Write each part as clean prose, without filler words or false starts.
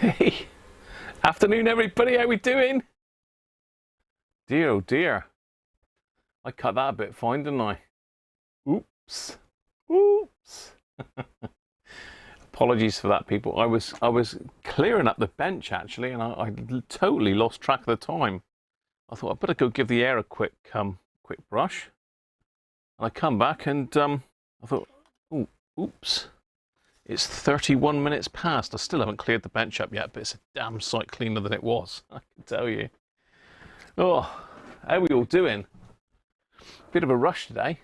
Hey, afternoon everybody, how we doing? Dear oh dear, I cut that a bit fine, didn't I? Oops, oops. Apologies for that, people. I was clearing up the bench actually, and I totally lost track of the time. I thought I'd better go give the air a quick brush, and I come back and I thought, oh, oops. It's 31 minutes past. I still haven't cleared the bench up yet, but it's a damn sight cleaner than it was, I can tell you. Oh, how are we all doing? Bit of a rush today.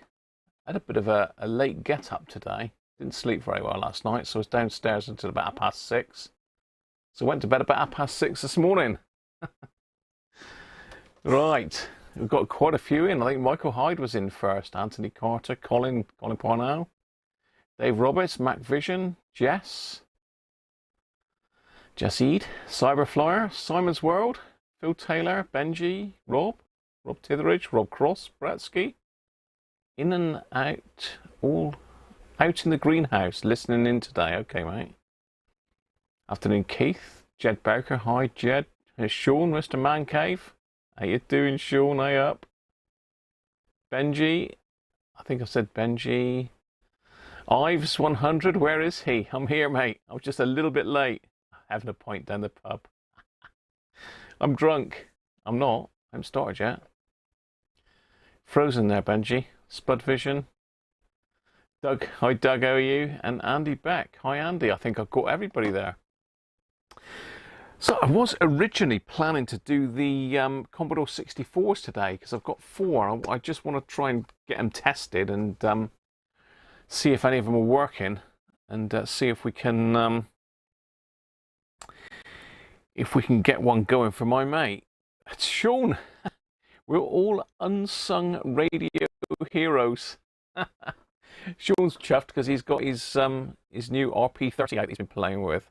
I had a bit of a late get up today. Didn't sleep very well last night, so I was downstairs until about 6:30. So I went to bed about 6:30 this morning. Right, we've got quite a few in. I think Michael Hyde was in first, Anthony Carter, Colin Parnell, Dave Roberts, Mac Vision, Jess Eid, Cyberflyer, Simon's World, Phil Taylor, Benji, Rob Titheridge, Rob Cross, Bratsky, in and out, all out in the greenhouse, listening in today. Okay, mate. Afternoon, Keith, Jed Bowker, hi Jed, here's Sean, Mr. Man Cave. How you doing, Sean? Hey up. Benji, I think I said Benji. Ives 100, where is he? I'm here, mate. I was just a little bit late. Having a pint down the pub. I'm drunk. I'm not. I haven't started yet. Frozen there, Benji. Spud Vision. Doug. Hi, Doug. How are you? And Andy Beck. Hi, Andy. I think I've got everybody there. So I was originally planning to do the Commodore 64s today because I've got 4. I just want to try and get them tested and see if any of them are working, and see if we can get one going for my mate. It's Sean. We're all unsung radio heroes. Sean's chuffed because he's got his new RP38 he's been playing with.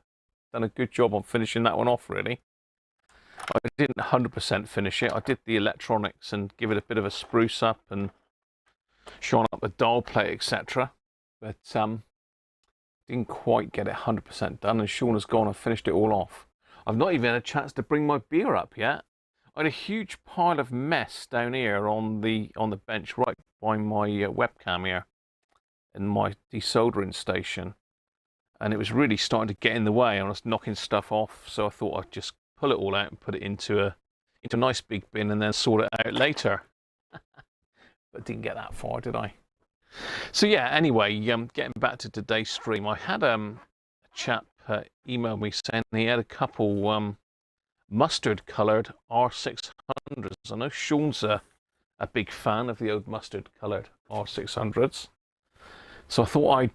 Done a good job on finishing that one off, really. I didn't 100% finish it. I did the electronics and give it a bit of a spruce up and shine up the dial plate, etc. But didn't quite get it 100% done, and Sean has gone and finished it all off. I've not even had a chance to bring my beer up yet. I had a huge pile of mess down here on the bench right by my webcam here and my desoldering station, and it was really starting to get in the way. I was knocking stuff off, so I thought I'd just pull it all out and put it into a nice big bin and then sort it out later. But didn't get that far, did I? So yeah, anyway, getting back to today's stream, I had a chap email me saying he had a couple mustard coloured R600's. I know Sean's a big fan of the old mustard coloured R600's, so I thought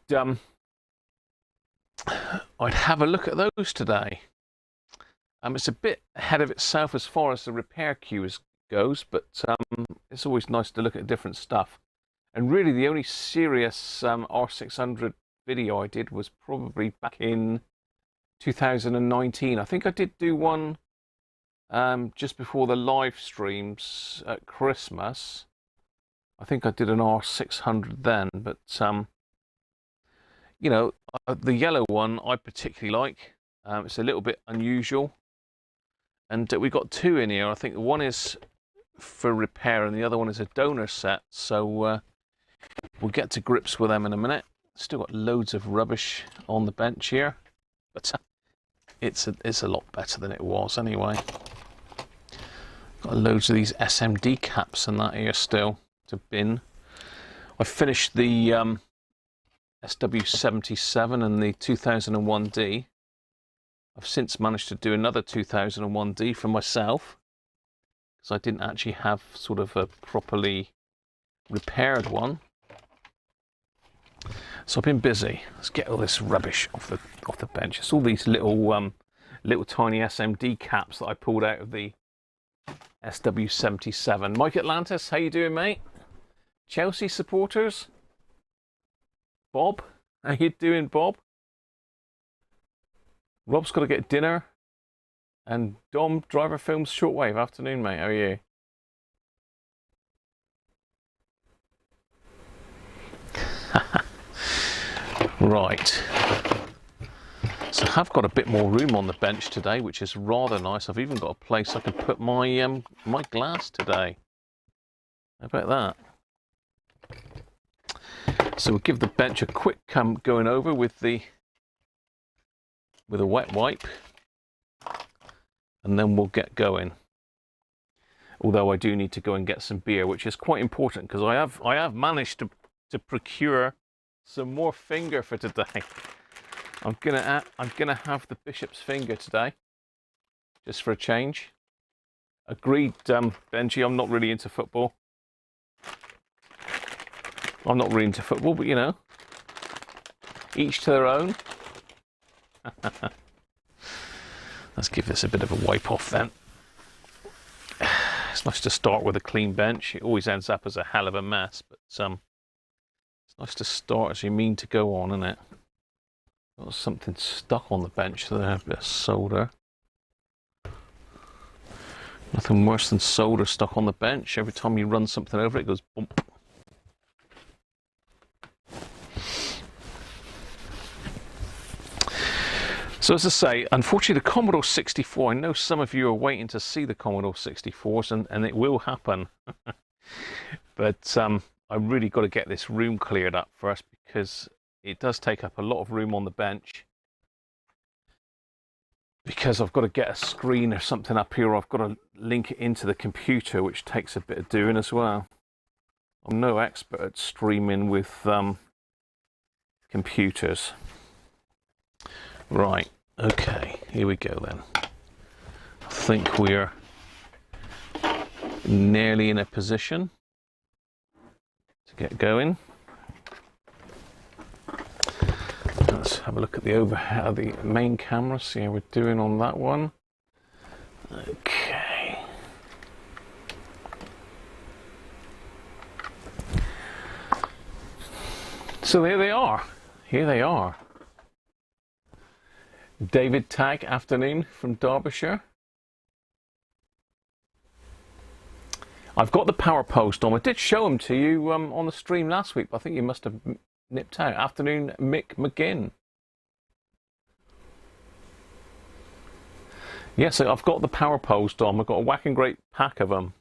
I'd have a look at those today. It's a bit ahead of itself as far as the repair queue goes, but it's always nice to look at different stuff. And really the only serious R600 video I did was probably back in 2019. I think I did do one just before the live streams at Christmas. I think I did an R600 then, but you know, the yellow one I particularly like. It's a little bit unusual, and we got 2 in here. I think one is for repair and the other one is a donor set, so we'll get to grips with them in a minute. Still got loads of rubbish on the bench here, but it's a lot better than it was anyway. Got loads of these SMD caps and that here still to bin. I finished the SW77 and the 2001D. I've since managed to do another 2001D for myself, because I didn't actually have sort of a properly repaired one. So I've been busy. Let's get all this rubbish off the bench. It's all these little tiny SMD caps that I pulled out of the SW77. Mike Atlantis, how you doing, mate? Chelsea supporters? Bob, how you doing, Bob? Rob's got to get dinner. And Dom, Driver Films Shortwave. Afternoon, mate. How are you? Right. So I have got a bit more room on the bench today, which is rather nice. I've even got a place I can put my my glass today. How about that? So we'll give the bench a quick going over with a wet wipe, and then we'll get going. Although I do need to go and get some beer, which is quite important, because I have managed to procure some more finger for today. I'm gonna have the bishop's finger today, just for a change. Agreed, Benji. I'm not really into football. I'm not really into football, but you know, each to their own. Let's give this a bit of a wipe off then. It's nice to start with a clean bench. It always ends up as a hell of a mess, but it's nice to start as you mean to go on, isn't it? Got something stuck on the bench there, a bit of solder. Nothing worse than solder stuck on the bench. Every time you run something over it, it goes bump. So as I say, unfortunately the Commodore 64, I know some of you are waiting to see the Commodore 64s, and it will happen. But I really got to get this room cleared up first, because it does take up a lot of room on the bench. Because I've got to get a screen or something up here, or I've got to link it into the computer, which takes a bit of doing as well. I'm no expert at streaming with computers. Right, okay, here we go then. I think we're nearly in a position to get going. Let's have a look at the overhead of the main camera, see how we're doing on that one. Okay. So there they are. Here they are. David Tag, afternoon from Derbyshire. I've got the power post on. I did show them to you on the stream last week, but I think you must have nipped out. Afternoon, Mick McGinn. Yes, yeah, so I've got the power post on. I've got a whacking great pack of them.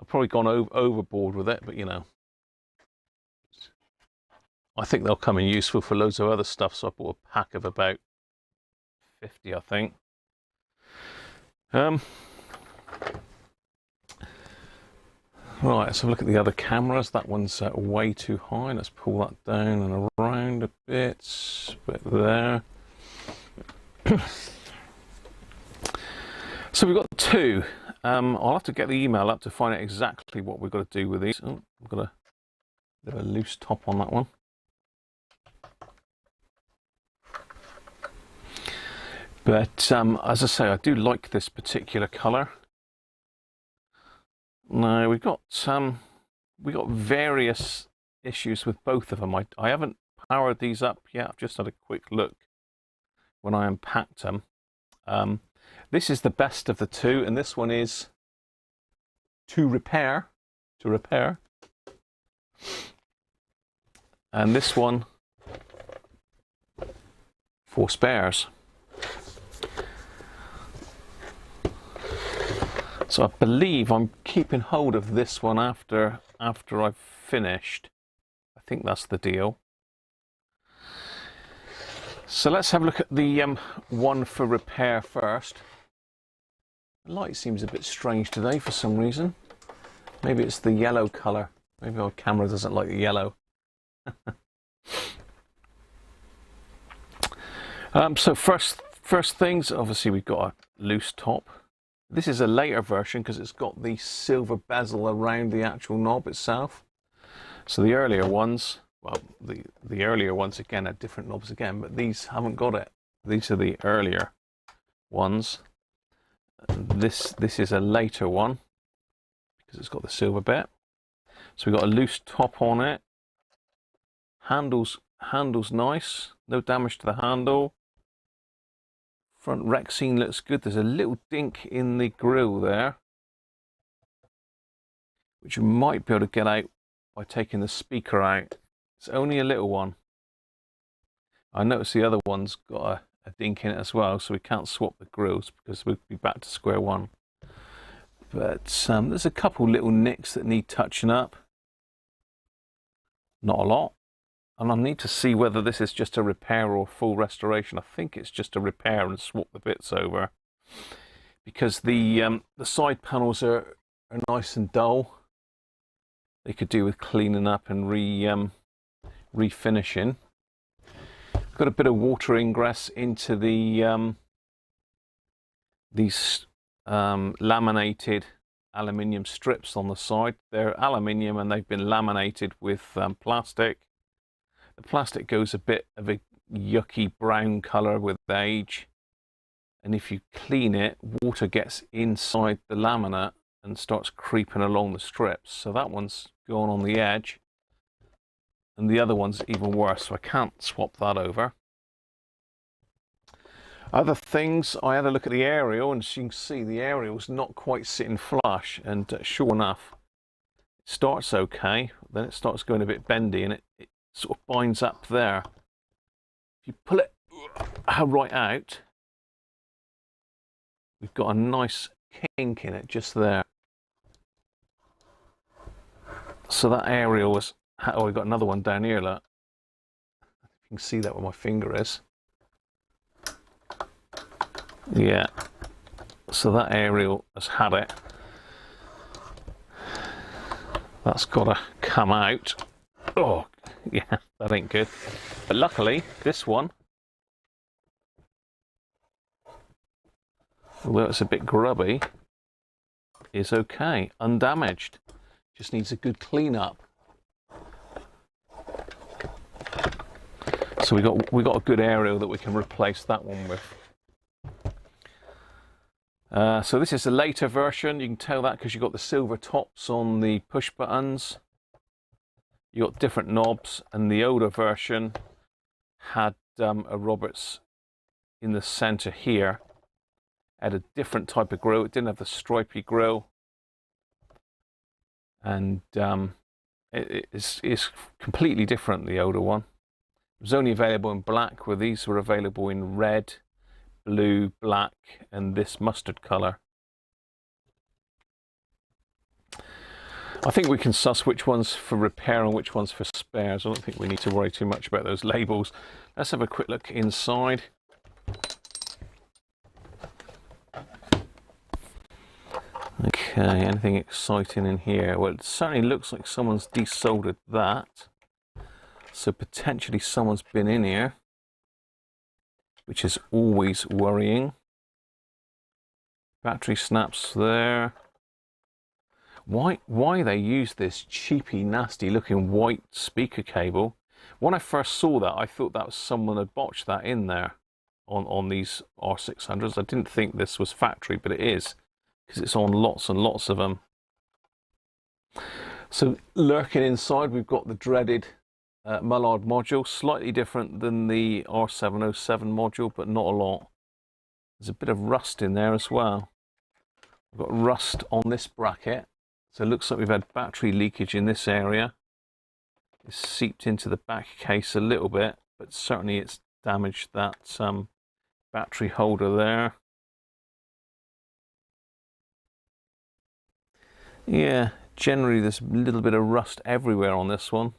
I've probably gone overboard with it, but you know, I think they'll come in useful for loads of other stuff. So I bought a pack of about 50, I think. Right, let's have a look at the other cameras. That one's way too high. Let's pull that down and around a bit there. So we've got two. I'll have to get the email up to find out exactly what we've got to do with these. Oh, I've got a bit of a loose top on that one. But as I say, I do like this particular colour. Now we've got various issues with both of them. I haven't powered these up yet. I've just had a quick look when I unpacked them. This is the best of the two, and this one is to repair. And this one for spares. So I believe I'm keeping hold of this one after I've finished. I think that's the deal. So let's have a look at the one for repair first. The light seems a bit strange today for some reason. Maybe it's the yellow colour. Maybe our camera doesn't like the yellow. So first things, obviously we've got a loose top. This is a later version because it's got the silver bezel around the actual knob itself. So the earlier ones, well, the earlier ones again had different knobs again, but these haven't got it. These are the earlier ones. This is a later one because it's got the silver bit. So we've got a loose top on it. Handle's nice, no damage to the handle. Front Rexine looks good. There's a little dink in the grill there, which you might be able to get out by taking the speaker out. It's only a little one. I noticed the other one's got a dink in it as well, so we can't swap the grills because we'll be back to square one. But there's a couple little nicks that need touching up. Not a lot. And I need to see whether this is just a repair or full restoration. I think it's just a repair and swap the bits over, because the side panels are nice and dull. They could do with cleaning up and refinishing. Got a bit of water ingress into the these laminated aluminium strips on the side. They're aluminium and they've been laminated with plastic. The plastic goes a bit of a yucky brown colour with age, and if you clean it, water gets inside the laminate and starts creeping along the strips. So that one's gone on the edge, and the other one's even worse, so I can't swap that over. Other things, I had a look at the aerial, and as you can see, the aerial's not quite sitting flush, and sure enough, it starts okay, then it starts going a bit bendy, and it sort of binds up there. If you pull it right out, we've got a nice kink in it just there. So that aerial was, oh, we've got another one down here, look. You can see that where my finger is. Yeah, so that aerial has had it. That's got to come out. Oh, yeah, that ain't good. But luckily, this one, although it's a bit grubby, is okay, undamaged. Just needs a good clean up. So we got a good aerial that we can replace that one with. So this is a later version. You can tell that because you've got the silver tops on the push buttons. You got different knobs, and the older version had a Roberts in the center here. Had a different type of grill. It didn't have the stripy grill, and it's completely different. The older one, it was only available in black, where these were available in red, blue, black, and this mustard color. I think we can suss which one's for repair and which one's for spares. I don't think we need to worry too much about those labels. Let's have a quick look inside. Okay, anything exciting in here? Well, it certainly looks like someone's desoldered that. So potentially someone's been in here, which is always worrying. Battery snaps there. Why they use this cheapy, nasty looking white speaker cable? When I first saw that, I thought that was someone had botched that in there on these R600's. I didn't think this was factory, but it is, because it's on lots and lots of them. So lurking inside, we've got the dreaded Mullard module, slightly different than the R707 module, but not a lot. There's a bit of rust in there as well. We've got rust on this bracket. So it looks like we've had battery leakage in this area. It's seeped into the back case a little bit, but certainly it's damaged that battery holder there. Yeah, generally there's a little bit of rust everywhere on this one.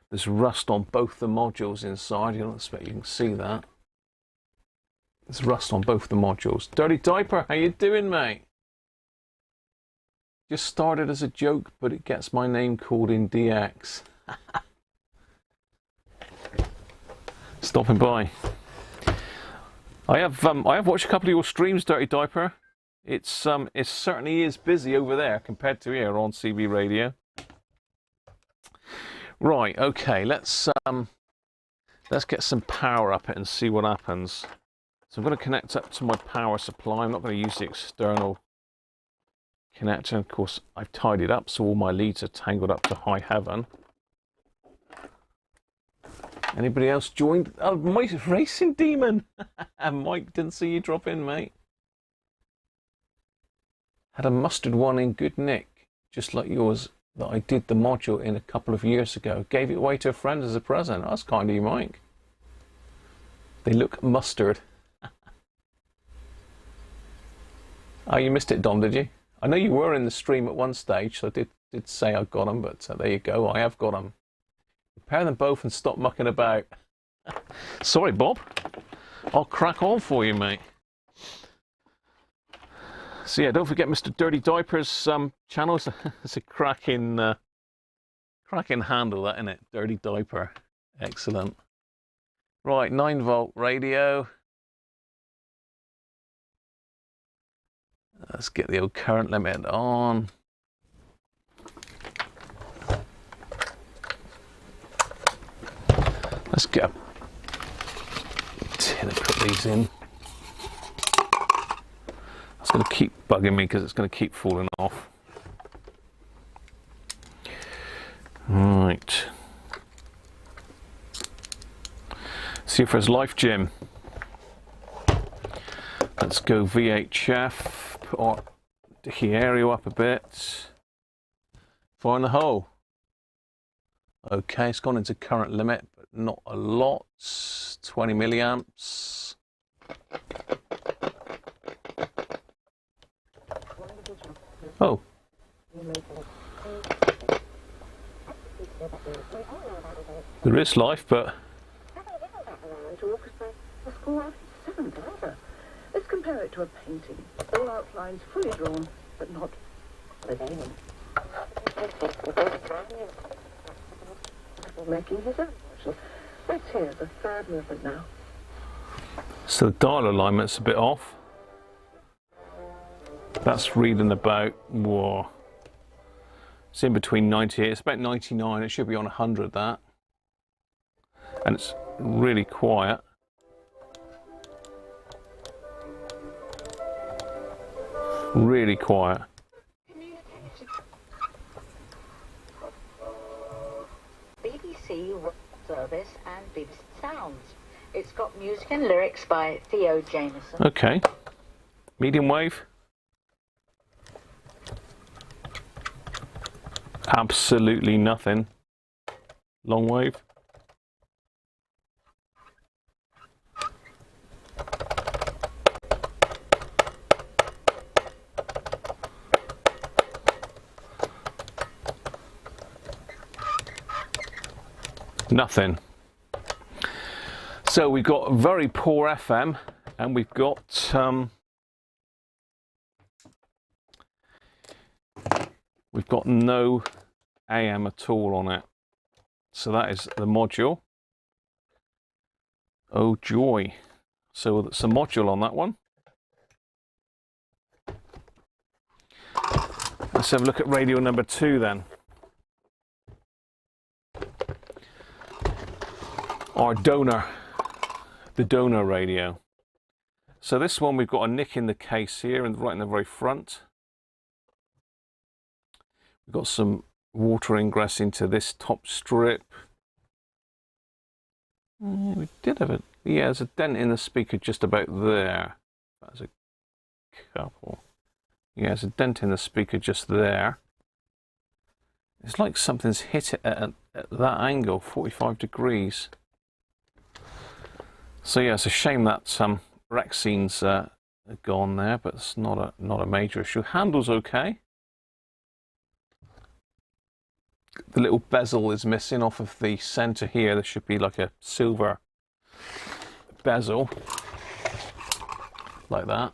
There's rust on both the modules inside. I don't expect you can see that. There's rust on both the modules. Dirty Diaper, how you doing, mate? Just started as a joke, but it gets my name called in DX. Stopping by. I have watched a couple of your streams, Dirty Diaper. It certainly is busy over there compared to here on CB Radio. Right, okay, let's get some power up it and see what happens. So I'm going to connect up to my power supply. I'm not going to use the external connector. Of course, I've tidied up so all my leads are tangled up to high heaven. Anybody else joined? Oh, Mike, Racing Demon! Mike, didn't see you drop in, mate. Had a mustard one in good nick, just like yours, that I did the module in a couple of years ago. Gave it away to a friend as a present. That's kind of you, Mike. They look mustard. Oh, you missed it, Dom, did you? I know you were in the stream at one stage, so I did say I got them, but there you go, I have got them. Repair them both and stop mucking about. Sorry, Bob. I'll crack on for you, mate. So yeah, don't forget Mr. Dirty Diaper's channel. It's a cracking handle, that, isn't it? Dirty Diaper. Excellent. Right, 9-volt radio. Let's get the old current limit on. Let's get a tin and put these in. It's going to keep bugging me because it's going to keep falling off. Right. See if there's life, Jim. Let's go VHF. Put our Diario up a bit. Fire in the hole. Okay, it's gone into current limit, but not a lot. 20 milliamps. Oh. There is life, but... Let's compare it to a painting. All outlines fully drawn, but not within. Making his own version. Let's hear the third movement now. So the dial alignment's a bit off. That's reading about, whoa. It's in between 98, it's about 99, it should be on 100, that. And it's really quiet. Really quiet. BBC World Service and BBC Sounds. It's got music and lyrics by Theo Jameson. Okay. Medium wave. Absolutely nothing. Long wave. Nothing. So we've got very poor FM, and we've got no AM at all on it. So that is the module. Oh joy. So that's a module on that one. Let's have a look at radio number 2 then. Our donor, the donor radio. So this one, we've got a nick in the case here and right in the very front. We've got some water ingress into this top strip. We did have it. Yeah, there's a dent in the speaker just about there. That's a couple. Yeah, there's a dent in the speaker just there. It's like something's hit it at that angle, 45 degrees. So yeah, it's a shame that Rexine's gone there, but it's not a major issue. Handle's okay. The little bezel is missing off of the center here. There should be like a silver bezel. like that.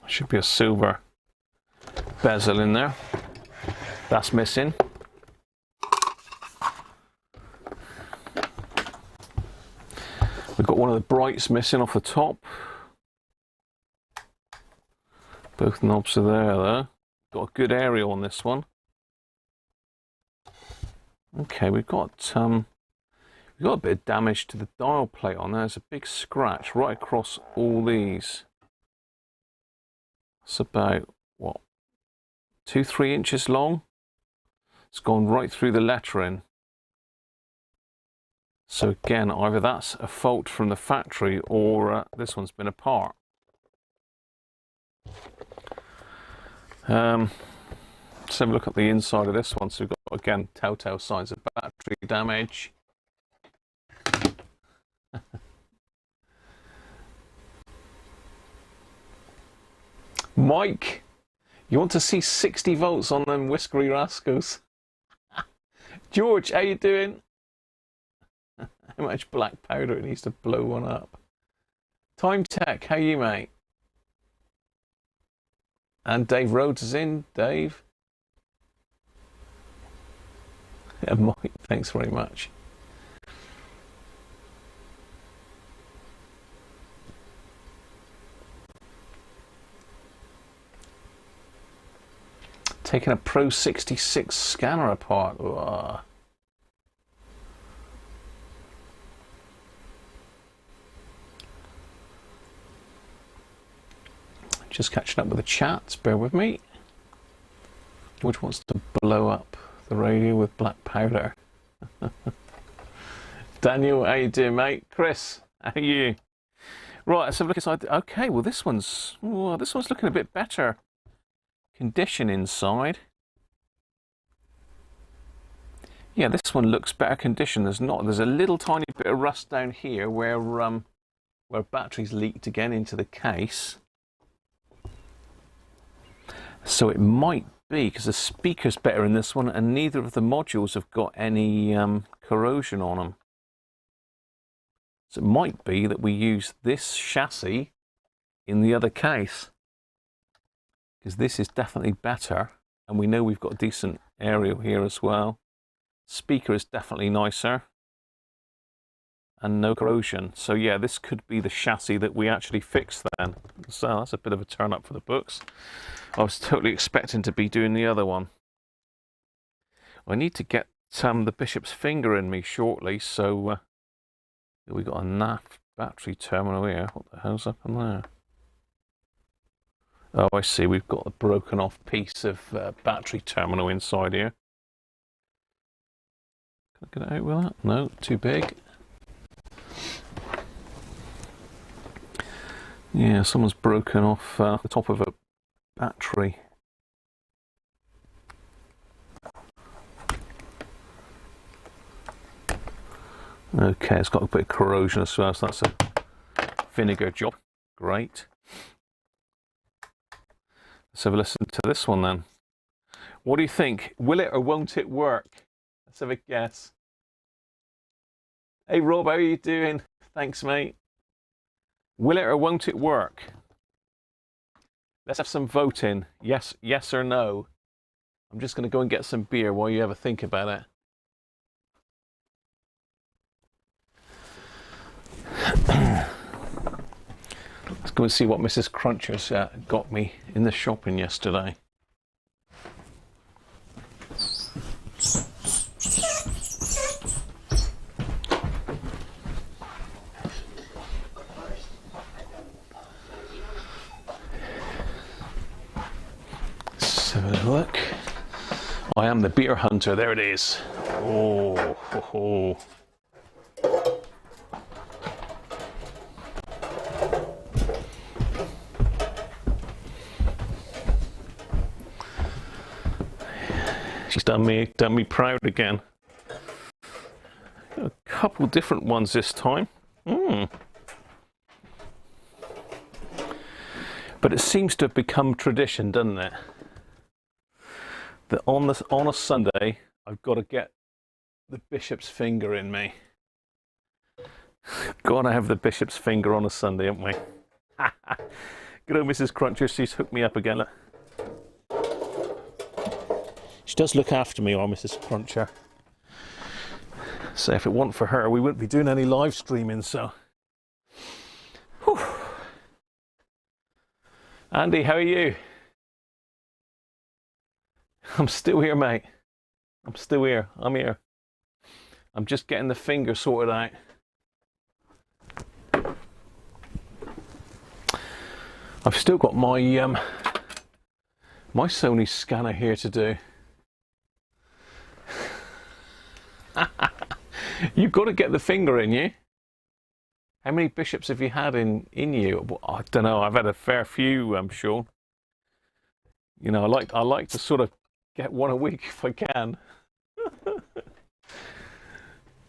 Should be a silver bezel in there. That's missing. We've got one of the brights missing off the top. Both knobs are there though. Got a good aerial on this one. Okay, we've got a bit of damage to the dial plate on there. There's a big scratch right across all these. It's about, what, 2-3 inches long. It's gone right through the lettering. So again, either that's a fault from the factory or this one's been apart. Let's have a look at the inside of this one. So we've got, again, telltale signs of battery damage. Mike, you want to see 60 volts on them whiskery rascals? George, how you doing? How much black powder it needs to blow one up. Time Tech, how you, mate? And Dave Rhodes is in. Dave. Yeah, Mike, thanks very much. Taking a Pro 66 scanner apart. Whoa. Just catching up with the chat, bear with me. Which wants to blow up the radio with black powder? Daniel, how you doing, mate? Chris, how are you? Right, let's have a look inside. Okay, well this one's looking a bit better condition inside. Yeah, this one looks better condition. There's a little tiny bit of rust down here where batteries leaked again into the case. So it might be because the speaker's better in this one, and neither of the modules have got any corrosion on them. So it might be that we use this chassis in the other case, because this is definitely better, and we know we've got a decent aerial here as well. Speaker is definitely nicer, and no corrosion. So yeah, this could be the chassis that we actually fixed then. So that's a bit of a turn up for the books. I was totally expecting to be doing the other one. I need to get the Bishop's finger in me shortly, so we got a NAF battery terminal here. What the hell's up in there? Oh, I see, we've got a broken off piece of battery terminal inside here. Can I get it out with that? No, too big. Yeah, someone's broken off the top of a battery. Okay, it's got a bit of corrosion as well, so that's a vinegar job. Great. Let's have a listen to this one then. What do you think? Will it or won't it work? Let's have a guess. Hey Rob, how are you doing? Thanks, mate. Will it or won't it work? Let's have some voting. Yes or no. I'm just going to go and get some beer while you have a think about it. Let's go and see what Mrs. Cruncher's got me in the shopping yesterday. Have a look. I am the beer hunter. There it is. Oh, ho, ho. She's done me proud again. A couple different ones this time. But it seems to have become tradition, doesn't it? That on a Sunday, I've got to get the Bishop's finger in me. Gotta have the bishop's finger on a Sunday, haven't we? Good old Mrs. Cruncher, she's hooked me up again. Look. She does look after me, our Mrs. Cruncher. So if it weren't for her, we wouldn't be doing any live streaming, so. Whew. Andy, how are you? I'm still here, mate. I'm still here. I'm here. I'm just getting the finger sorted out. I've still got my my Sony scanner here to do. You've got to get the finger in you. How many bishops have you had in you? Well, I don't know. I've had a fair few, I'm sure. You know, I like to sort of get one a week if I can.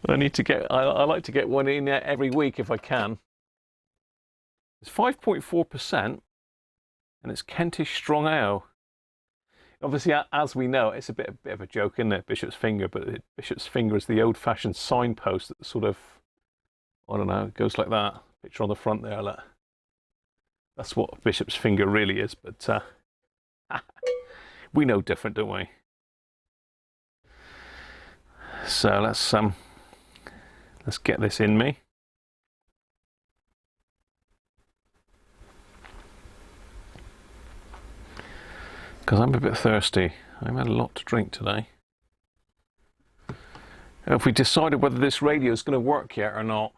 I like to get one in every week if I can. It's 5.4%, and it's Kentish strong ale. Obviously, as we know, it's a bit of a joke, isn't it? Bishop's finger, but Bishop's finger is the old-fashioned signpost that sort of, I don't know, it goes like that. Picture on the front there, look. That's what Bishop's finger really is, but we know different, don't we? So let's get this in me. Because I'm a bit thirsty. I've had a lot to drink today. Have we decided whether this radio is going to work yet or not?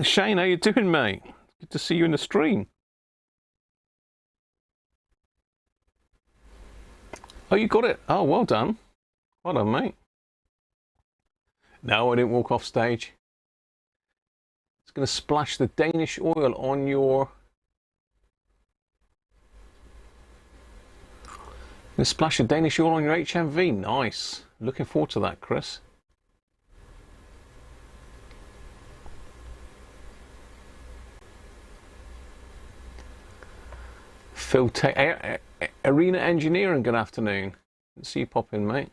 Shane, how you doing, mate? Good to see you in the stream. Oh, you got it. Oh, well done. Well done, mate. No, I didn't walk off stage. It's going to splash the Danish oil on your... Going to splash the Danish oil on your HMV. Nice. Looking forward to that, Chris. Phil, Arena Engineering, good afternoon. Let's see you pop in, mate.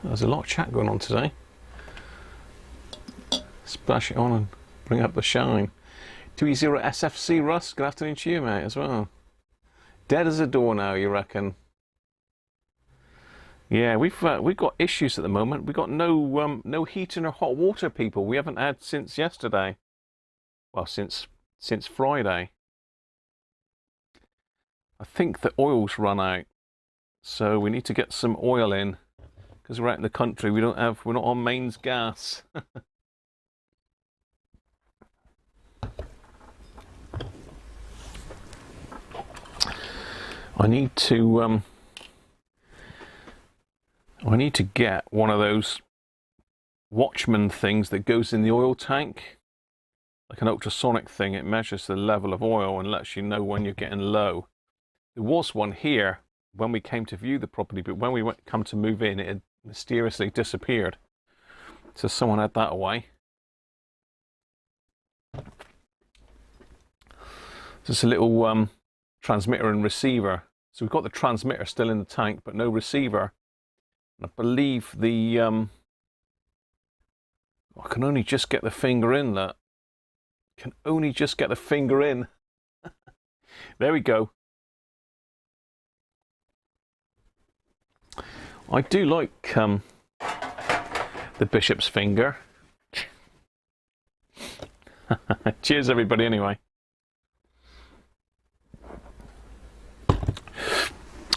There's a lot of chat going on today. Splash it on and bring up the shine. 2E0 SFC Russ, good afternoon to you, mate, as well. Dead as a door now, you reckon? Yeah, we've got issues at the moment. We've got no heating or hot water, people. We haven't had since yesterday. Well, since Friday. I think the oil's run out, so we need to get some oil in because we're out in the country. We're not on mains gas. I need to get one of those Watchman things that goes in the oil tank, like an ultrasonic thing. It measures the level of oil and lets you know when you're getting low. There was one here when we came to view the property, but when we come to move in, it had mysteriously disappeared. So someone had that away. Just a little transmitter and receiver. So we've got the transmitter still in the tank, but no receiver. I believe the I can only just get the finger in. That can only just get the finger in. There we go. I do like the bishop's finger. Cheers, everybody. Anyway,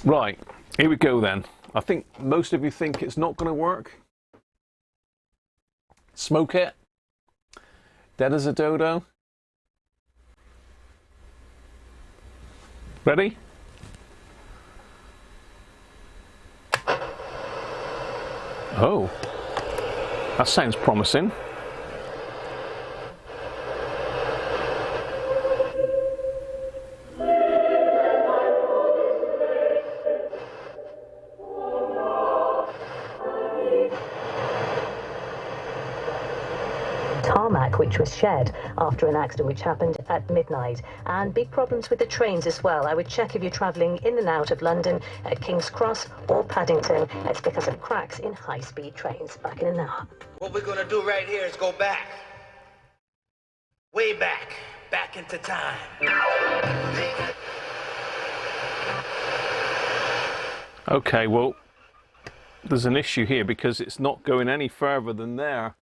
right, here we go then. I think most of you think it's not going to work. Smoke it. Dead as a dodo. Ready? Oh, that sounds promising. tarmac which was shed after an accident which happened at midnight. And big problems with the trains as well. I would check if you're travelling in and out of London at King's Cross or Paddington. It's because of cracks in high-speed trains. Back in an hour. What we're going to do right here is go back. Way back. Back into time. Okay, well, there's an issue here because it's not going any further than there.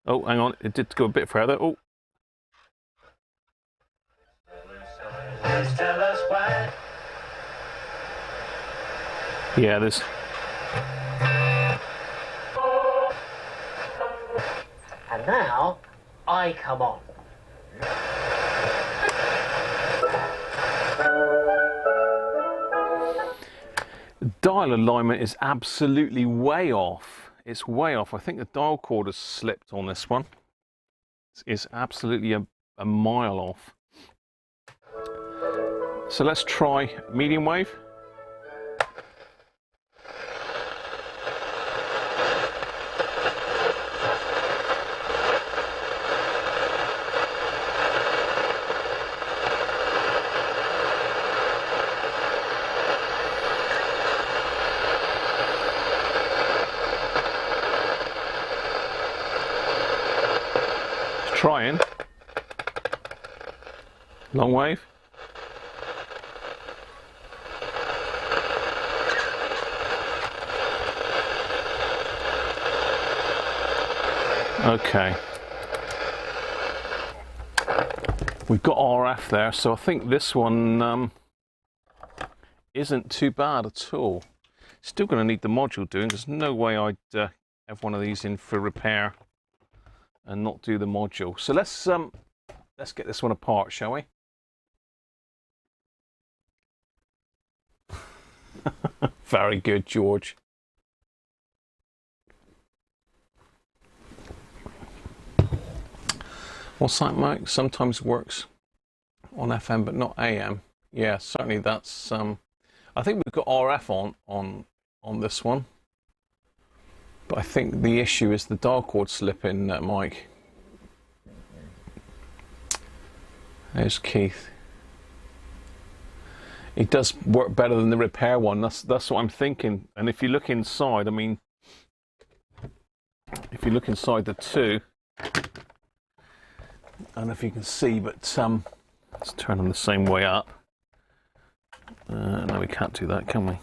Oh, hang on, it did go a bit further. Oh. Tell us why. Yeah, there's... And now, I come on. Dial alignment is absolutely way off. It's way off. I think the dial cord has slipped on this one. It's absolutely a mile off. So let's try medium wave. Trying. Long wave. Okay. We've got RF there, so I think this one isn't too bad at all. Still going to need the module doing. There's no way I'd have one of these in for repair and not do the module. So let's get this one apart, shall we? Very good, George. What's that, Mike? Sometimes works on FM but not AM. Yeah, certainly that's I think we've got RF on this one. But I think the issue is the dial cord slipping, Mike. There's Keith. It does work better than the repair one. That's what I'm thinking. And if you look inside, I mean, if you look inside the two, I don't know if you can see, but let's turn them the same way up. No, we can't do that, can we?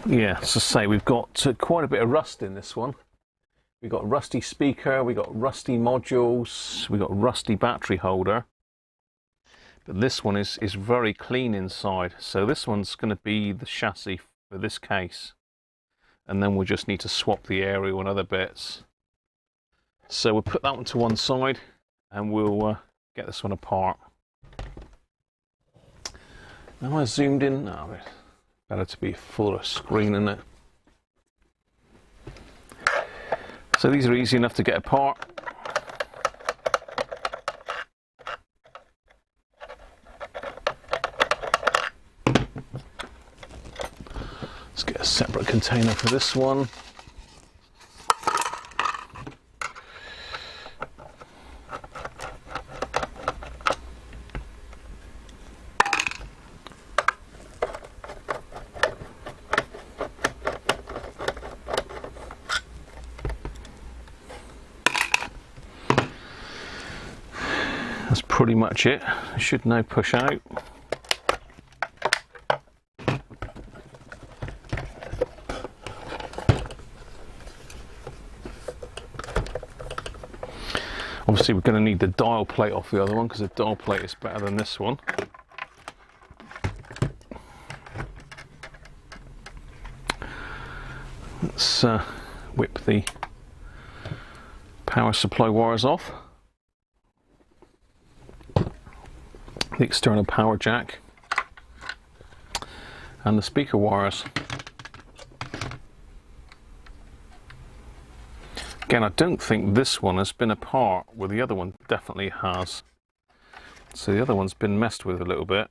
Yeah, as I say, we've got quite a bit of rust in this one. We've got rusty speaker, we've got rusty modules, we've got rusty battery holder. But this one is very clean inside. So this one's going to be the chassis for this case. And then we'll just need to swap the aerial and other bits. So we'll put that one to one side and we'll get this one apart. Am I zoomed in? No, better to be fuller screen, isn't it? So these are easy enough to get apart. Let's get a separate container for this one. That's pretty much it. It should now push out. Obviously we're going to need the dial plate off the other one because the dial plate is better than this one. Let's whip the power supply wires off. The external power jack and the speaker wires. Again, I don't think this one has been apart, well the other one definitely has. So the other one's been messed with a little bit.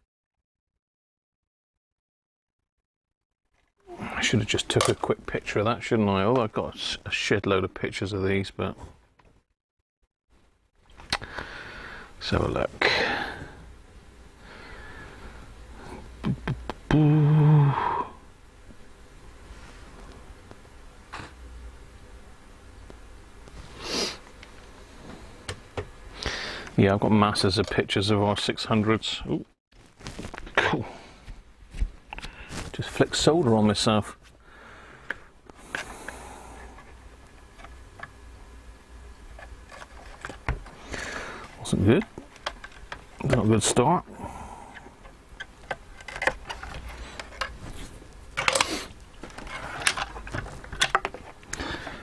should have just took a quick picture of that, shouldn't I? Although I've got a shed load of pictures of these, but let's have a look. Yeah, I've got masses of pictures of R600's. Ooh, cool. Just flicked solder on myself. Wasn't good. Not a good start.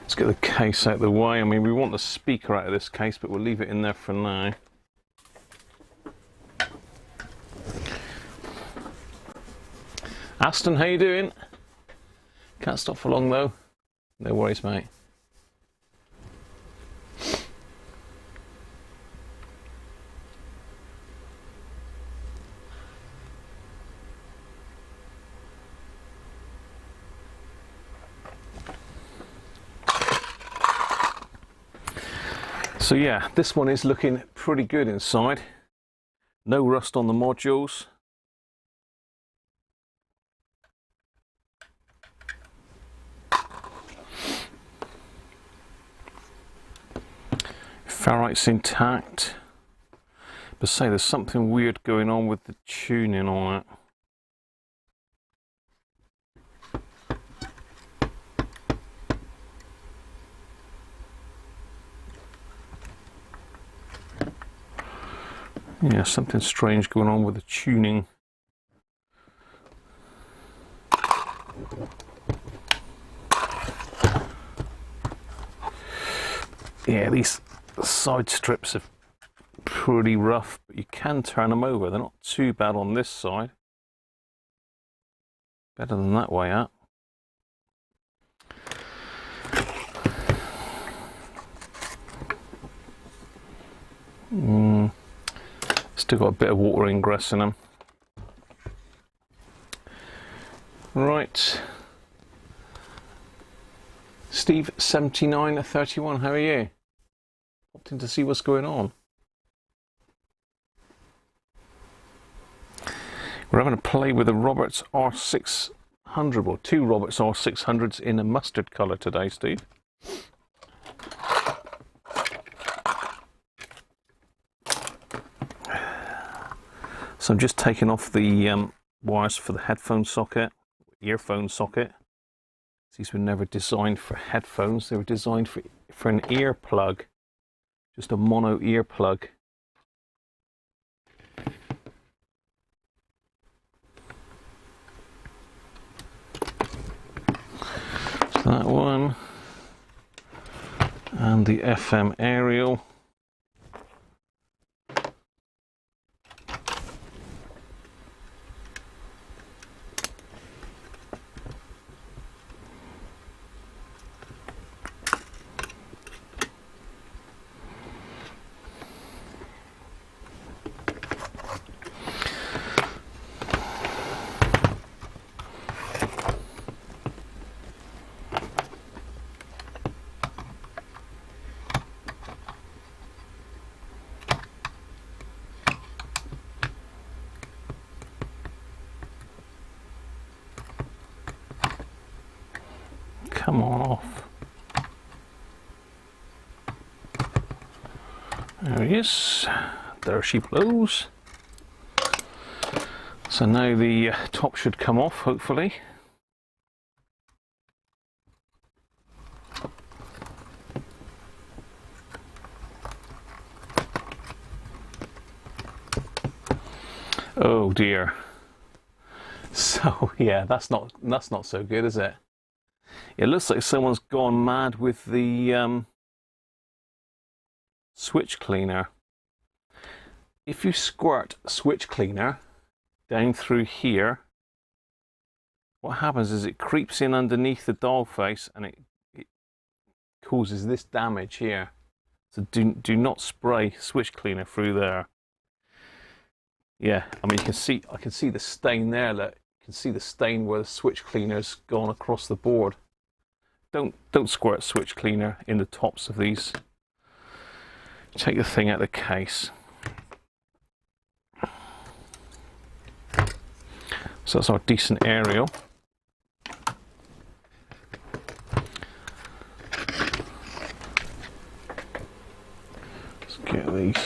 Let's get the case out of the way. I mean, we want the speaker out of this case, but we'll leave it in there for now. Aston, how you doing? Can't stop for long though. No worries, mate. So yeah, this one is looking pretty good inside. No rust on the modules. Ferrite's intact. But say there's something weird going on with the tuning on it. Yeah, something strange going on with the tuning. Yeah, these side strips are pretty rough, but you can turn them over. They're not too bad on this side. Better than that way up. Still got a bit of water ingress in them. Right. Steve 7931, how are you? Opting to see what's going on. We're having a play with a Roberts R600, or two Roberts R600's in a mustard colour today, Steve. So I'm just taking off the wires for the headphone socket, earphone socket. These were never designed for headphones, they were designed for an ear plug, just a mono ear plug. So that one, and the FM aerial. Come off. There he is. There she blows. So now the top should come off, hopefully. Oh dear. So yeah, that's not so good, is it? It looks like someone's gone mad with the switch cleaner. If you squirt switch cleaner down through here, what happens is it creeps in underneath the dial face and it causes this damage here. So do not spray switch cleaner through there. Yeah, I mean I can see the stain there, look, can see the stain where the switch cleaner's gone across the board. Don't squirt switch cleaner in the tops of these. Take the thing out of the case. So that's our decent aerial. Let's get these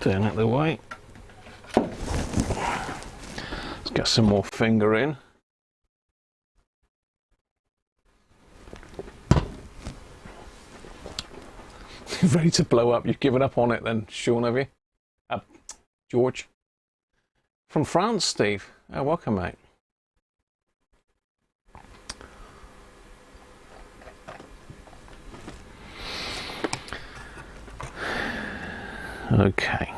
down out of the way. Let's get some more finger in. Ready to blow up. You've given up on it then, Sean, have you? George? From France, Steve. Oh, welcome, mate. Okay.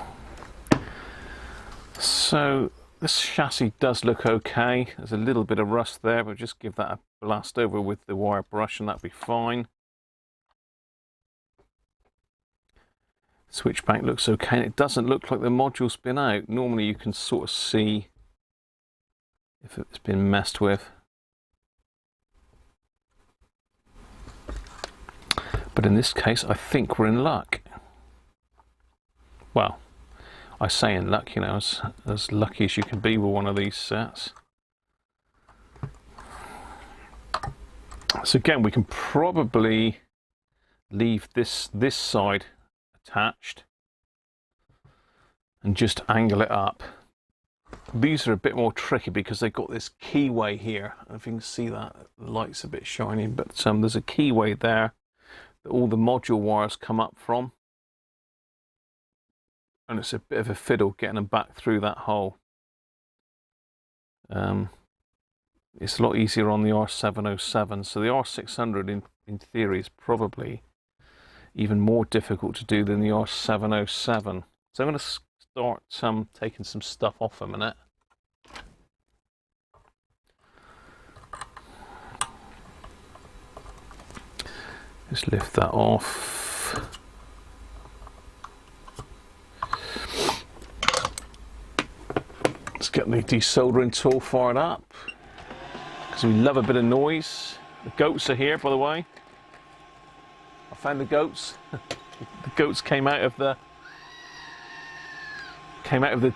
So this chassis does look okay. There's a little bit of rust there, but just give that a blast over with the wire brush and that'll be fine. Switchback looks okay, and it doesn't look like the module's been out. Normally you can sort of see if it's been messed with. But in this case, I think we're in luck. Well, I say in luck, you know, as lucky as you can be with one of these sets. So again, we can probably leave this side attached and just angle it up. These are a bit more tricky because they've got this keyway here. I don't know if you can see that, the light's a bit shiny, but there's a keyway there that all the module wires come up from, and it's a bit of a fiddle getting them back through that hole. It's a lot easier on the R707, so the R600 in theory is probably even more difficult to do than the R707. So I'm going to start taking some stuff off a minute. Just lift that off. Let's get the desoldering tool fired up, because we love a bit of noise. The goats are here, by the way. I found the goats. The goats came out of the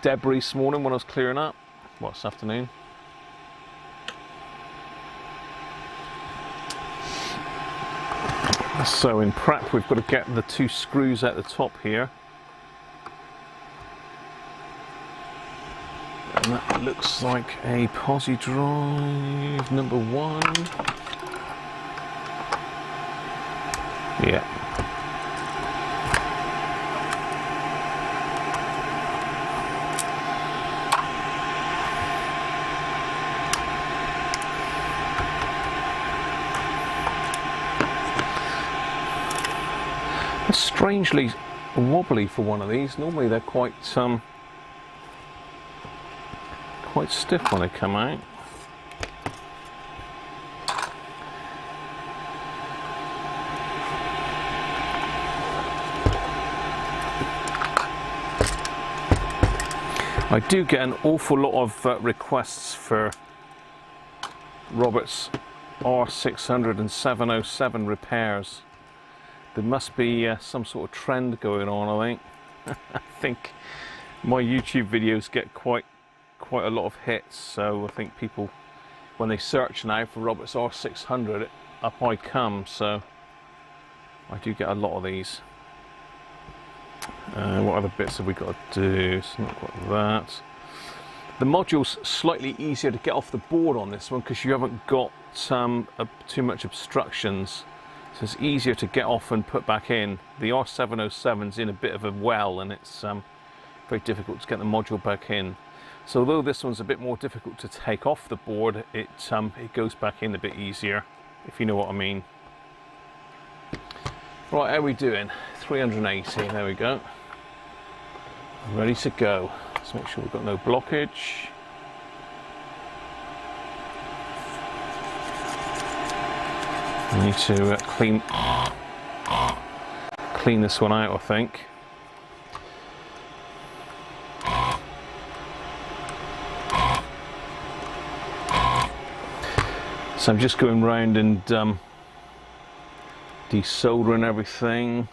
debris this morning when I was clearing up. Well, this afternoon. So in prep, we've got to get the two screws out the top here. And that looks like a posi drive number 1. Yeah. It's strangely wobbly for one of these. Normally they're quite stiff when they come out. I do get an awful lot of requests for Roberts R600 and 707 repairs. There must be some sort of trend going on, I think. I think my YouTube videos get quite a lot of hits, so I think people, when they search now for Roberts R600, up I come, so I do get a lot of these. What other bits have we got to do? It's not quite that. The module's slightly easier to get off the board on this one because you haven't got too much obstructions, so it's easier to get off and put back in. The R707's in a bit of a well, and it's very difficult to get the module back in. So although this one's a bit more difficult to take off the board, it goes back in a bit easier, if you know what I mean. Right, how are we doing? 380, there we go. Ready to go. Let's make sure we've got no blockage. I need to clean this one out, I think. So I'm just going round and desoldering everything.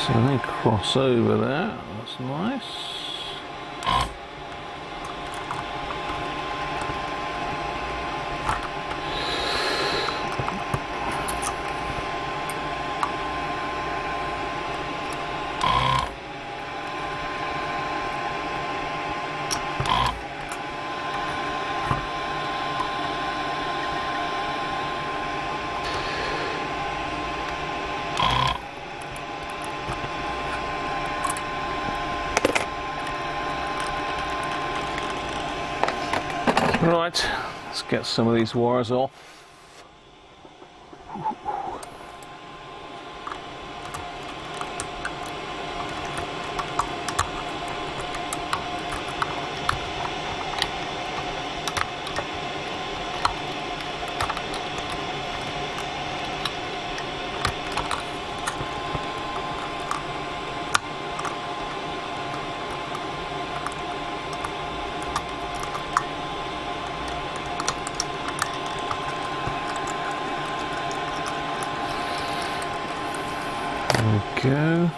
So they cross over there, that's nice. Right, let's get some of these wires off. Go.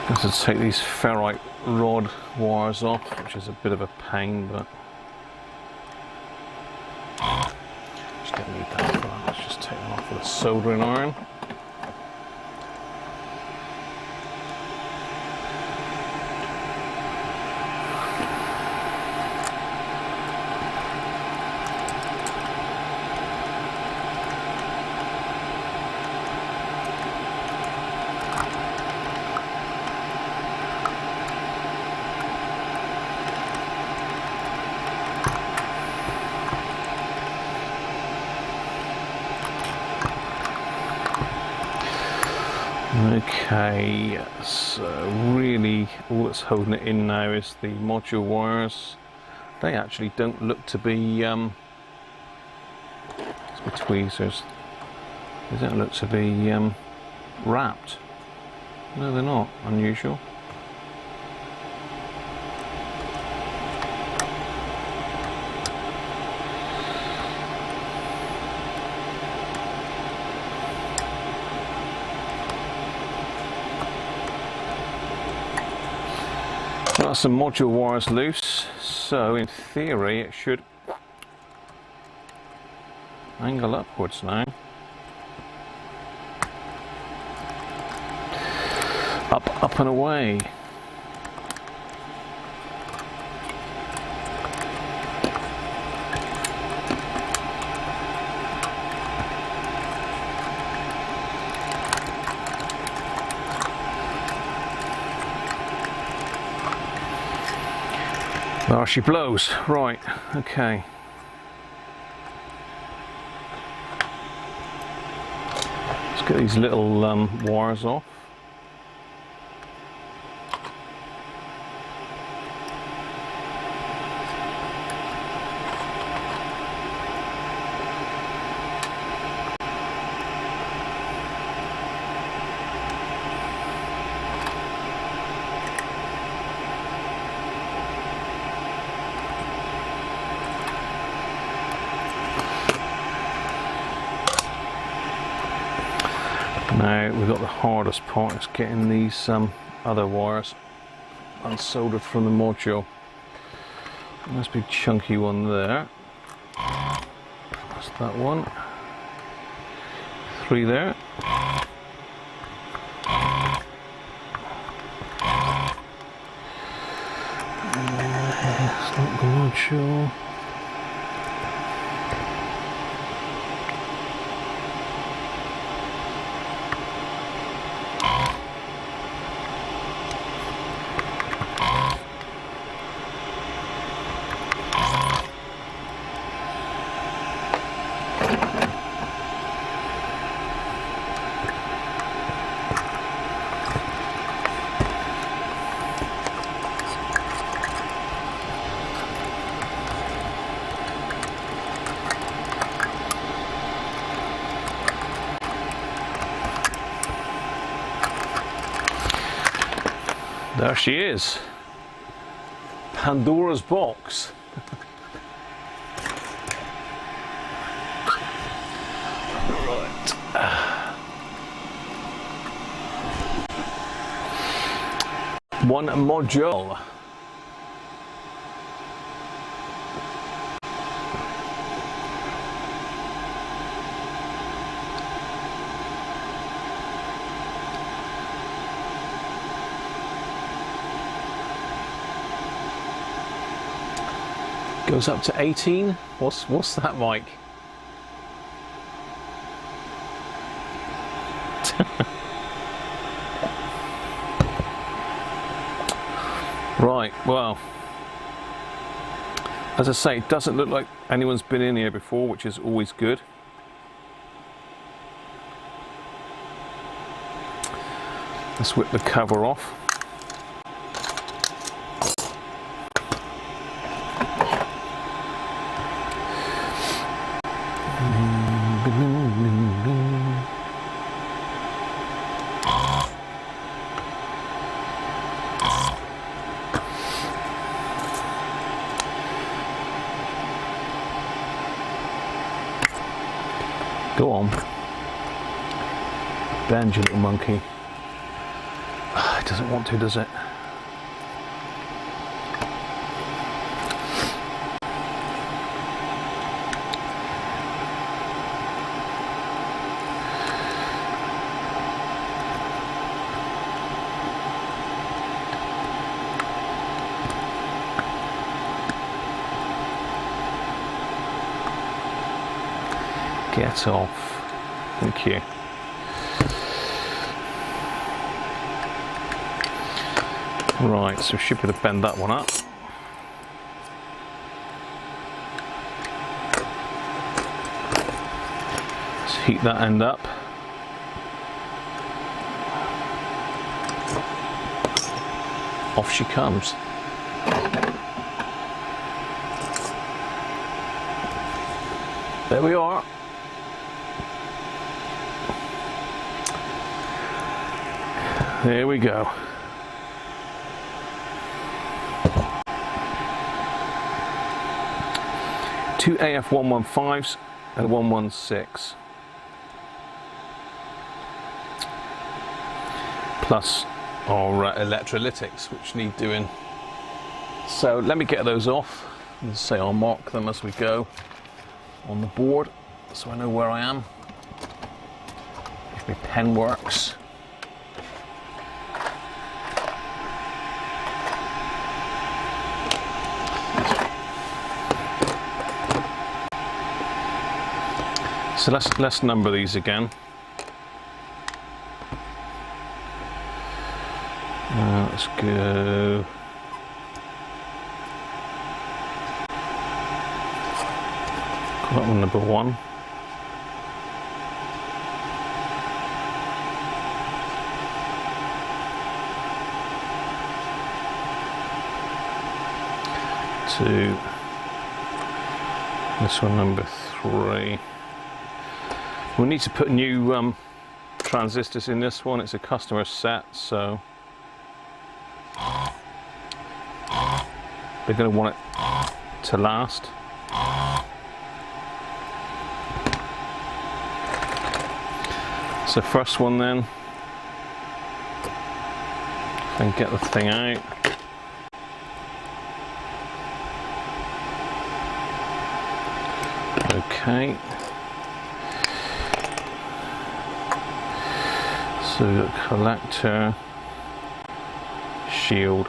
Got to take these ferrite rod wires off, which is a bit of a pain, but just don't need that for that. Let's just take them off with a soldering iron. Okay, so really all that's holding it in now is the module wires. They actually don't look to be it's my tweezers. They don't look to be wrapped. No, they're not. Unusual. Got some module wires loose, so in theory it should angle upwards now. Up and away. Oh, she blows. Right, okay. Let's get these little wires off. Now we've got the hardest part, is getting these other wires unsoldered from the module. Nice big chunky one there. That's that one. 3 there. It's not the module. There she is. Pandora's box. Right. One module. Goes up to 18. What's that, Mike? Right, well, as I say, it doesn't look like anyone's been in here before, which is always good. Let's whip the cover off. Go on. Bend, you little monkey. It doesn't want to, does it? Get off. Thank you. Right, so we should be able to bend that one up. Let's heat that end up. Off she comes. There we are. There we go. Two AF115s and 116. Plus our electrolytics, which need doing. So let me get those off. And say I'll mark them as we go on the board, so I know where I am. If my pen works. So let's number these again. Let's go. Call that one number 1. Two. This one number 3. We need to put new transistors in this one. It's a customer set, so they're going to want it to last. So first one then, and get the thing out. Okay. So the collector, shield.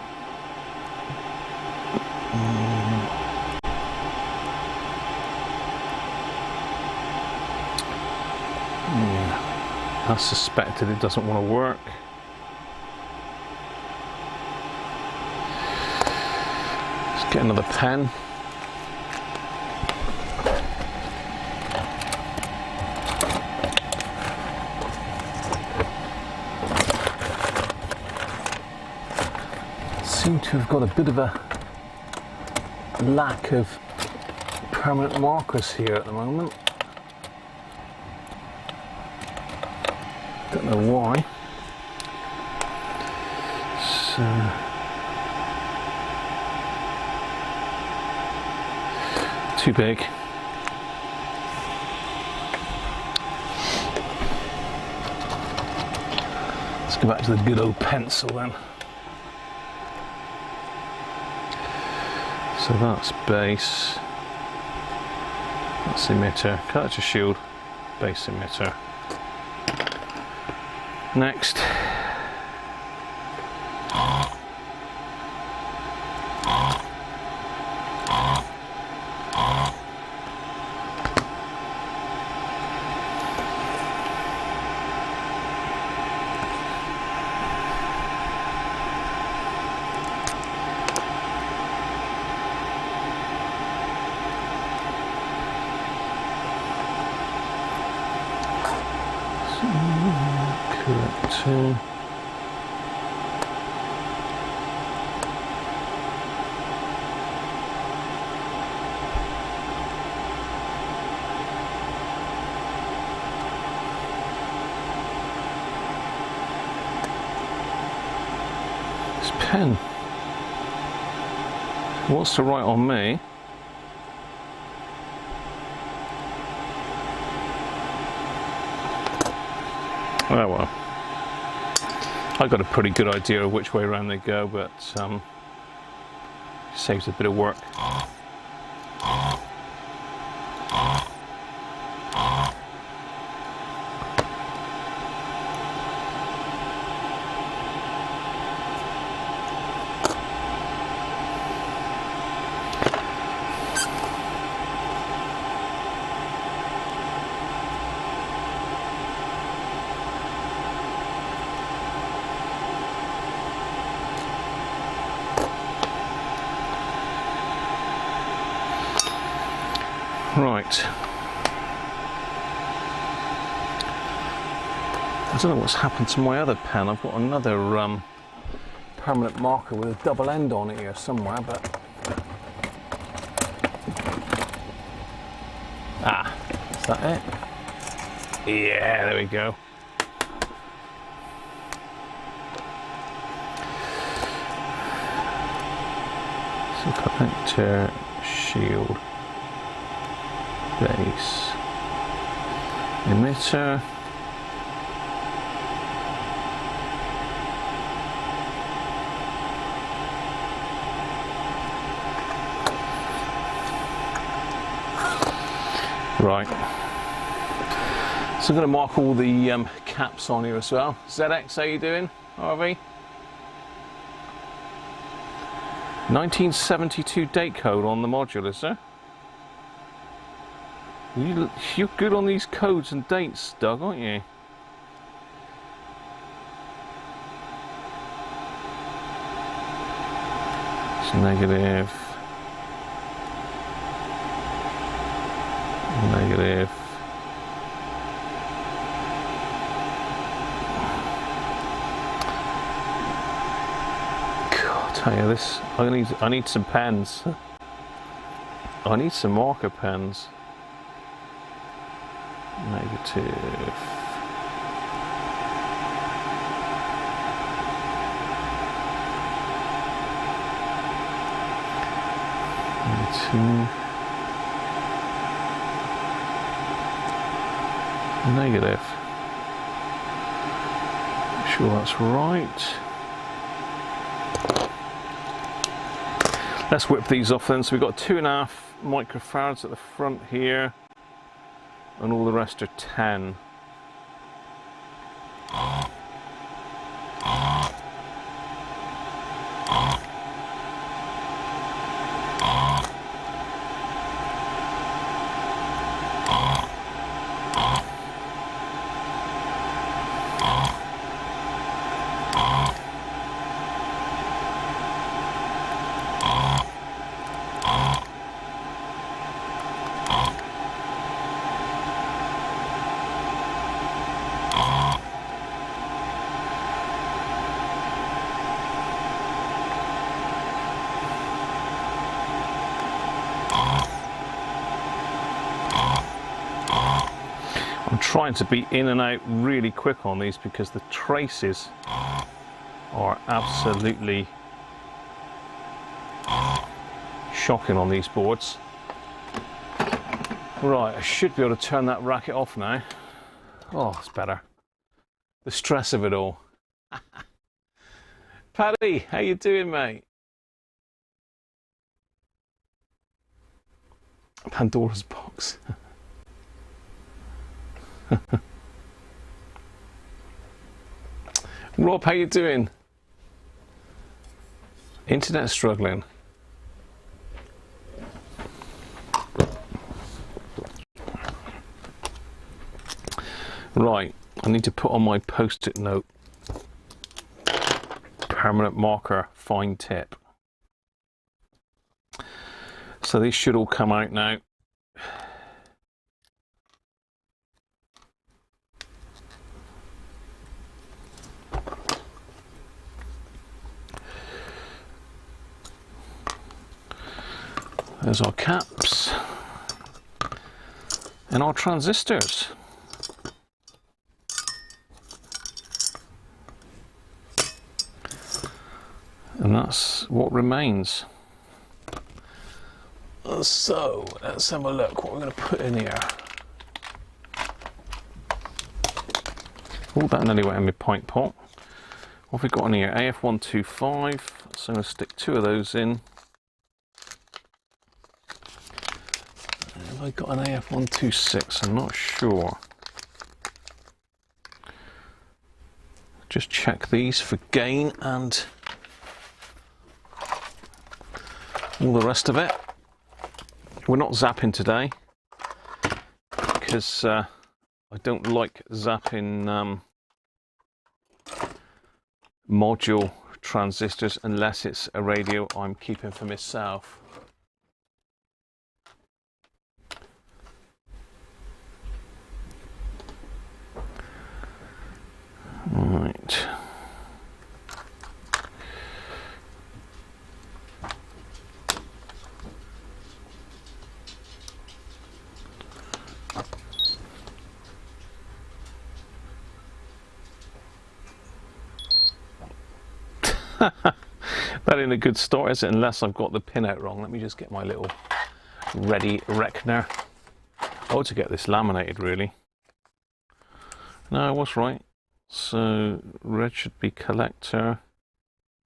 I suspected it doesn't want to work. Let's get another pen. Seem to have got a bit of a lack of permanent markers here at the moment. Don't know why. So too big. Let's go back to the good old pencil then. So that's base, that's emitter, collector shield, base emitter. Next. Collector. This pen wants to write on me. Oh well, I got a pretty good idea of which way around they go, but saves a bit of work. Right. I don't know what's happened to my other pen. I've got another permanent marker with a double end on it here somewhere, but is that it? Yeah, there we go. So collector, shield, base, emitter, right. So I'm going to mark all the caps on here as well. ZX, how you doing, RV? 1972 date code on the module, is there? You're good on these codes and dates, Doug, aren't you? It's negative. Negative. God, I tell you this. I need some pens. I need some marker pens. Negative. Negative. Sure that's right. Let's whip these off then. So we've got 2.5 microfarads at the front here, and all the rest are 10. I'm trying to be in and out really quick on these because the traces are absolutely shocking on these boards. Right, I should be able to turn that racket off now. Oh, it's better. The stress of it all. Paddy, how you doing, mate? Pandora's box. Rob, how you doing? Internet struggling. Right, I need to put on my post-it note. Permanent marker, fine tip. So these should all come out now. There's our caps and our transistors. And that's what remains. So let's have a look what we're going to put in here. Oh, that nearly went in my pint pot. What have we got in here? AF125. So I'm going to stick 2 of those in. Have I got an AF126? I'm not sure. Just check these for gain and all the rest of it. We're not zapping today because I don't like zapping module transistors unless it's a radio I'm keeping for myself. Right. That ain't a good start, is it? Unless I've got the pin out wrong. Let me just get my little ready reckoner. I ought to get this laminated, really. No, I was right. So red should be collector.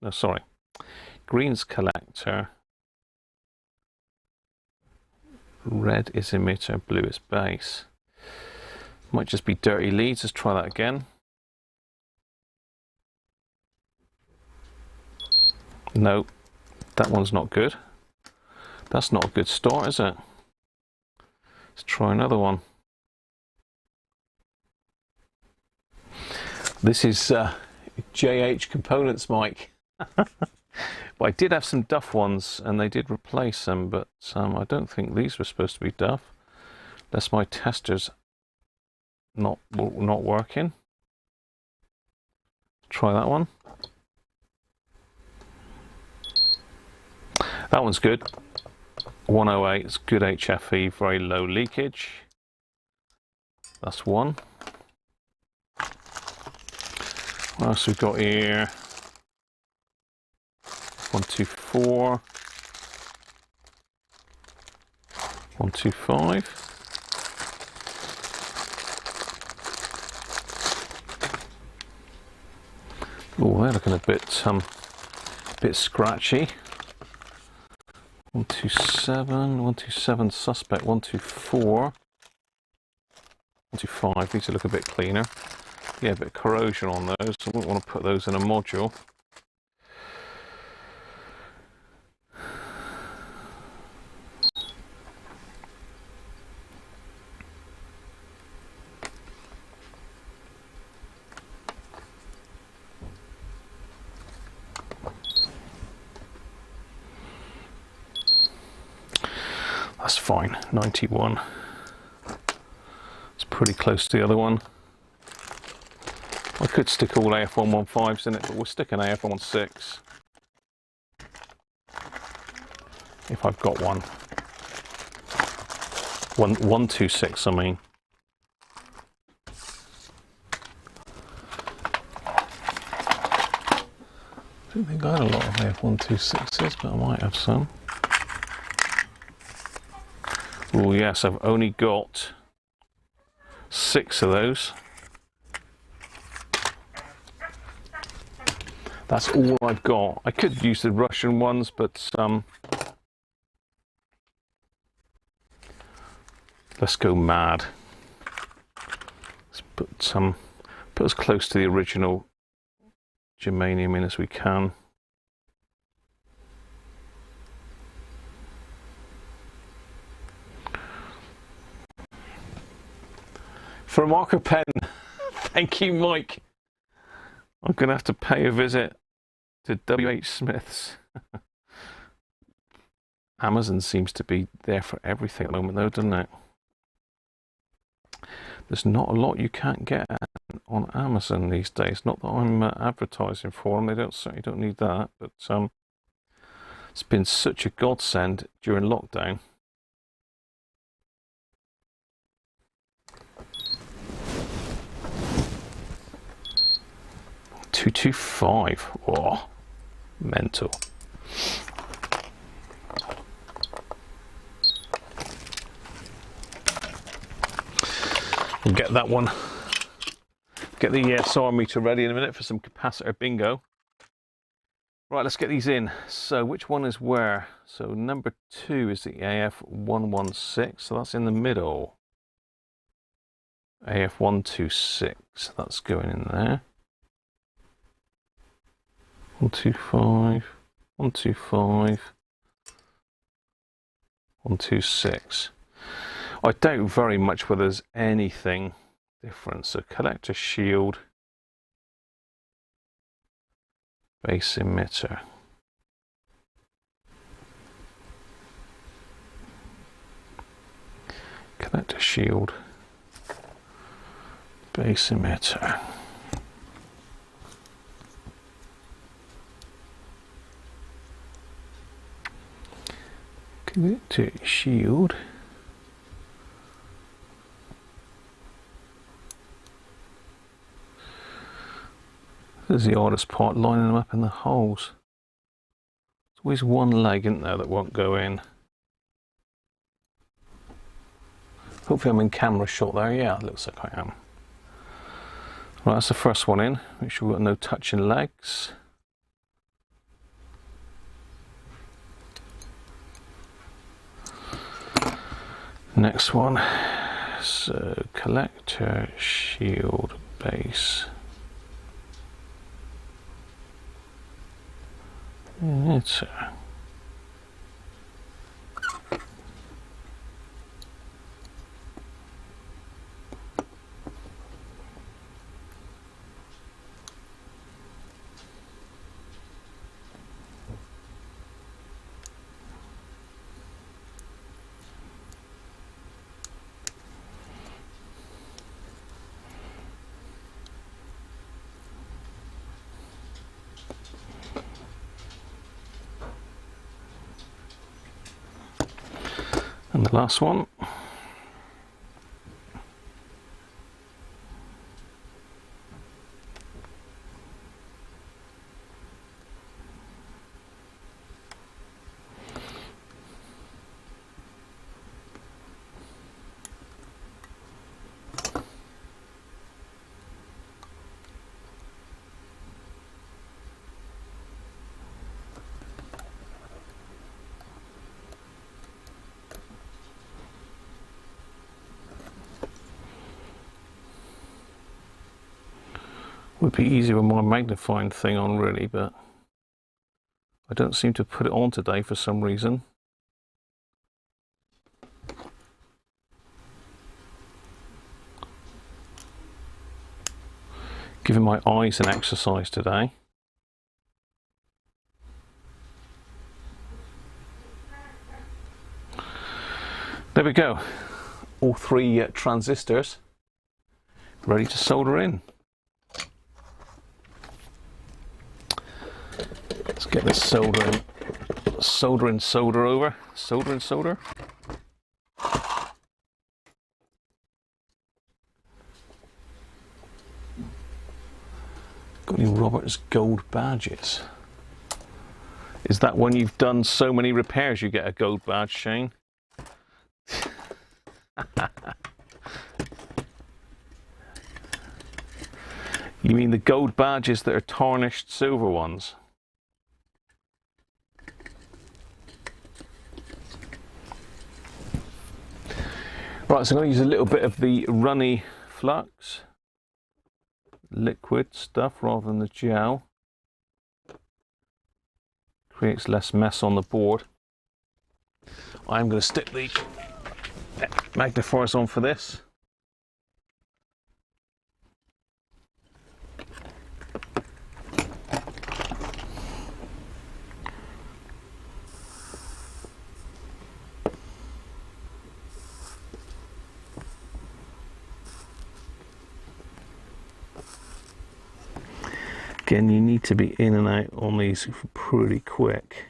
No, sorry. Green's collector. Red is emitter, blue is base. Might just be dirty leads. Let's try that again. No, that one's not good. That's not a good start, is it? Let's try another one. This is JH Components, Mike. But I did have some Duff ones, and they did replace them, but I don't think these were supposed to be Duff. That's my testers not working. Try that one. That one's good. 108, it's good HFE, very low leakage. That's one. What else we've got here? 124. 125. Oh, they're looking a bit scratchy. 127, 127 suspect, 124, 125, these look a bit cleaner. Yeah, a bit of corrosion on those, so I wouldn't want to put those in a module. That's fine, 91. It's pretty close to the other one. I could stick all AF115s in it, but we'll stick an AF116. If I've got one. 126, I mean. I don't think I had a lot of AF126s, but I might have some. Oh yes, I've only got 6 of those. That's all I've got. I could use the Russian ones, but let's go mad. Let's put as close to the original germanium in as we can. For a marker pen, thank you, Mike. I'm going to have to pay a visit to W.H. Smith's. Amazon seems to be there for everything at the moment, though, doesn't it? There's not a lot you can't get on Amazon these days. Not that I'm advertising for them. They certainly don't need that. But it's been such a godsend during lockdown. $225. Oh, mental. We'll get that one. Get the SR meter ready in a minute for some capacitor bingo. Right, let's get these in. So which one is where? So number 2 is the AF116. So that's in the middle. AF126. That's going in there. 125, 125, 126. I doubt very much whether there's anything different. So collector shield, base emitter. Collector shield, base emitter. Collector shield. There's the hardest part, lining them up in the holes. There's always one leg, isn't there, that won't go in. Hopefully I'm in camera shot there. Yeah, it looks like I am. Right, that's the first one in. Make sure we've got no touching legs. Next one, so collector, shield, base. Emitter. And the last one. Would be easier with my magnifying thing on, really, but I don't seem to put it on today for some reason. Giving my eyes an exercise today. There we go. All 3 transistors ready to solder in. Let's get this solder over. Solder. Got any Roberts gold badges? Is that when you've done so many repairs you get a gold badge, Shane? You mean the gold badges that are tarnished silver ones? Right, so I'm going to use a little bit of the runny flux, liquid stuff rather than the gel. Creates less mess on the board. I'm going to stick the magnifiers on for this. Again, you need to be in and out on these pretty quick.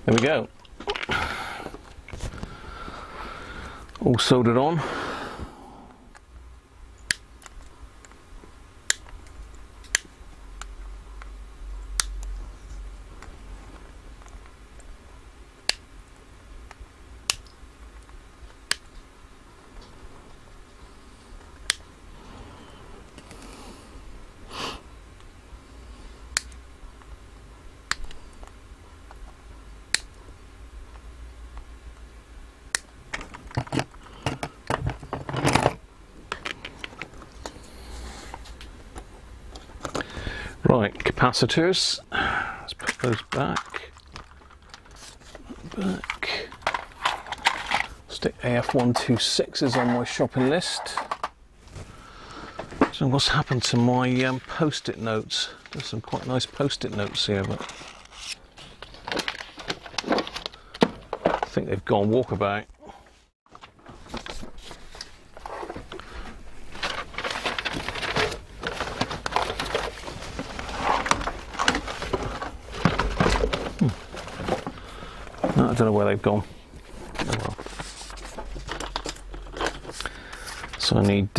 There we go. All soldered on. Right, capacitors, let's put those back. Stick AF126s on my shopping list. So what's happened to my post-it notes? There's some quite nice post-it notes here, but I think they've gone walkabout. I don't know where they've gone. Oh well. So I need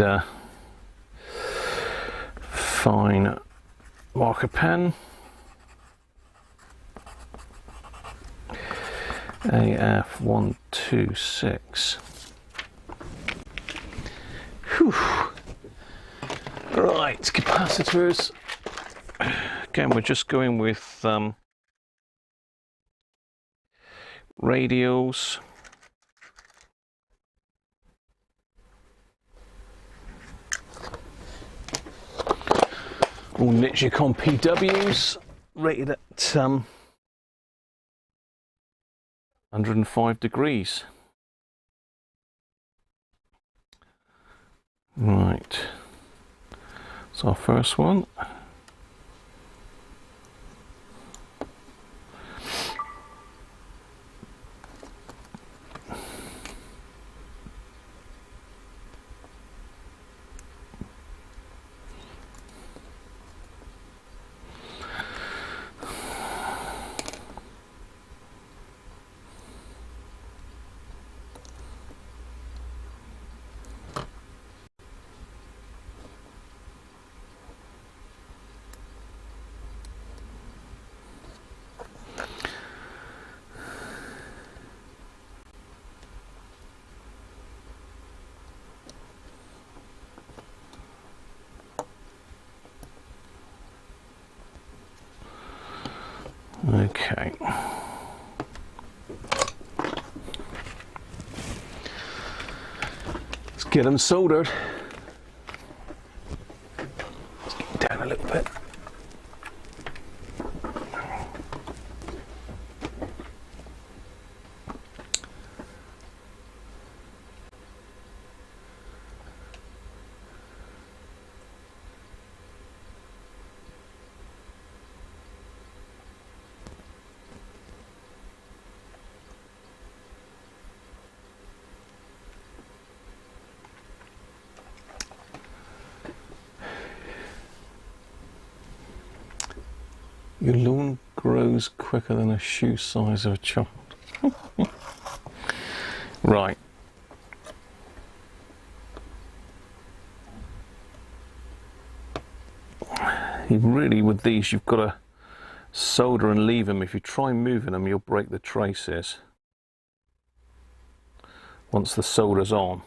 fine marker pen, AF126. Whew. Right, capacitors. Again, we're just going with radials. All Nichicon PWs rated at 105 degrees. Right, so our first one. Okay. Let's get them soldered. Let's get down a little bit. Your lawn grows quicker than a shoe size of a child. Right. Really, with these, you've got to solder and leave them. If you try moving them, you'll break the traces once the solder's on.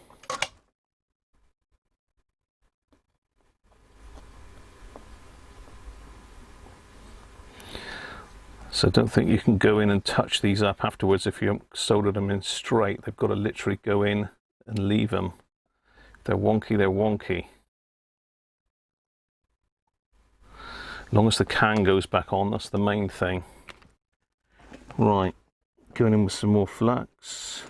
So don't think you can go in and touch these up afterwards if you haven't soldered them in straight. They've got to literally go in and leave them. If they're wonky, they're wonky. As long as the can goes back on, that's the main thing. Right, going in with some more flux.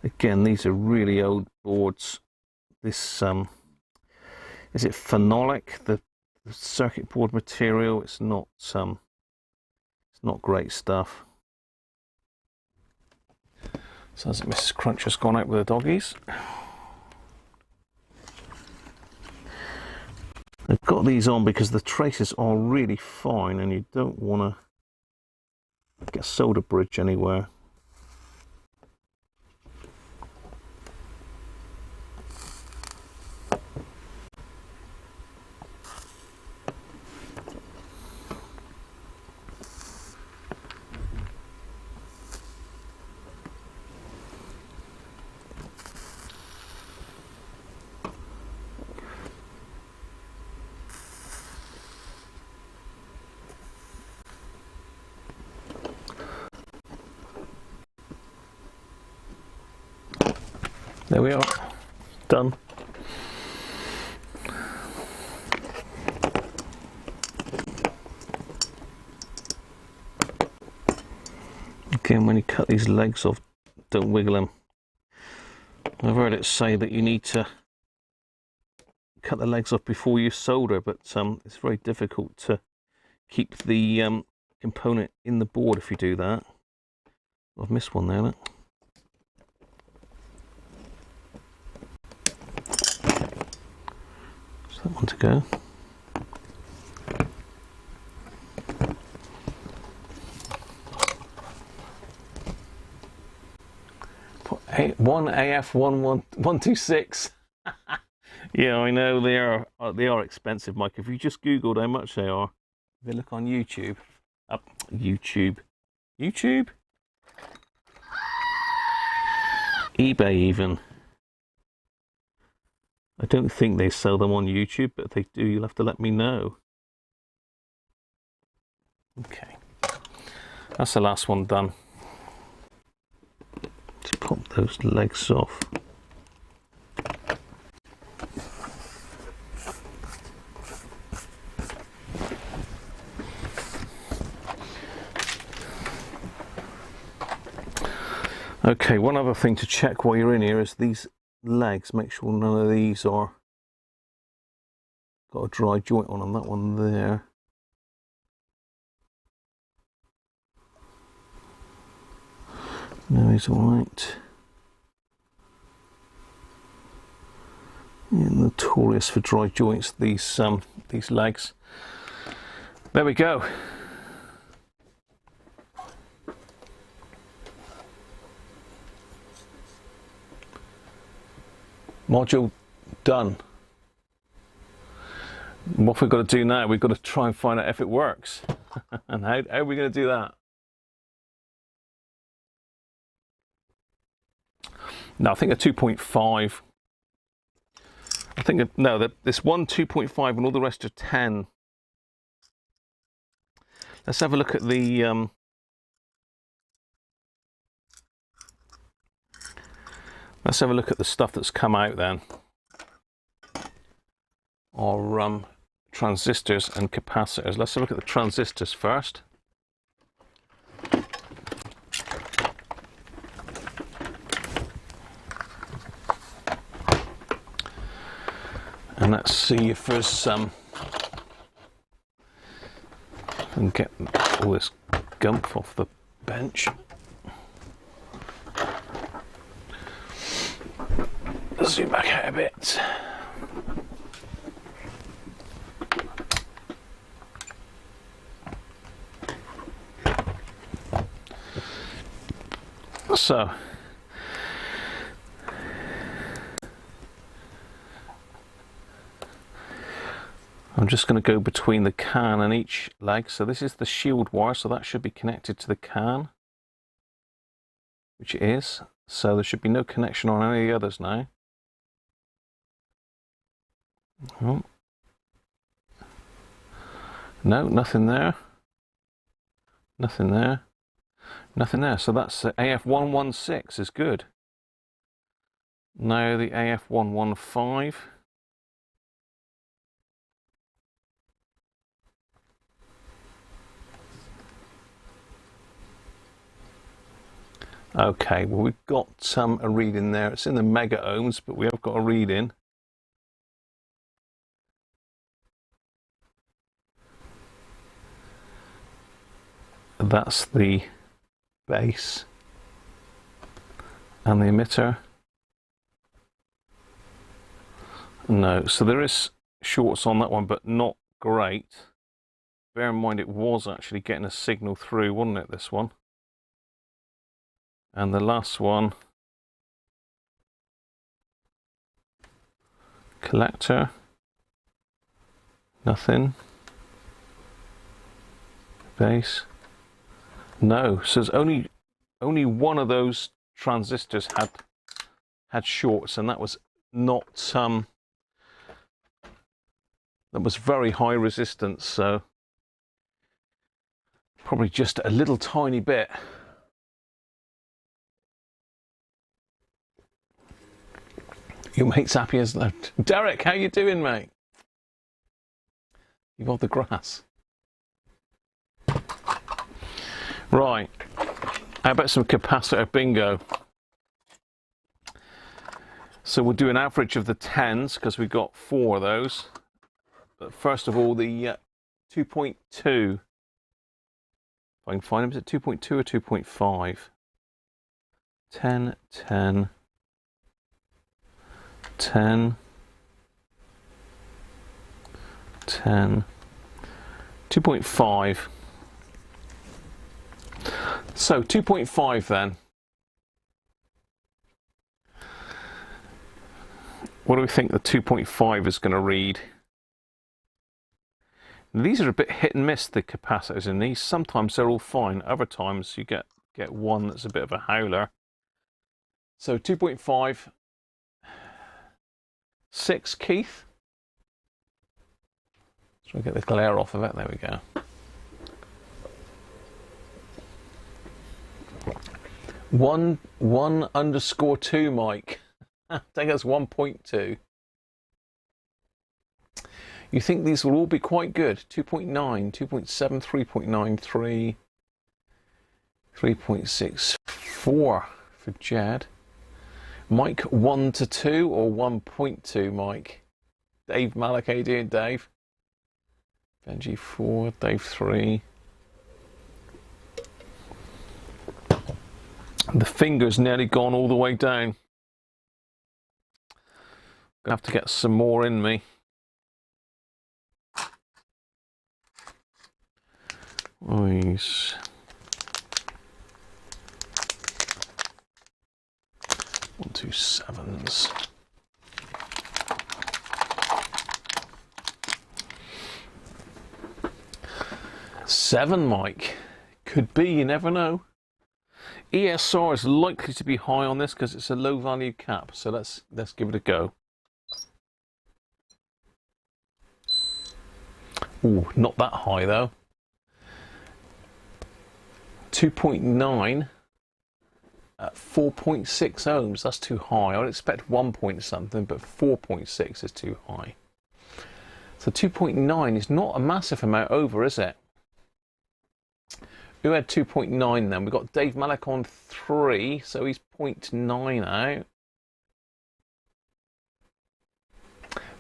Again, these are really old boards. This, is it phenolic? The circuit board material, it's not great stuff. Sounds like Mrs. Cruncher's gone out with the doggies. I've got these on because the traces are really fine and you don't want to get a solder bridge anywhere. There we are, done. Again, when you cut these legs off, don't wiggle them. I've heard it say that you need to cut the legs off before you solder, but it's very difficult to keep the component in the board if you do that. I've missed one there, look. That one to go. One AF126. Yeah, I know they are expensive, Mike. If you just Googled how much they are, if you look on YouTube, YouTube, eBay even. I don't think they sell them on YouTube, but if they do, you'll have to let me know. Okay, that's the last one done. Just pop those legs off. Okay, one other thing to check while you're in here is these legs. Make sure none of these are got a dry joint on them. That one there. No, he's all right. Yeah, notorious for dry joints, these legs. There we go. Module done. What we've got to do now, we've got to try and find out if it works. And how are we going to do that? No, I think a 2.5. I think, no, this one 2.5 and all the rest are 10. Let's have a look at the... let's have a look at the stuff that's come out then. Our transistors and capacitors. Let's have a look at the transistors first. And let's see if there's some... and get all this gump off the bench. Zoom back out a bit. So I'm just going to go between the can and each leg. So this is the shield wire, so that should be connected to the can, which it is. So there should be no connection on any of the others now. Oh. No, nothing there. Nothing there. Nothing there. So that's AF116 is good. Now the AF115. Okay, well we've got a reading there. It's in the mega ohms, but we have got a reading. That's the base and the emitter. No, so there is shorts on that one, but not great. Bear in mind it was actually getting a signal through, wasn't it, this one? And the last one, collector, nothing. Base, no. So there's only one of those transistors had shorts, and that was not that was very high resistance. So probably just a little tiny bit. Your mate's happy as left. Derek, how you doing, mate? You got the grass. Right. How about some capacitor bingo? So we'll do an average of the 10s because we've got 4 of those. But first of all, the 2.2. If I can find them, is it 2.2 or 2.5? 10, 10. 10, 10, 2.5. So 2.5 then. What do we think the 2.5 is going to read? These are a bit hit and miss, the capacitors in these. Sometimes they're all fine. Other times you get one that's a bit of a howler. So 2.5. 6, Keith. Try to get the glare off of it. There we go. 1_2, Mike. I think that's 1.2. You think these will all be quite good? 2.9, 2.7, 3.93, 3.64 for Jed. Mike 1 to 2 or 1.2, Mike? Dave Malik, how you doing, Dave? Benji 4, Dave 3. The finger's nearly gone all the way down. Gonna have to get some more in me. Nice. 1, 2, 7s. Seven, Mike. Could be, you never know. ESR is likely to be high on this because it's a low value cap. So let's give it a go. Ooh, not that high though. 2.9 at 4.6 ohms. That's too high. I'd expect 1 point something, but 4.6 is too high. So 2.9 is not a massive amount over, is it? Who had 2.9 then? We've got Dave Malik on 3, so he's 0.9 out.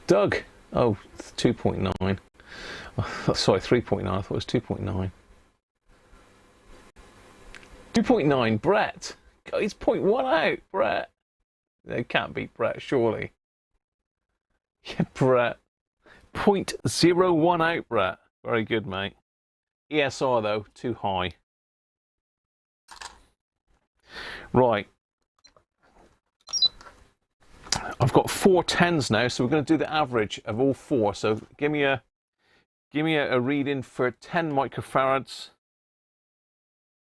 Doug, oh, 2.9. Oh, sorry, 3.9. I thought it was 2.9. 2.9, Brett. God, he's 0.1 out, Brett. They can't beat Brett, surely. Yeah, Brett. 0.01 out, Brett. Very good, mate. ESR, though, too high. Right. I've got 4 10s now, so we're going to do the average of all 4. So give me a reading for 10 microfarads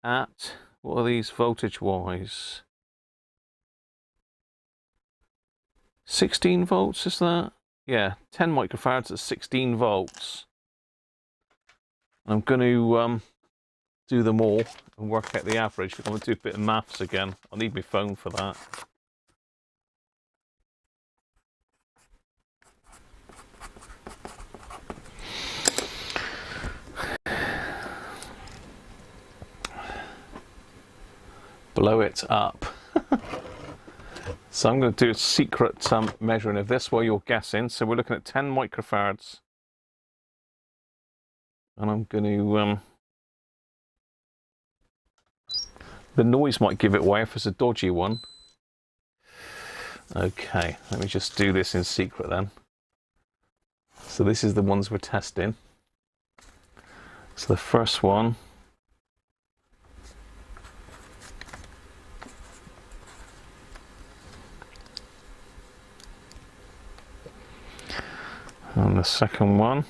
at, what are these voltage wise? 16 volts, is that? Yeah, 10 microfarads at 16 volts. I'm going to do them all and work out the average. I'm going to do a bit of maths again. I'll need my phone for that. Blow it up. So I'm going to do a secret measuring of this while you're guessing. So we're looking at 10 microfarads. And I'm going to... the noise might give it away if it's a dodgy one. Okay, let me just do this in secret then. So this is the ones we're testing. So the first one... and the second one.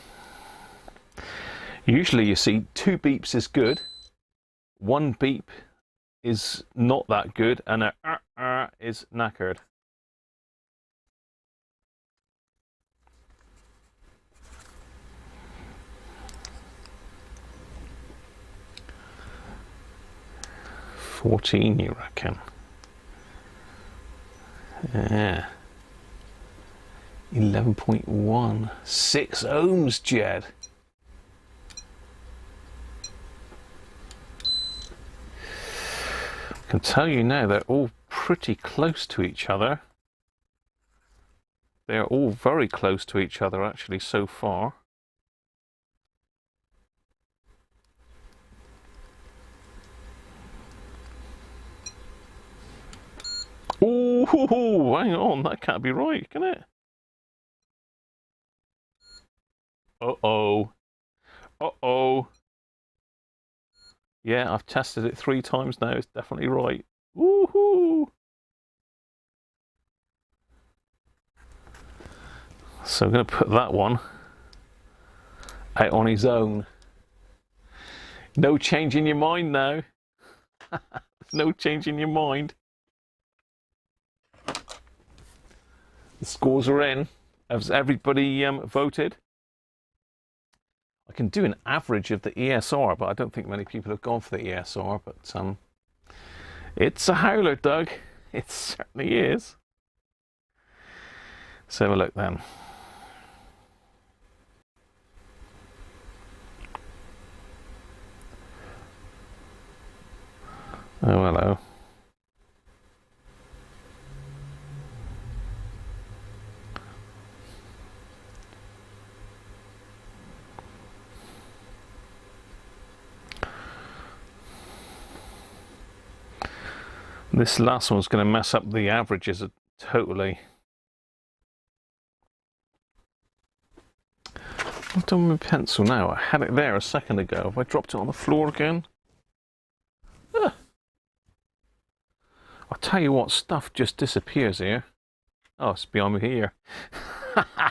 Usually you see 2 beeps is good, 1 beep is not that good, and a is knackered. $14, you reckon? Yeah. 11.1. 6 ohms, Jed. I can tell you now they're all pretty close to each other. They're all very close to each other actually so far. Oh, hang on, that can't be right, can it? Uh-oh. Uh-oh. Yeah, I've tested it 3 times now. It's definitely right. Woohoo! So I'm going to put that one out on his own. No change in your mind now. No change in your mind. The scores are in. Has everybody voted? I can do an average of the ESR, but I don't think many people have gone for the ESR. But it's a howler, Doug. It certainly is. Let's have a look then. Oh, hello. This last one's going to mess up the averages totally. I've done my pencil now. I had it there a second ago. Have I dropped it on the floor again? Ah. I'll tell you what, stuff just disappears here. Oh, it's behind my ear.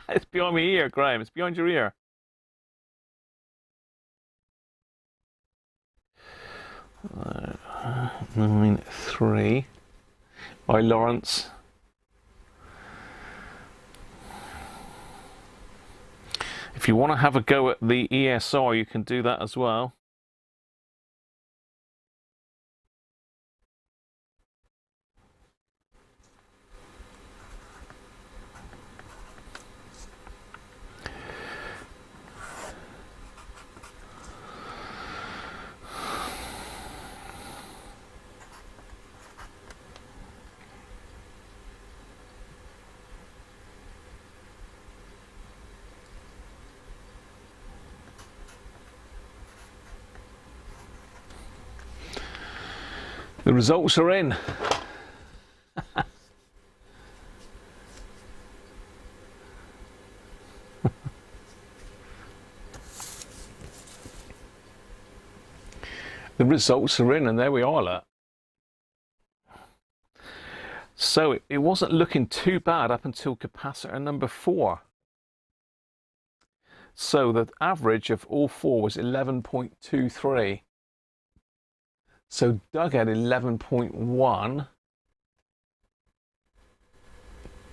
It's behind my ear, Graham. It's behind your ear. Uh, 9.3 by Lawrence. If you want to have a go at the ESR, you can do that as well. The results are in. The results are in, and there we are, look. So it wasn't looking too bad up until capacitor number 4. So the average of all 4 was 11.23. So Doug had 11.1.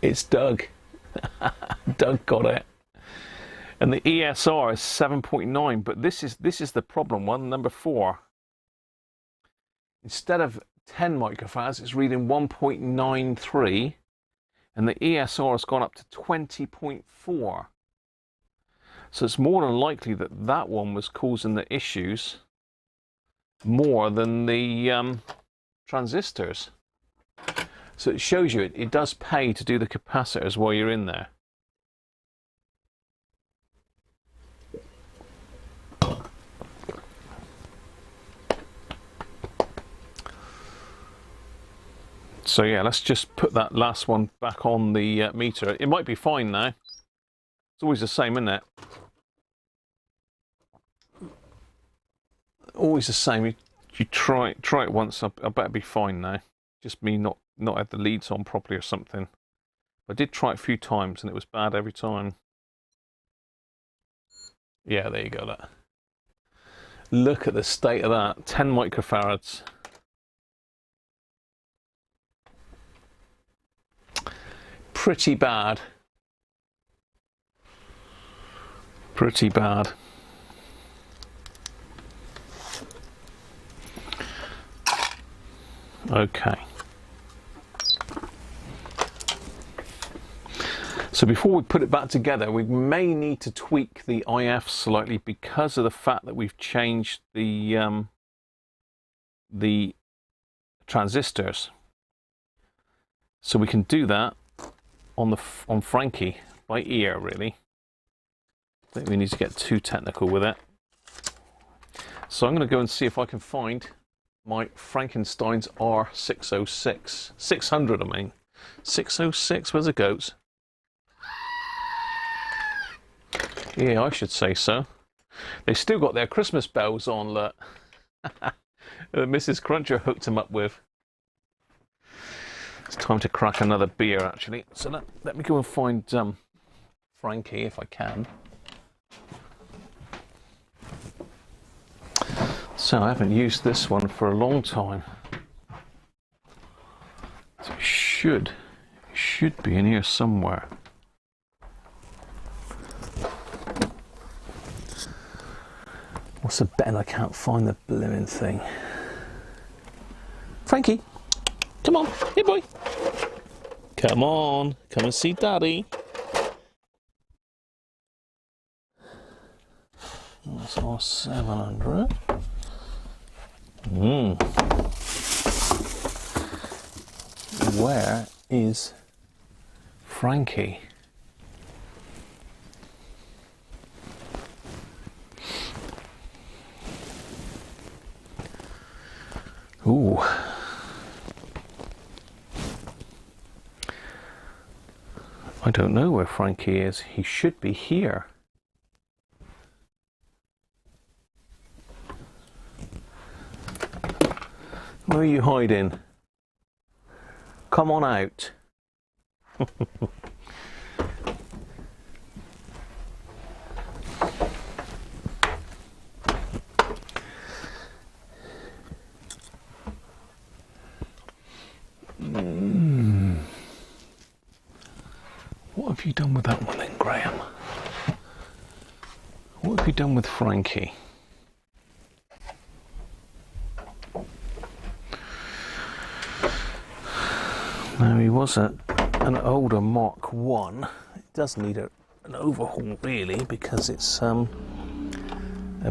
It's Doug. Doug got it. And the ESR is 7.9, but this is the problem one, number 4. Instead of 10 microfarads, it's reading 1.93, and the ESR has gone up to 20.4. So it's more than likely that that one was causing the issues more than the transistors. So it shows you it does pay to do the capacitors while you're in there. So yeah, let's just put that last one back on the meter. It might be fine now. It's always the same, isn't it? Always the same. You try it once. I bet it'll be fine now. Just me not have the leads on properly or something. I did try it a few times and it was bad every time. Yeah, there you go. That. Look at the state of that. 10 microfarads. Pretty bad. Pretty bad. Okay. So before we put it back together, we may need to tweak the IF slightly because of the fact that we've changed the transistors. So we can do that on Frankie by ear, really. I think we need to get too technical with it. So I'm going to go and see if I can find my Frankenstein's R606. 600, I mean. 606, where's the goats? Yeah, I should say so. They still got their Christmas bells on, look. Mrs. Cruncher hooked them up with. It's time to crack another beer, actually. So let me go and find Frankie, if I can. So I haven't used this one for a long time. So it should be in here somewhere. What's the betting I can't find the blooming thing? Frankie, come on, hey boy. Come on, come and see Daddy. That's R700. Where is Frankie? Ooh. I don't know where Frankie is. He should be here. Where are you hiding? Come on out. What have you done with that one then, Graham? What have you done with Frankie? No, he was an older Mark 1. It does need an overhaul, really, because it's a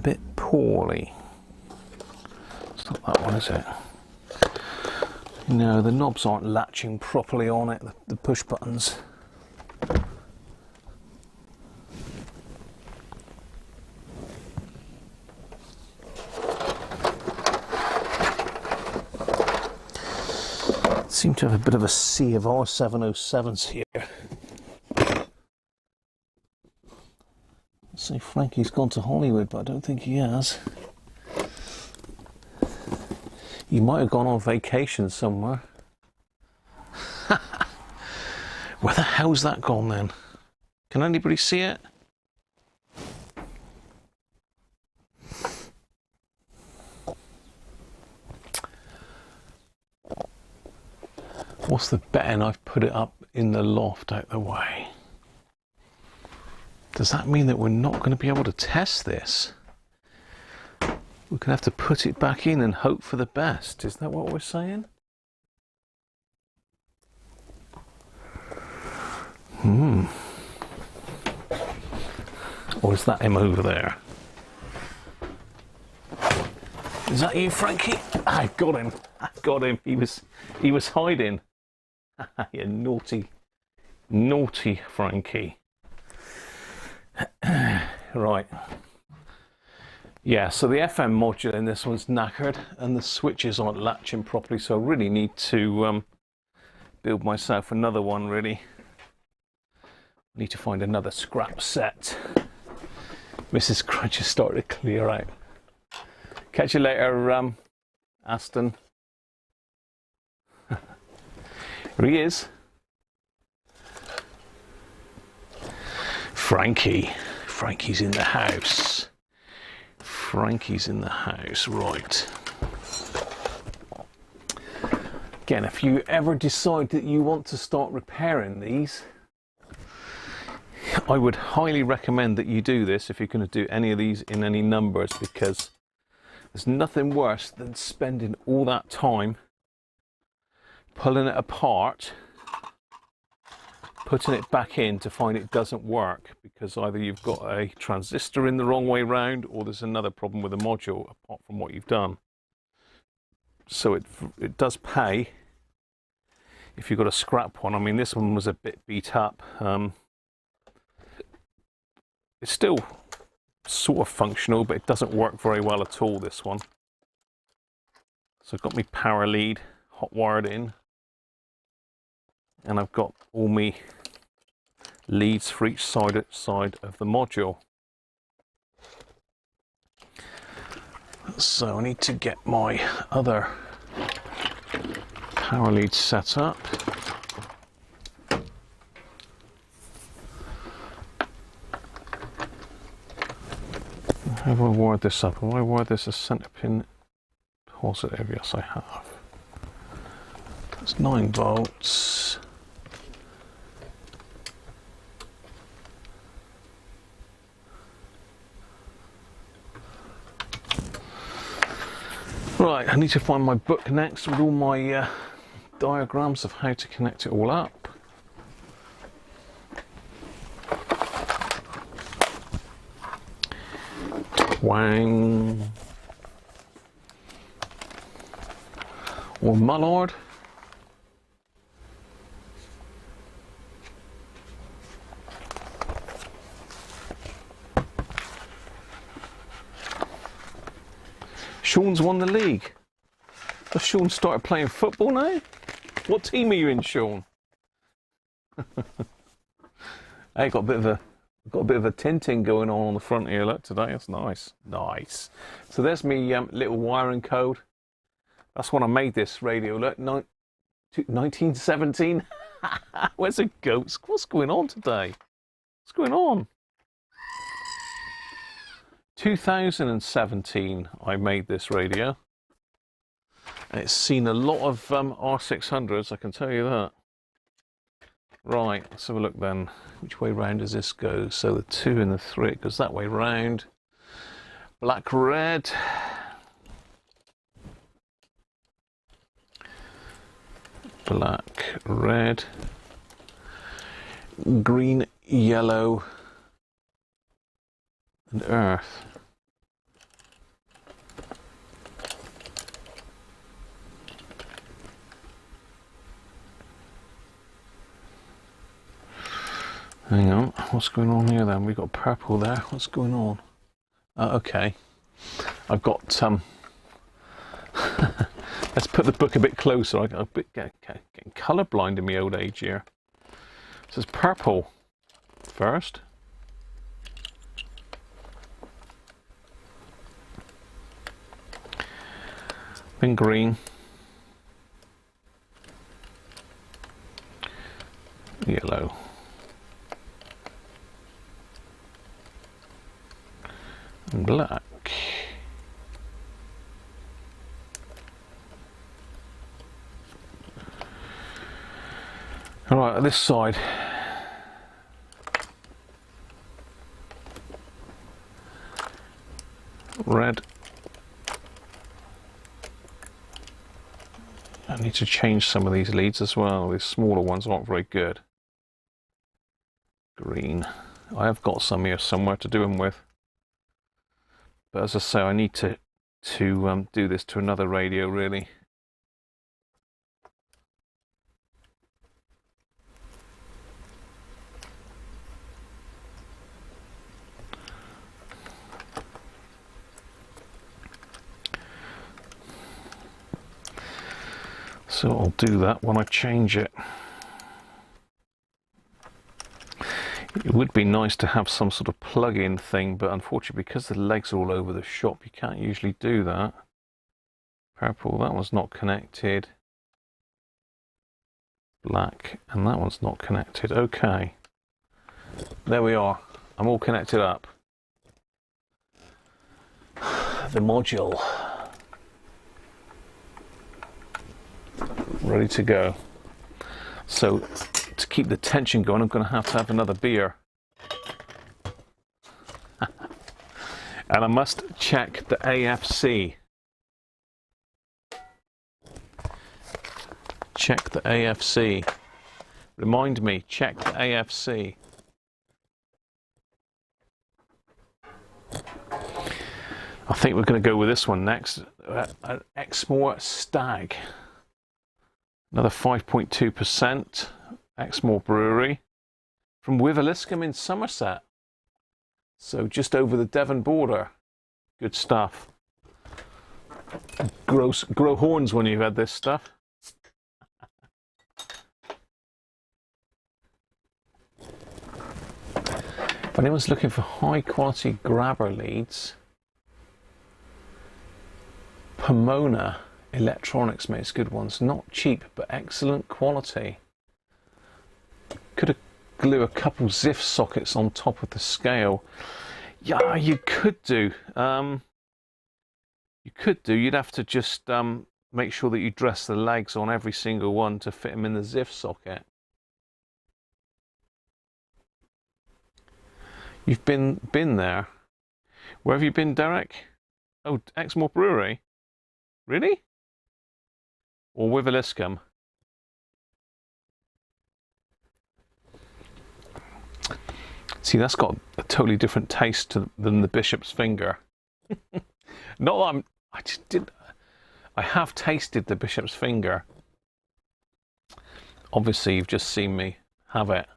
bit poorly. It's not that one, is it? No, the knobs aren't latching properly on it, the push buttons. Seem to have a bit of a sea of R707s here. Let's say Frankie's gone to Hollywood, but I don't think he has. He might have gone on vacation somewhere. Where the hell's that gone then? Can anybody see it? What's the betting I've put it up in the loft out the way? Does that mean that we're not going to be able to test this? We're going to have to put it back in and hope for the best. Is that what we're saying? Or is that him over there? Is that you, Frankie? I got him. I got him. He was hiding. You naughty, naughty Frankie. Right. Yeah, so the FM module in this one's knackered and the switches aren't latching properly, so I really need to build myself another one, really. Need to find another scrap set. Mrs. Cruncher started to clear out. Catch you later, Aston. Here he is. Frankie's in the house. Frankie's in the house, right. Again, if you ever decide that you want to start repairing these, I would highly recommend that you do this if you're going to do any of these in any numbers, because there's nothing worse than spending all that time pulling it apart, putting it back in to find it doesn't work, because either you've got a transistor in the wrong way round or there's another problem with the module apart from what you've done. So it does pay if you've got a scrap one. I mean, this one was a bit beat up. It's still sort of functional, but it doesn't work very well at all, this one. So I've got my power lead hot wired in, and I've got all my leads for each side of the module. So I need to get my other power lead set up. Have I wired this up? Have I wired this as center pin positive? Yes, I have. That's 9 volts. Right, I need to find my book next with all my diagrams of how to connect it all up. Twang. Or Mullard. Sean's won the league. Has Sean started playing football now? What team are you in, Sean? I got a bit of a tinting going on the front here, look, today. That's nice. Nice. So there's me little wiring code. That's when I made this radio, look, 1917. Where's the goats? What's going on today? What's going on? 2017 I made this radio. And it's seen a lot of R600's, I can tell you that. Right, let's have a look then. Which way round does this go? So the 2 and the 3, it goes that way round. Black, red. Black, red. Green, yellow, and earth. Hang on, what's going on here then? We've got purple there. What's going on? Okay. I've got let's put the book a bit closer. I'm a bit getting colourblind in my old age here. It says purple first. Then green. yellow. And black. All right, this side. Red. I need to change some of these leads as well. These smaller ones aren't very good. Green. I have got some here somewhere to do them with. But as I say, I need to do this to another radio, really. So I'll do that when I change it. It would be nice to have some sort of plug-in thing, but unfortunately because the legs are all over the shop, you can't usually do that. Purple, that one's not connected. Black, and that one's not connected. Okay. There we are. I'm all connected up. The module. Ready to go. So to keep the tension going, I'm going to have another beer. And I must check the AFC. Check the AFC. Remind me, check the AFC. I think we're going to go with this one next. An Exmoor Stag. Another 5.2%. Exmoor Brewery. From Wiveliscombe in Somerset. So just over the Devon border. Good stuff. Grow horns when you've had this stuff. If anyone's looking for high quality grabber leads, Pomona Electronics makes good ones. Not cheap, but excellent quality. Could glue a couple ZIF sockets on top of the scale. Yeah, you could do. You'd have to just make sure that you dress the legs on every single one to fit them in the ZIF socket. You've been there. Where have you been, Derek? Oh, Exmoor Brewery. Really? Or Wiveliscombe? See, that's got a totally different taste than the Bishop's Finger. Not that I have tasted the Bishop's Finger. Obviously, you've just seen me have it.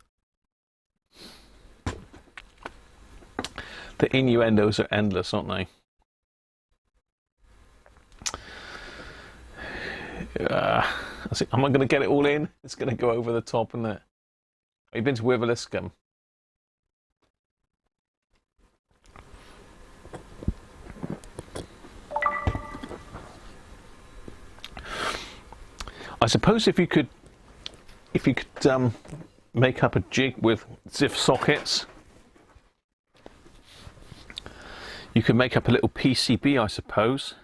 The innuendos are endless, aren't they? Am I going to get it all in? It's going to go over the top, isn't it? Have you been to Wiveliscombe? I suppose if you could make up a jig with ZIF sockets, you could make up a little PCB, I suppose.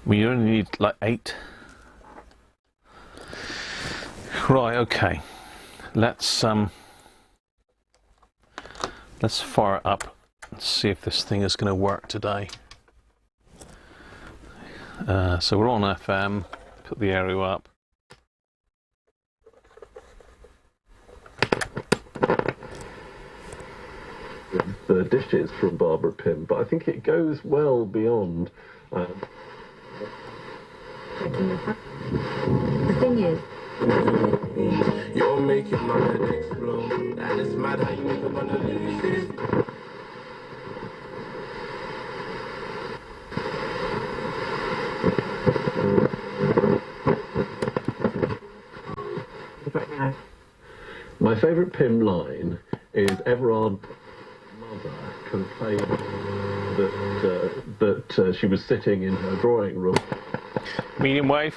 You only need like 8. Right, okay. Let's fire it up and see if this thing is going to work today. So we're on FM. Put the aerial up. The dishes from Barbara Pym, but I think it goes well beyond. The thing is, you're making my head explode, and it's mad how you make up on the lyrics. My favourite Pym line is Everard's mother complained that she was sitting in her drawing room. Medium wave.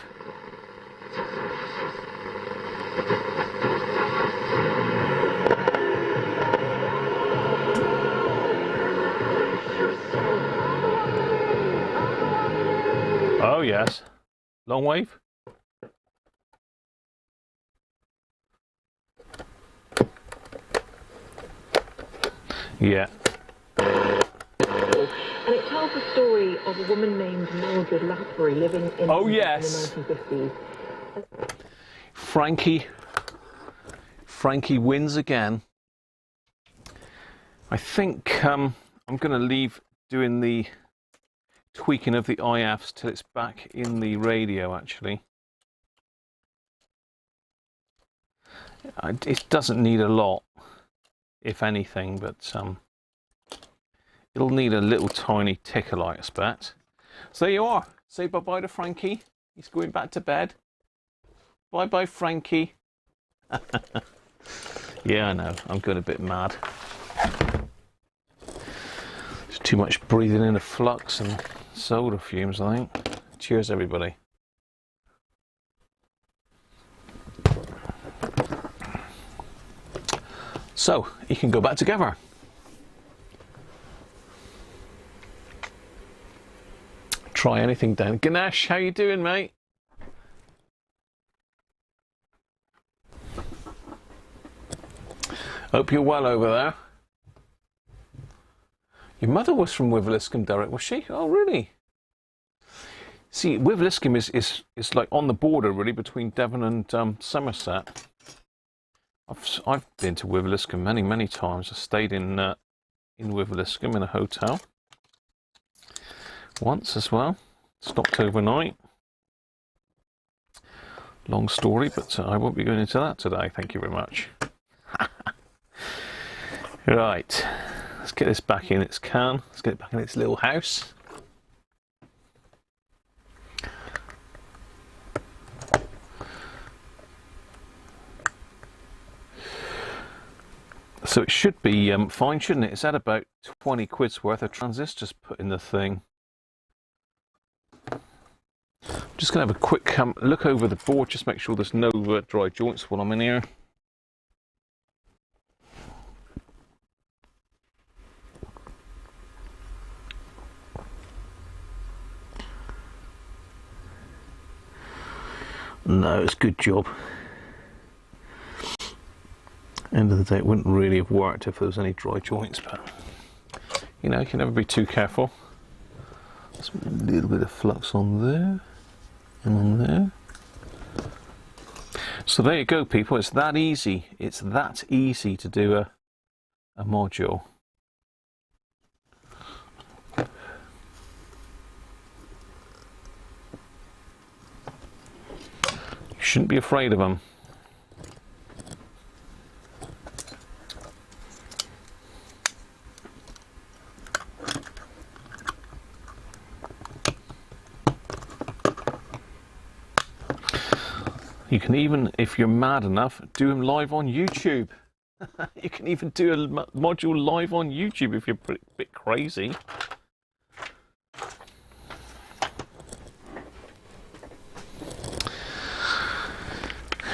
Oh yes, long wave. Yeah. And it tells the story of a woman named Mildred Laffery living in, oh, in yes. the 1950s. Frankie wins again. I think I'm going to leave doing the tweaking of the IFs till it's back in the radio, actually. It doesn't need a lot, if anything, but it'll need a little tiny tickle, I expect. So there you are. Say bye-bye to Frankie. He's going back to bed. Bye-bye, Frankie. Yeah, I know. I'm going a bit mad. There's too much breathing in the flux and soda fumes, I think. Cheers, everybody. So, you can go back together. Try anything, Dan. Ganesh, how you doing, mate? Hope you're well over there. Your mother was from Wiveliscombe, Derek, was she? Oh, really? See, Wiveliscombe is like on the border, really, between Devon and Somerset. I've been to Wiveliscombe many times. I stayed in Wiveliscombe in a hotel once as well. Stopped overnight. Long story, but I won't be going into that today. Thank you very much. Right, let's get this back in its can. Let's get it back in its little house. So it should be fine, shouldn't it? It's had about 20 quid's worth of transistors put in the thing. I'm just going to have a quick look over the board, just make sure there's no dry joints while I'm in here. No, it's a good job. End of the day, it wouldn't really have worked if there was any dry joints, but you know, you can never be too careful. There's a little bit of flux on there and on there. So there you go, people. It's that easy. It's that easy to do a module. You shouldn't be afraid of them. You can even, if you're mad enough, do them live on YouTube. You can even do a module live on YouTube if you're a bit crazy.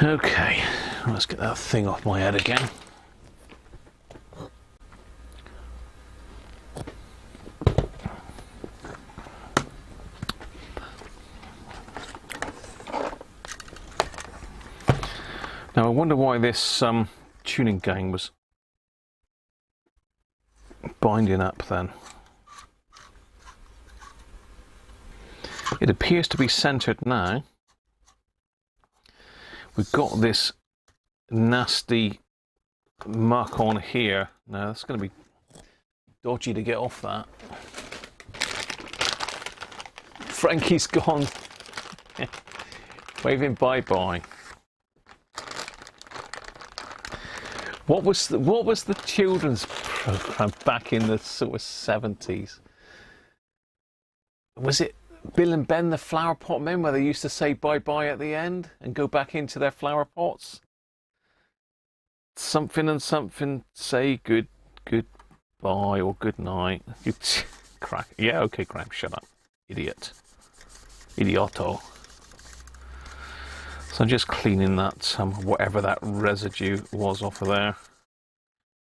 Okay, let's get that thing off my head again. Now I wonder why this tuning gang was binding up then. It appears to be centered now. We've got this nasty muck on here. Now that's going to be dodgy to get off that. Frankie's gone. Waving bye-bye. What was the children's program back in the sort of 70s? Was it Bill and Ben the Flower Pot Men, where they used to say bye-bye at the end and go back into their flower pots? Something and something, say goodbye or good night. Crack. Yeah, okay, Graham, shut up. Idiot. Idioto. So I'm just cleaning that, whatever that residue was off of there.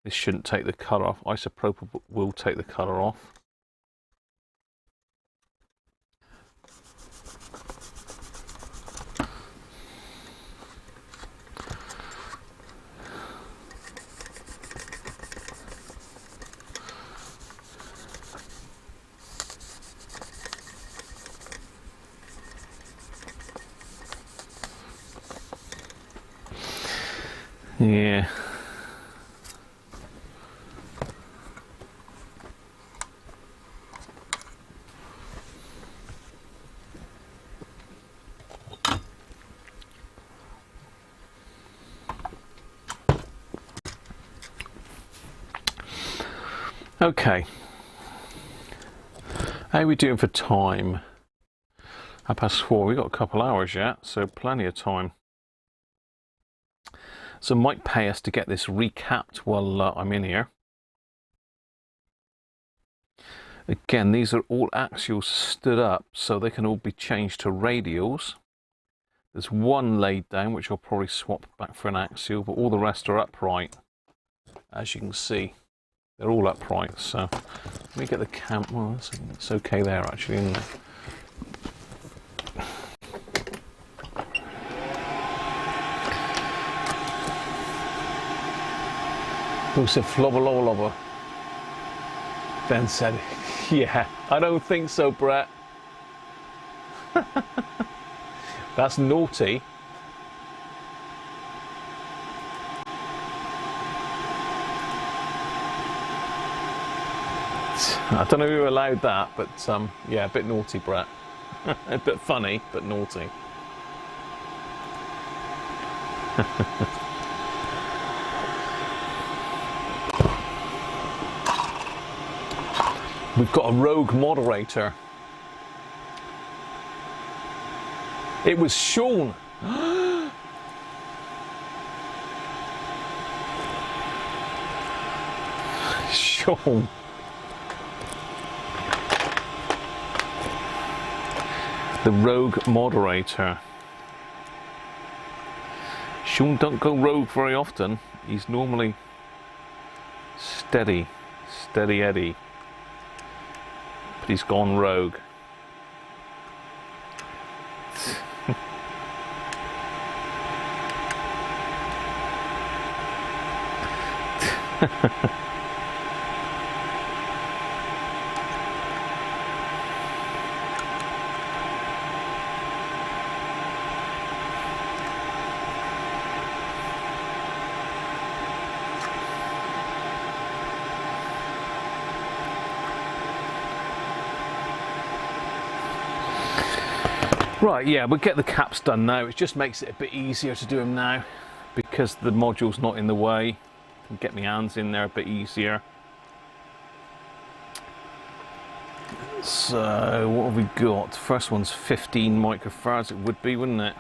This shouldn't take the colour off. Isopropyl will take the colour off. Yeah. Okay. How are we doing for time? 4:30. We've got a couple hours yet, so plenty of time. So it might pay us to get this recapped while I'm in here. Again, these are all axials stood up, so they can all be changed to radials. There's one laid down, which I'll probably swap back for an axial, but all the rest are upright. As you can see, they're all upright. So let me get the cam. Well, it's okay there, actually, isn't it? Who said flobber lobber? Ben said, yeah, I don't think so, Brett. That's naughty. I don't know who allowed that, but yeah, a bit naughty, Brett. A bit funny, but naughty. We've got a rogue moderator. It was Sean. Sean. The rogue moderator. Sean don't go rogue very often. He's normally steady Eddie. But he's gone rogue. Right, yeah, we'll get the caps done now. It just makes it a bit easier to do them now because the module's not in the way. I can get my hands in there a bit easier. So, what have we got? First one's 15 microfarads, it would be, wouldn't it?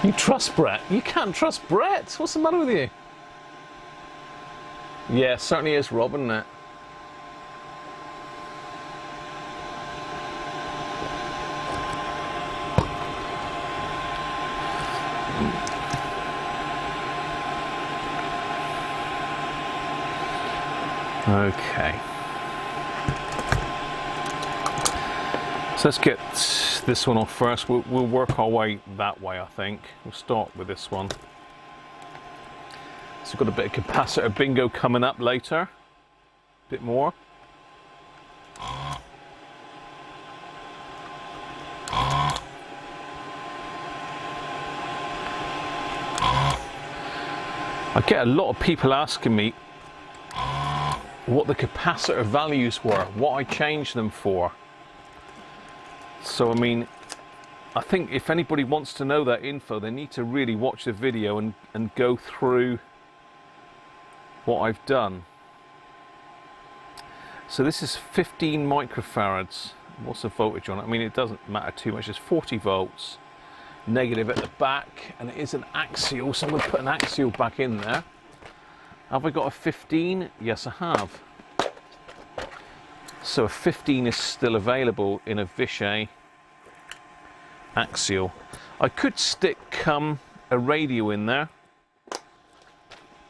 You trust Brett? You can't trust Brett. What's the matter with you? Yeah, it certainly is Rob, isn't it? Okay. So let's get this one off first. We'll work our way that way, I think. We'll start with this one. So we've got a bit of capacitor bingo coming up later. A bit more. I get a lot of people asking me what the capacitor values were, what I changed them for. So, I mean, I think if anybody wants to know that info, they need to really watch the video and go through what I've done. So this is 15 microfarads. What's the voltage on it? I mean, it doesn't matter too much. It's 40 volts, negative at the back, and it is an axial, so I'm going to put an axial back in there. Have I got a 15? Yes, I have. So a 15 is still available in a Vichy axial. I could stick a radio in there,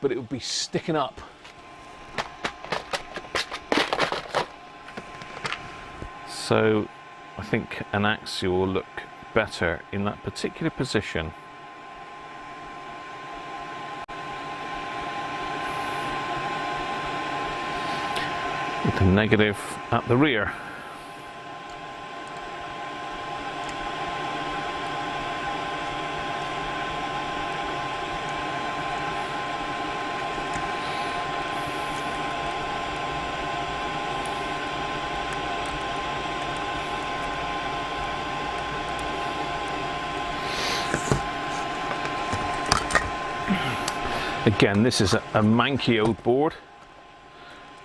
but it would be sticking up. So I think an axial will look better in that particular position. With the negative at the rear. Again, this is a manky old board.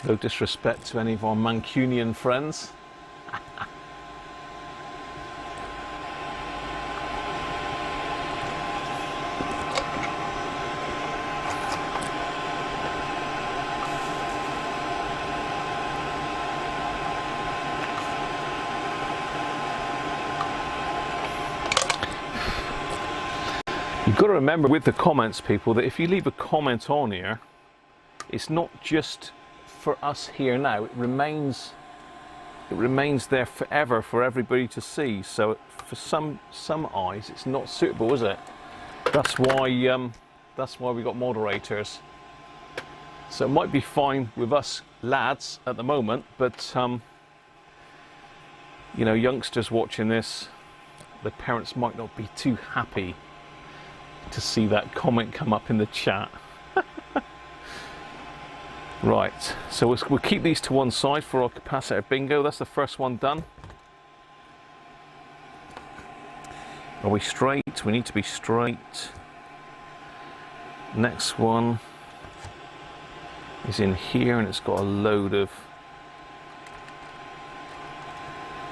No disrespect to any of our Mancunian friends. You've got to remember with the comments, people, that if you leave a comment on here, it's not just for us here now. It remains there forever for everybody to see. So for some eyes, it's not suitable, is it? That's why we got moderators. So it might be fine with us lads at the moment, but you know, youngsters watching this, the parents might not be too happy to see that comment come up in the chat. Right, so we'll keep these to one side for our capacitor bingo. That's the first one done. Are we straight? We need to be straight. Next one is in here and it's got a load of,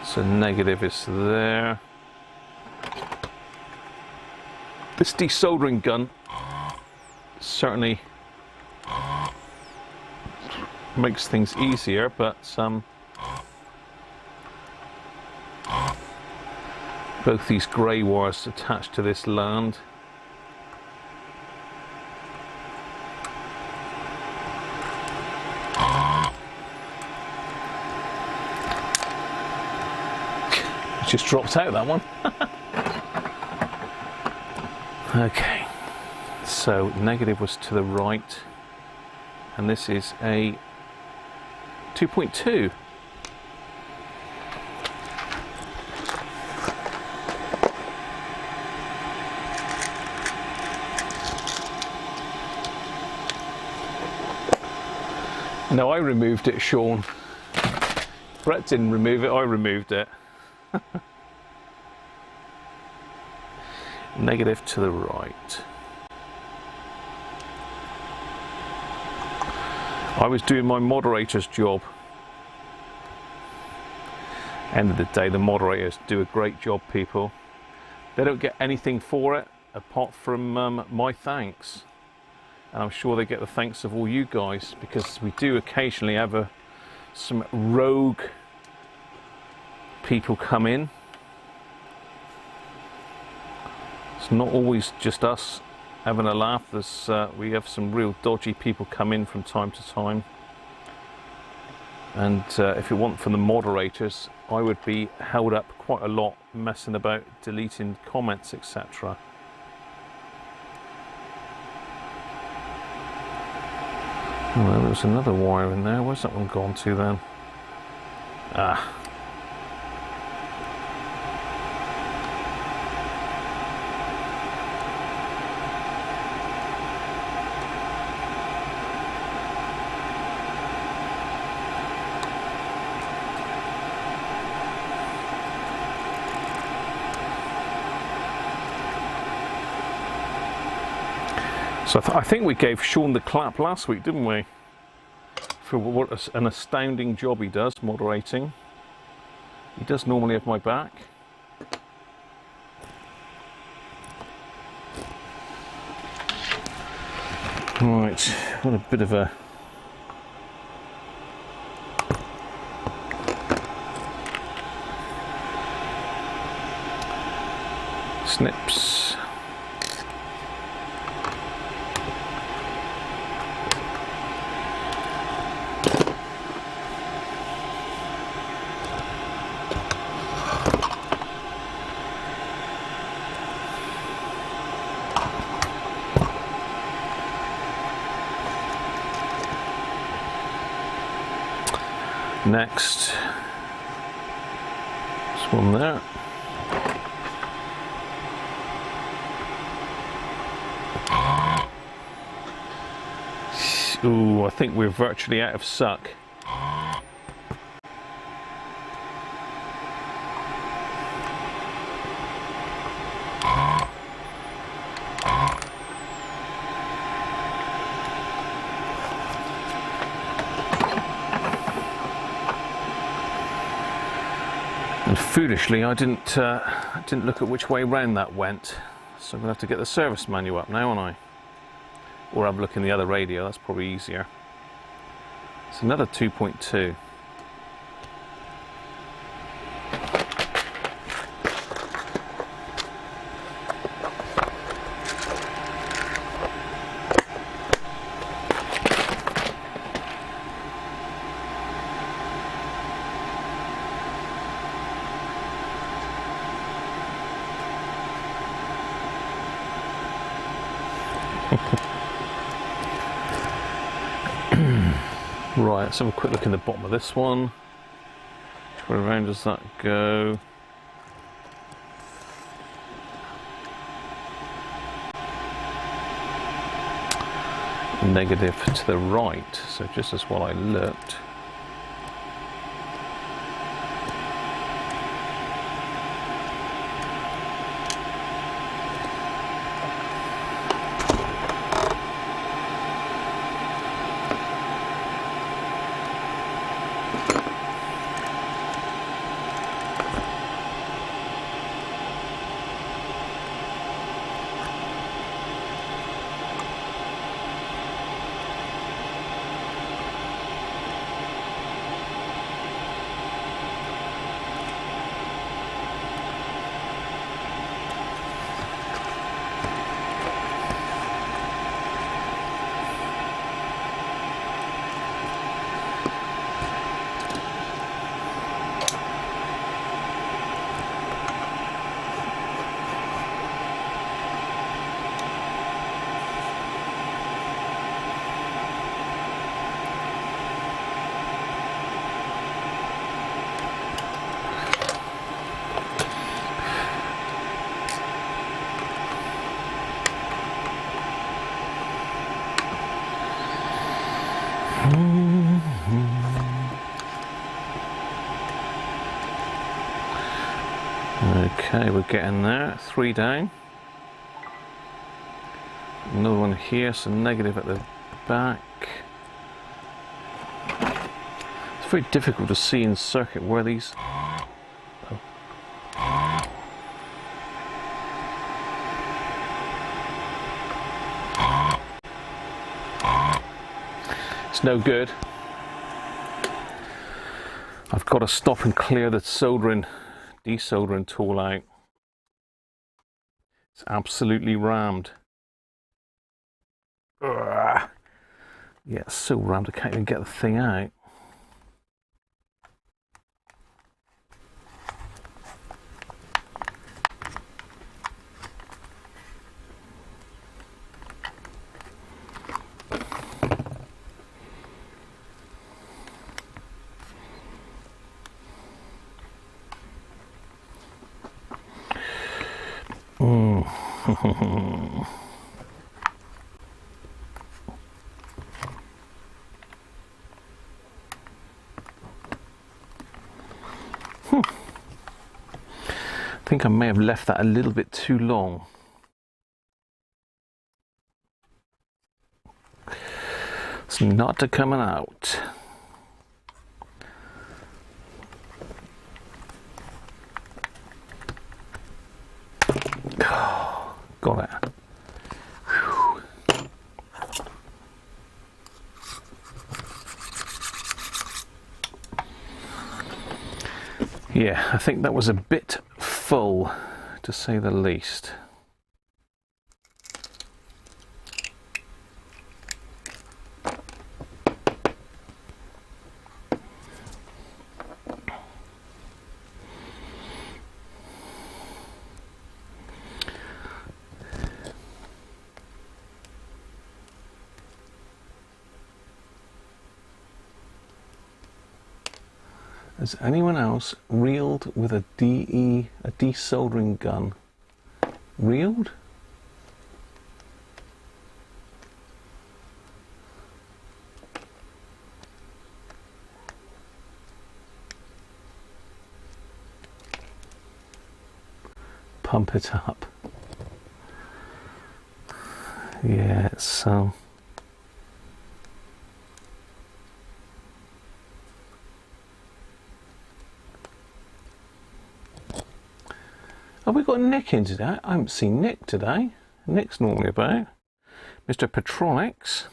so negative is there. This desoldering gun certainly makes things easier, but both these grey wires attached to this land. It just dropped out, that one. Okay, so negative was to the right, and this is a 2.2. No, I removed it, Sean. Brett didn't remove it, I removed it. Negative to the right. I was doing my moderator's job. End of the day, the moderators do a great job, people. They don't get anything for it apart from my thanks. And I'm sure they get the thanks of all you guys, because we do occasionally have some rogue people come in. It's not always just us having a laugh. We have some real dodgy people come in from time to time. And if it weren't for the moderators, I would be held up quite a lot messing about, deleting comments, etc. Well, there was another wire in there. Where's that one gone to then? Ah. So I think we gave Sean the clap last week, didn't we? For what an astounding job he does moderating. He does normally have my back. Right, what a bit of a snips. Next, this one there. Ooh, I think we're virtually out of suck. And foolishly, I didn't look at which way round that went, so I'm gonna have to get the service manual up now, aren't I? Or have a look in the other radio. That's probably easier. It's another 2.2. Right, let's have a quick look in the bottom of this one. Which way around does that go? Negative to the right, so just as while I looked. Okay, we're getting there. 3 down. Another one here, so negative at the back. It's very difficult to see in circuit where these... Oh. It's no good. I've got to stop and clear the desoldering tool out. It's absolutely rammed. Ugh. Yeah, it's so rammed I can't even get the thing out. I think I may have left that a little bit too long. It's not coming out. Got it. Whew. Yeah, I think that was a bit full, to say the least. Has anyone else reeled with a desoldering gun? Reeled? Pump it up. Yeah, it's have we got Nick in today? I haven't seen Nick today. Nick's normally about. Mr. Petronics.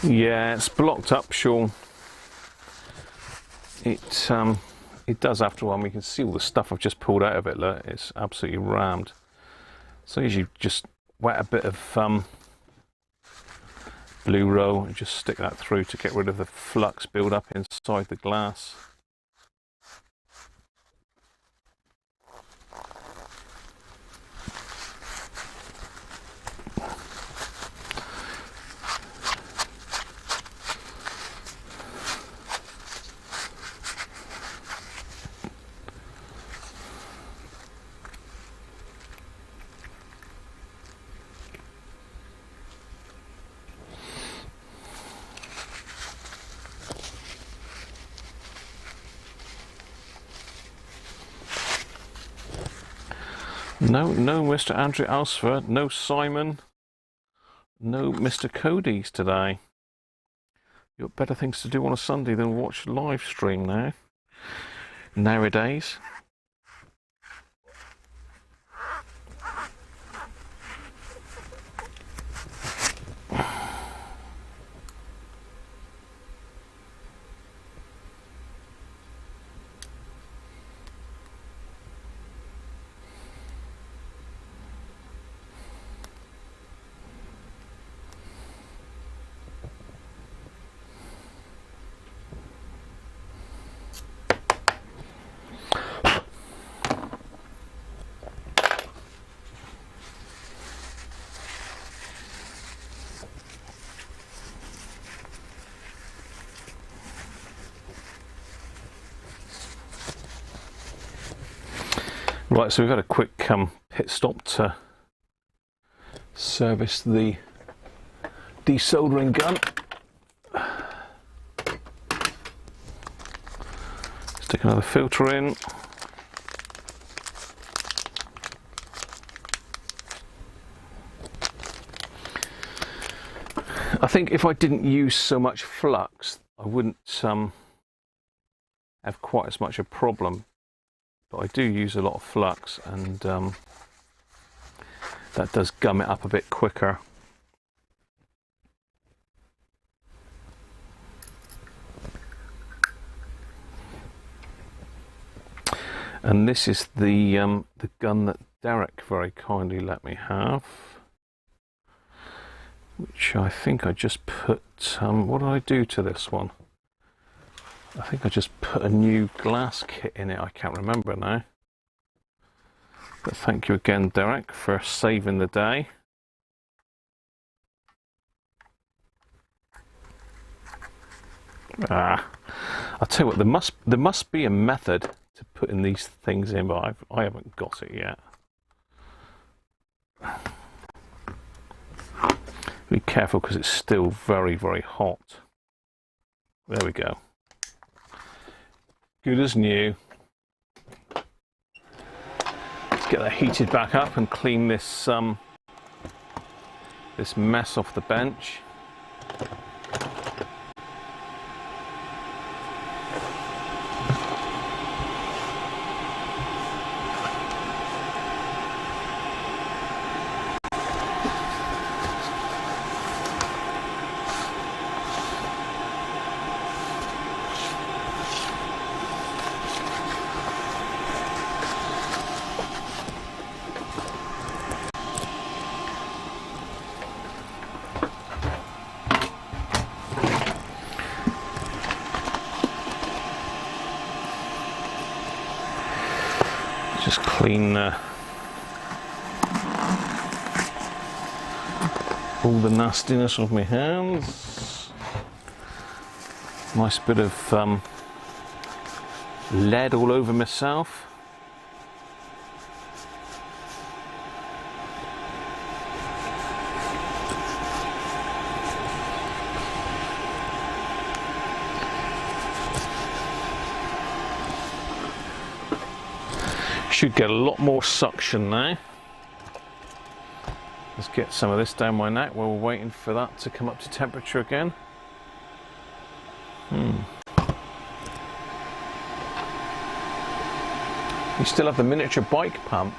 Yeah, it's blocked up, Sean. It does after a while. We can see all the stuff I've just pulled out of it. Look, it's absolutely rammed. So you just wet a bit of blue roll and just stick that through to get rid of the flux build up inside the glass. No Mr. Andrew Alsford, no Simon, no Mr. Cody's today. You've got better things to do on a Sunday than watch live stream now, nowadays. Right, so we've had a quick pit stop to service the desoldering gun. Stick another filter in. I think if I didn't use so much flux, I wouldn't have quite as much a problem. But I do use a lot of flux, and that does gum it up a bit quicker. And this is the gun that Derek very kindly let me have, which I think I just put, what did I do to this one? I think I just put a new glass kit in it, I can't remember now. But thank you again, Derek, for saving the day. I'll tell you what, there must be a method to putting these things in, but I haven't got it yet. Be careful because it's still very, very hot. There we go. Good as new. Let's get that heated back up and clean this this mess off the bench. Just clean all the nastiness off my hands. Nice bit of lead all over myself. Should get a lot more suction now. Let's get some of this down my neck while we're waiting for that to come up to temperature again. You still have the miniature bike pump.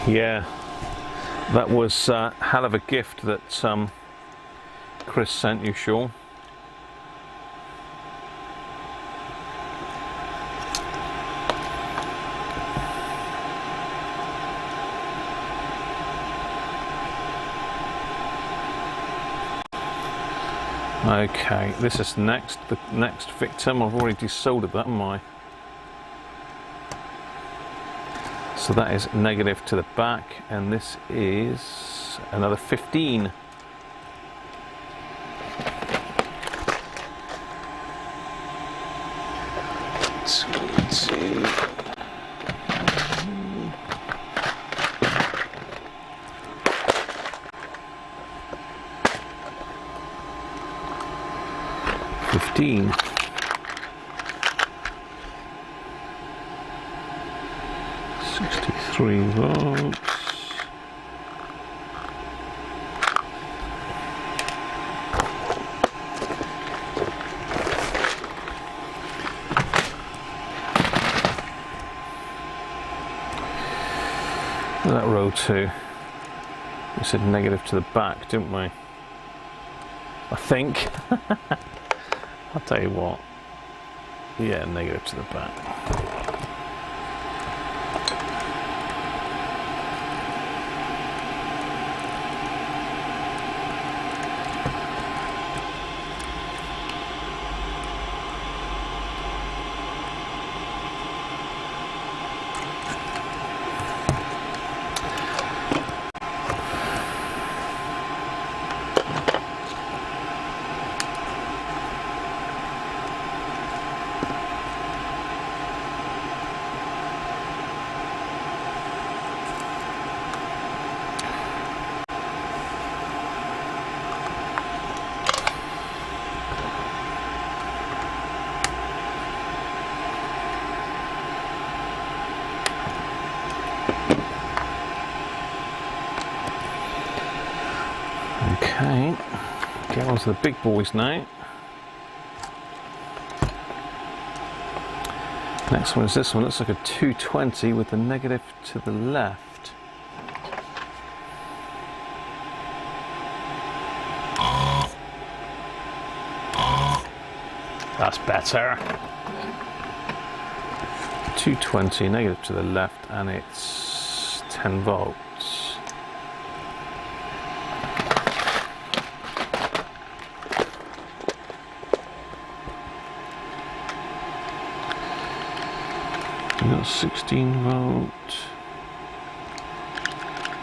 Yeah. That was a hell of a gift that Chris sent you, Sean. Okay, this is the next victim. I've already desoldered that, haven't I? So that is negative to the back, and this is another 15. Let's see. $15. 63 volts. That row 2. We said negative to the back, didn't we? I think. I'll tell you what. Yeah, negative to the back. Okay, get on to the big boys now. Next one is this one. Looks like a 220 with the negative to the left. That's better. 220, negative to the left, and it's 10 volts. We got 16 volt.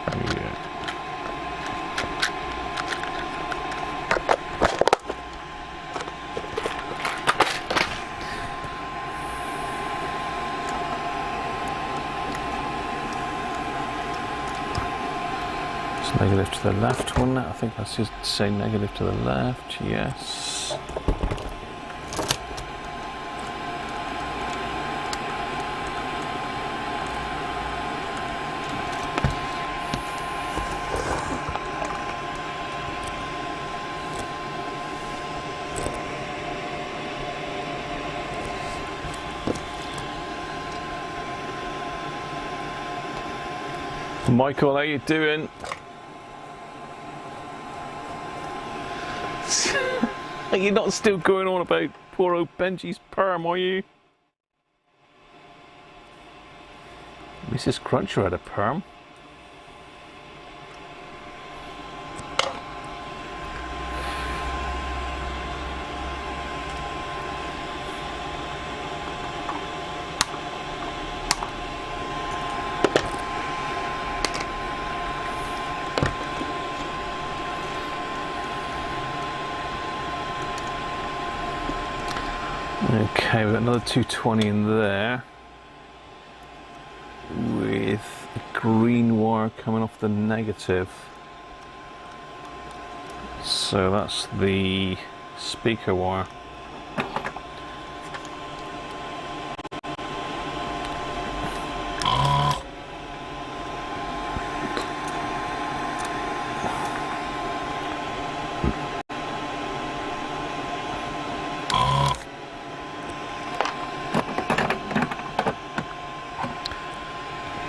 Yeah. It's negative to the left one. I think I should say negative to the left. Yes. Michael, how you doing? Are you not still going on about poor old Benji's perm, are you? Mrs. Cruncher had a perm. Okay, we've got another 220 in there with a green wire coming off the negative. So that's the speaker wire.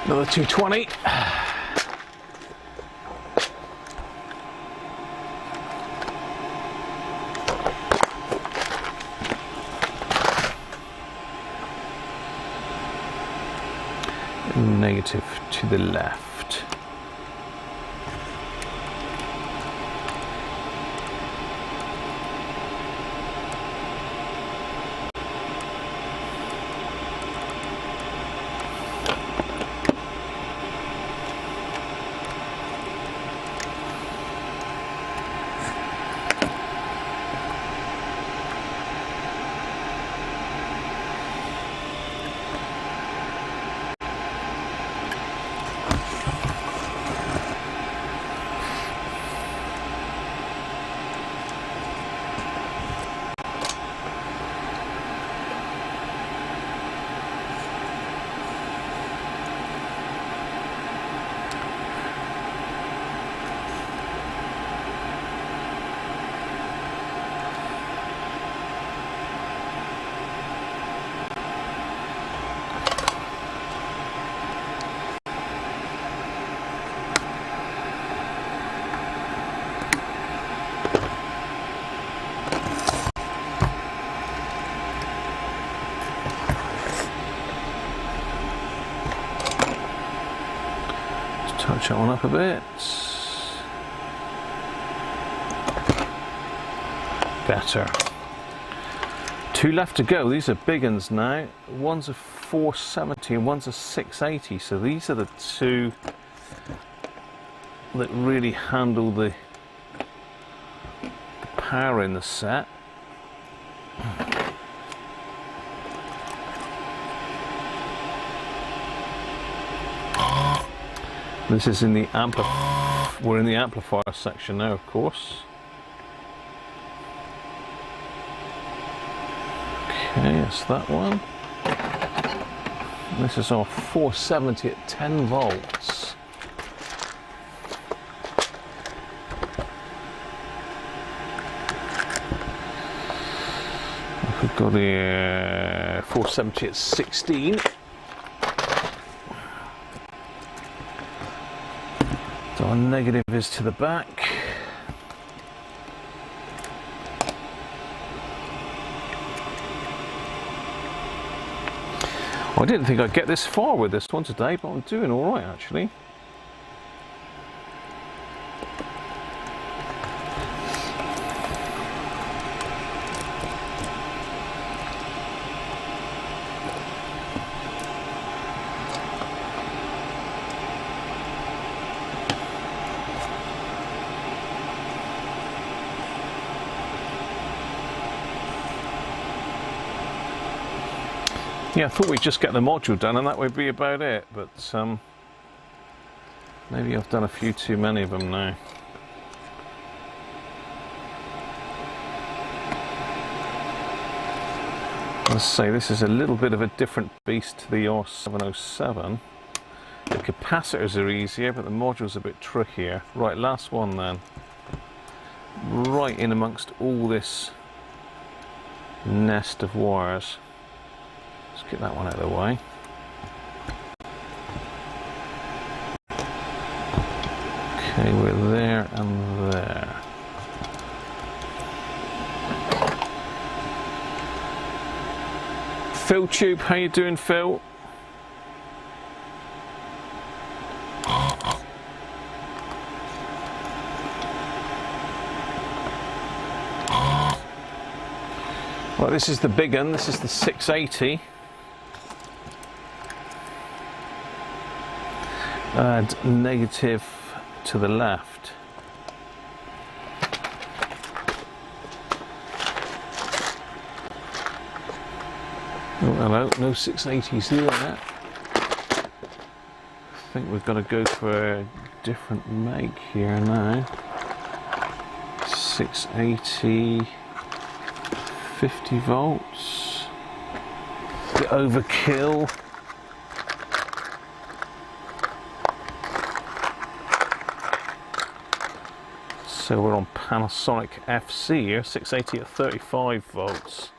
Another 220. Negative to the left. Touch that one up a bit. Better. 2 left to go. These are big ones now. One's a 470 and one's a 680. So these are the 2 that really handle the power in the set. This is in the we're in the amplifier section now, of course. Okay, that's that one. This is our 470 at 10 volts. We've got the 470 at 16. So our negative is to the back. I didn't think I'd get this far with this one today, but I'm doing all right actually. Yeah, I thought we'd just get the module done and that would be about it, but Maybe I've done a few too many of them now. Let's say this is a little bit of a different beast to the R707. The capacitors are easier, but the module's a bit trickier. Right, last one then. Right in amongst all this nest of wires. Let's get that one out of the way. Okay, we're there and there. Phil Tube, how you doing, Phil? Well, this is the big one. This is the 680. Add negative to the left. Oh, hello, no 680s here yet. I think we've got to go for a different make here now. 680, 50 volts. The overkill. So we're on Panasonic FC here, 680 at 35 volts.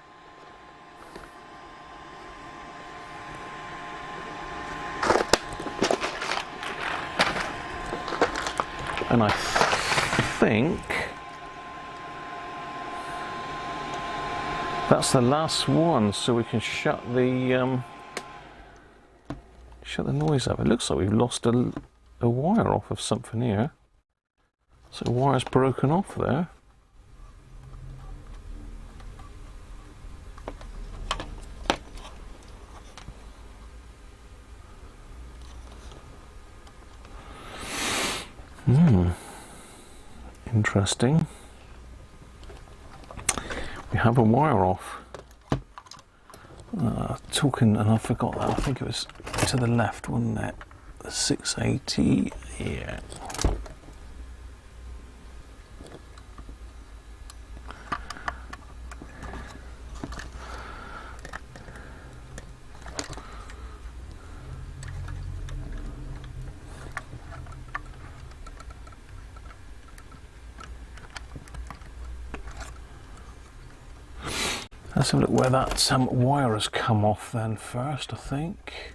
And I think that's the last one, so we can shut the noise up. It looks like we've lost a wire off of something here. So the wire's broken off there. Interesting. We have a wire off. Talking, and I forgot that. I think it was to the left, wasn't it? 680. Yeah. Let's have a look where that wire has come off then first, I think.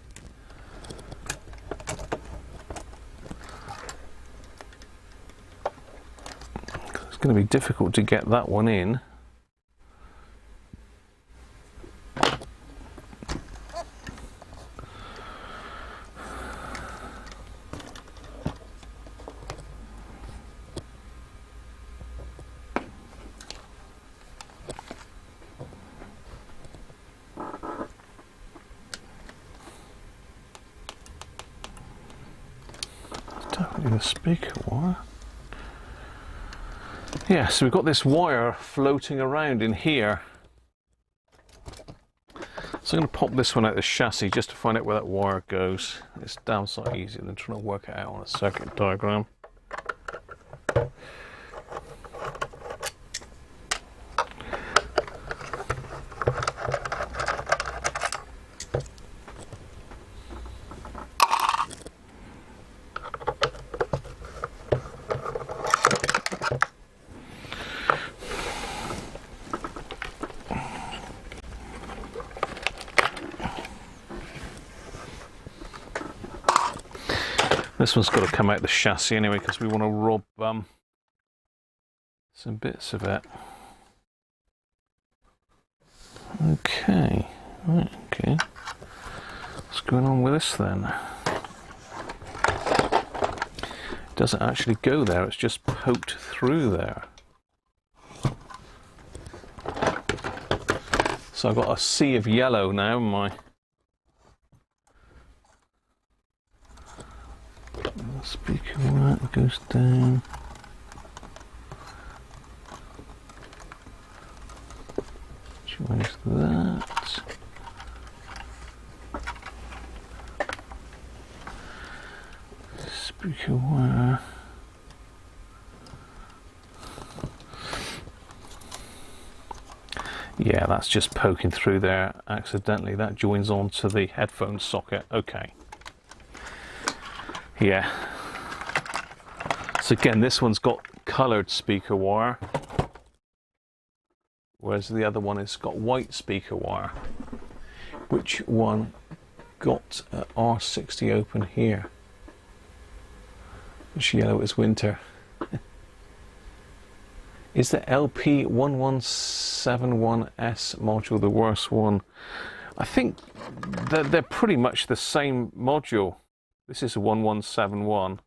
It's going to be difficult to get that one in. The speaker wire. Yeah, so we've got this wire floating around in here. So I'm going to pop this one out the chassis just to find out where that wire goes. It's damn sight easier than trying to work it out on a circuit diagram. This one's got to come out the chassis anyway because we want to rob some bits of it. Okay, right, okay. What's going on with this then? It doesn't actually go there, it's just poked through there. So I've got a sea of yellow now in my speaker wire goes down. Choose that. Speaker to yeah, that's just poking through there accidentally. That joins onto the headphone socket. Okay. Yeah. So again, this one's got coloured speaker wire, whereas the other one has got white speaker wire. Which one got R60 open here? Which yellow is winter? Is the LP1171S module the worst one? I think that they're pretty much the same module. This is a 1171.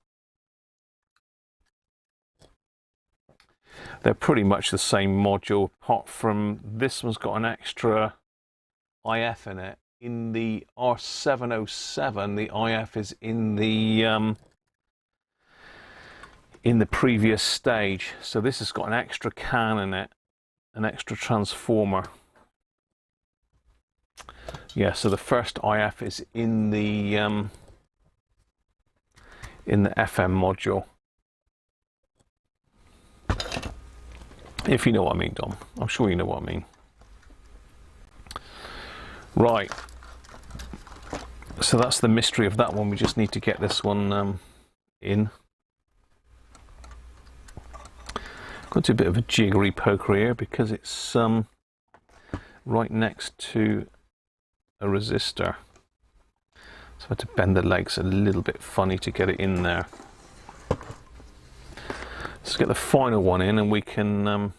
They're pretty much the same module, apart from this one's got an extra IF in it. In the R707, the IF is in the previous stage. So this has got an extra can in it, an extra transformer. Yeah, so the first IF is in the FM module. If you know what I mean, Dom. I'm sure you know what I mean. Right. So that's the mystery of that one. We just need to get this one in. Got to do a bit of a jiggery poker here because it's right next to a resistor. So I had to bend the legs a little bit funny to get it in there. Let's get the final one in and we can have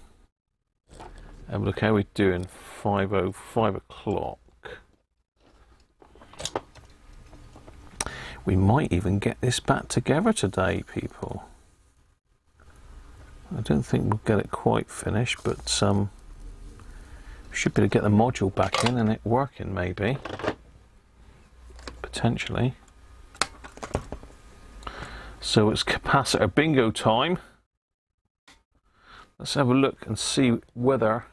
a look how we're doing. 5 o'clock. We might even get this back together today, people. I don't think we'll get it quite finished, but we should be able to get the module back in and it working, maybe. Potentially. So it's capacitor bingo time. Let's have a look and see whether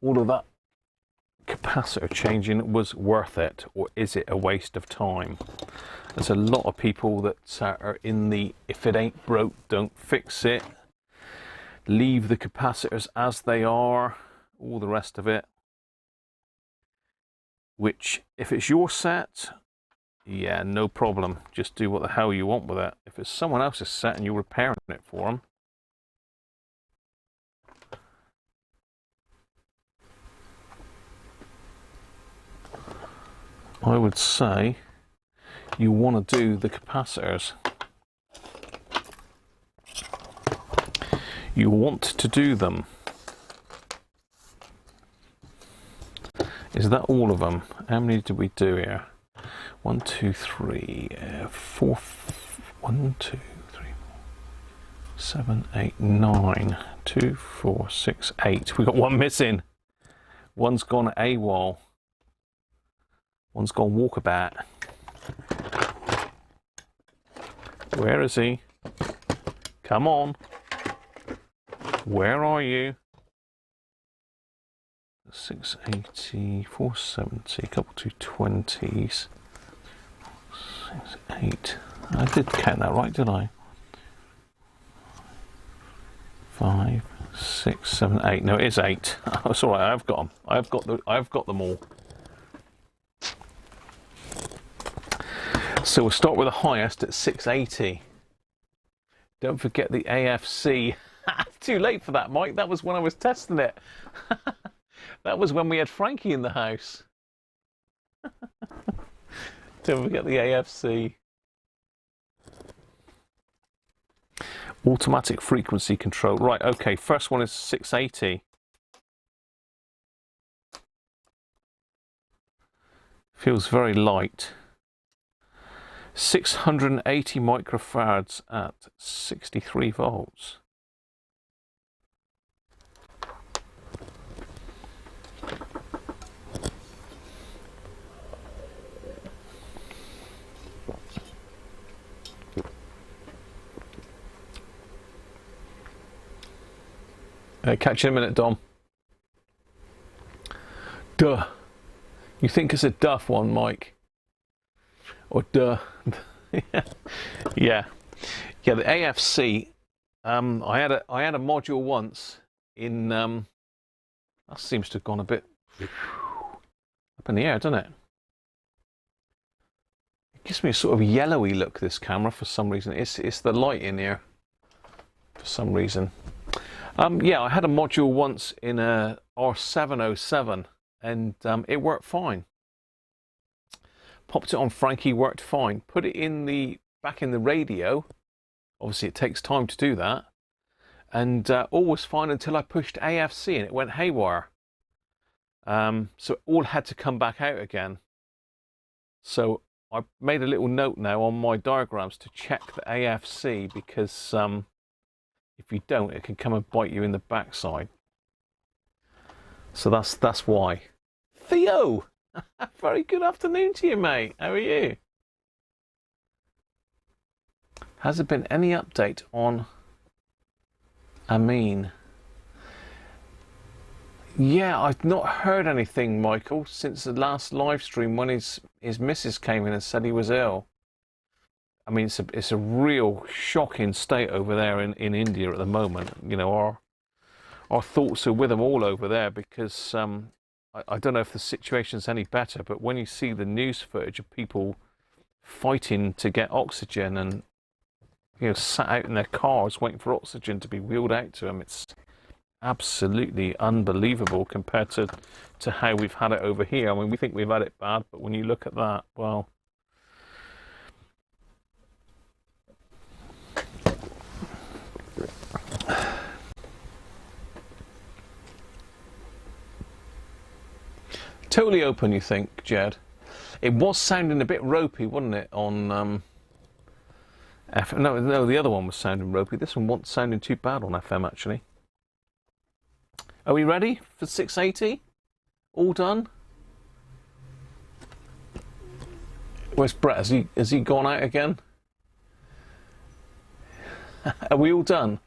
all of that capacitor changing was worth it, or is it a waste of time? There's a lot of people that are in the if it ain't broke, don't fix it, leave the capacitors as they are, all the rest of it. Which, if it's your set, yeah, no problem. Just do what the hell you want with it. If it's someone else's set and you're repairing it for them, I would say you want to do the capacitors. You want to do them. Is that all of them? How many did we do here? 1, 2, 3, 4. 1, 2, 3, 7, 8, 9. 2, 4, 6, 8. We got one missing. One's gone AWOL. One's gone walkabout. Where is he? Come on. Where are you? 680, 470, a couple 220s. 6, 8. I did count that right, did I? 5, 6, 7, 8. No, it is 8. Oh, it's all right. I've got them. I've got them all. So we'll start with the highest at 680. Don't forget the AFC. Too late for that, Mike. That was when I was testing it. That was when we had Frankie in the house. Don't forget the AFC. Automatic frequency control. Right, okay, first one is 680. Feels very light. 680 microfarads at 63 volts. Catch you in a minute, Dom. Duh. You think it's a duff one, Mike? Or duh. Yeah. Yeah, the AFC. I had a module once in. That seems to have gone a bit up in the air, doesn't it? It gives me a sort of yellowy look, this camera, for some reason. It's the light in here for some reason. Yeah, I had a module once in a R600's, and it worked fine. Popped it on Frankie, worked fine. Put it in back in the radio. Obviously, it takes time to do that. And all was fine until I pushed AFC and it went haywire. So it all had to come back out again. So I made a little note now on my diagrams to check the AFC, because if you don't, it can come and bite you in the backside. So that's why. Theo! Very good afternoon to you, mate. How are you? Has there been any update on Amin? Yeah, I've not heard anything, Michael, since the last live stream when his missus came in and said he was ill. I mean, it's a real shocking state over there in India at the moment. You know, our thoughts are with them all over there, because I don't know if the situation's any better, but when you see the news footage of people fighting to get oxygen and, you know, sat out in their cars waiting for oxygen to be wheeled out to them, it's absolutely unbelievable compared to how we've had it over here. I mean, we think we've had it bad, but when you look at that, well, totally open, you think, Jed? It was sounding a bit ropey, wasn't it, on no, the other one was sounding ropey. This one wasn't sounding too bad on FM, actually. Are we ready for 680? All done? Where's Brett? Has he gone out again? Are we all done?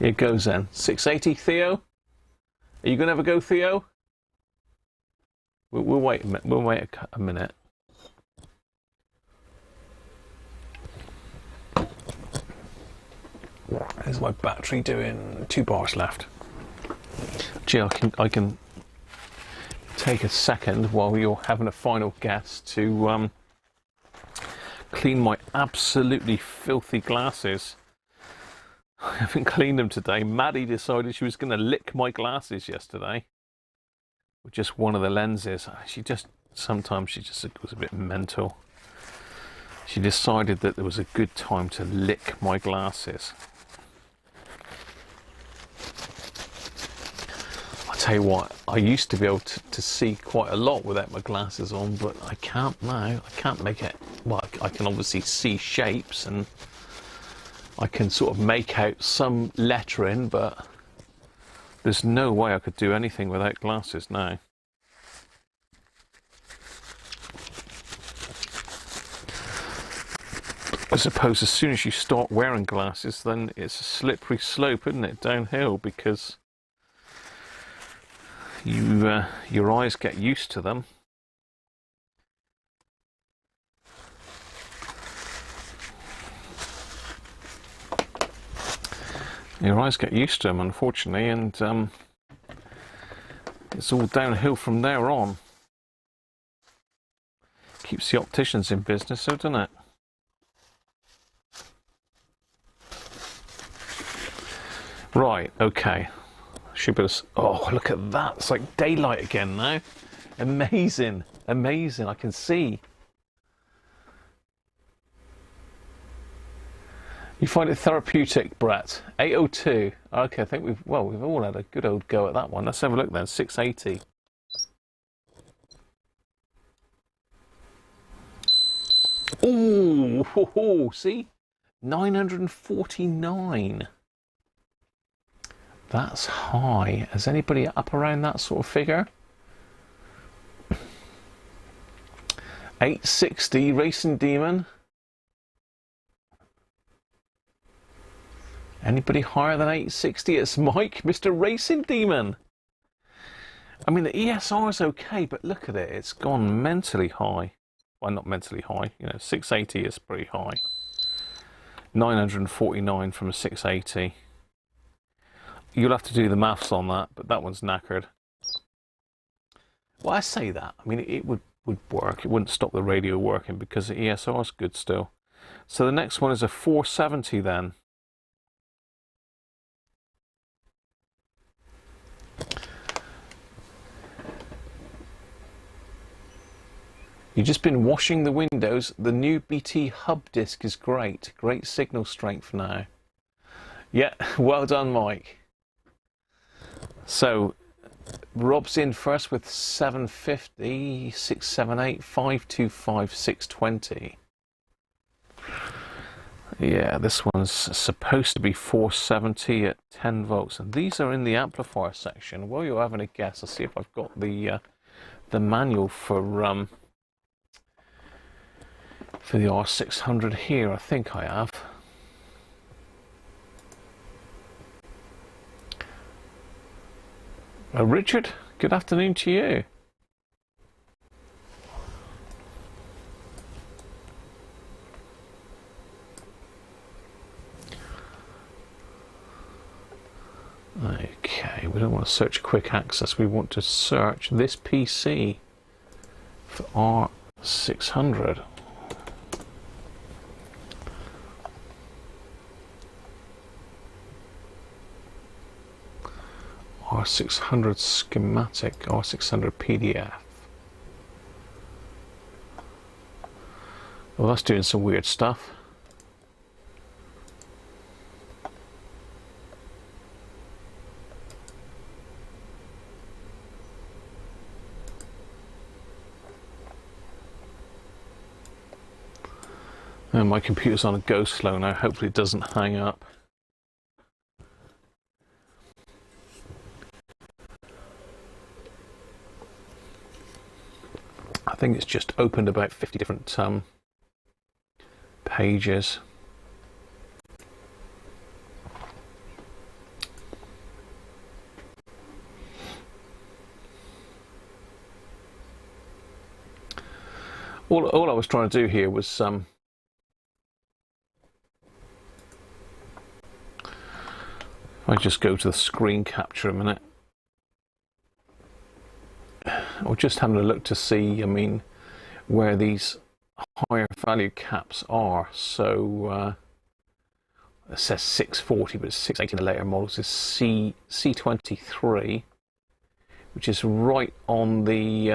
Here it goes then. 680, Theo? Are you going to have a go, Theo? We'll wait a minute. We'll wait a minute. There's my battery doing 2 bars left. Gee, I can take a second while you're having a final guess to clean my absolutely filthy glasses. I haven't cleaned them today. Maddie decided she was going to lick my glasses yesterday with just one of the lenses. Sometimes she just was a bit mental. She decided that there was a good time to lick my glasses. I'll tell you what, I used to be able to see quite a lot without my glasses on, but I can't now. I can't make it. Well, I can obviously see shapes and I can sort of make out some lettering, but there's no way I could do anything without glasses now. I suppose as soon as you start wearing glasses, then it's a slippery slope, isn't it, downhill, because your eyes get used to them. Your eyes get used to them, unfortunately, and it's all downhill from there on. Keeps the opticians in business, though, doesn't it? Right, okay. Should be. Oh, look at that! It's like daylight again now. Amazing, amazing. I can see. You find it therapeutic, Brett? 802. Okay, I think we've all had a good old go at that one. Let's have a look then. 680. Oh, see? 949. That's high. Has anybody up around that sort of figure? 860, Racing Demon. Anybody higher than 860? It's Mike, Mr. Racing Demon. I mean, the ESR is okay, but look at it. It's gone mentally high. well, not mentally high, you know, 680 is pretty high. 949 from a 680. You'll have to do the maths on that, but that one's knackered. Well, I say that. I mean, it would work. It wouldn't stop the radio working because the ESR is good still. So the next one is a 470 then. You've just been washing the windows. The new BT hub disc is great. Great signal strength now. Yeah, well done, Mike. So, Rob's in first with 750, 678, 525, 620. Yeah, this one's supposed to be 470 at 10 volts. And these are in the amplifier section. While you're having a guess, I'll see if I've got the manual for the R600 here. I think I have. Richard, good afternoon to you. Okay, we don't want to search quick access. We want to search this PC for R600. R600 schematic, R600 PDF. Well, that's doing some weird stuff. And my computer's on a go slow now. Hopefully it doesn't hang up. I think it's just opened about 50 different pages. All I was trying to do here was I just go to the screen capture a minute. Or just having a look to see, I mean, where these higher value caps are. So it says 640, but it's 680 in the later models. Is C23, which is right on the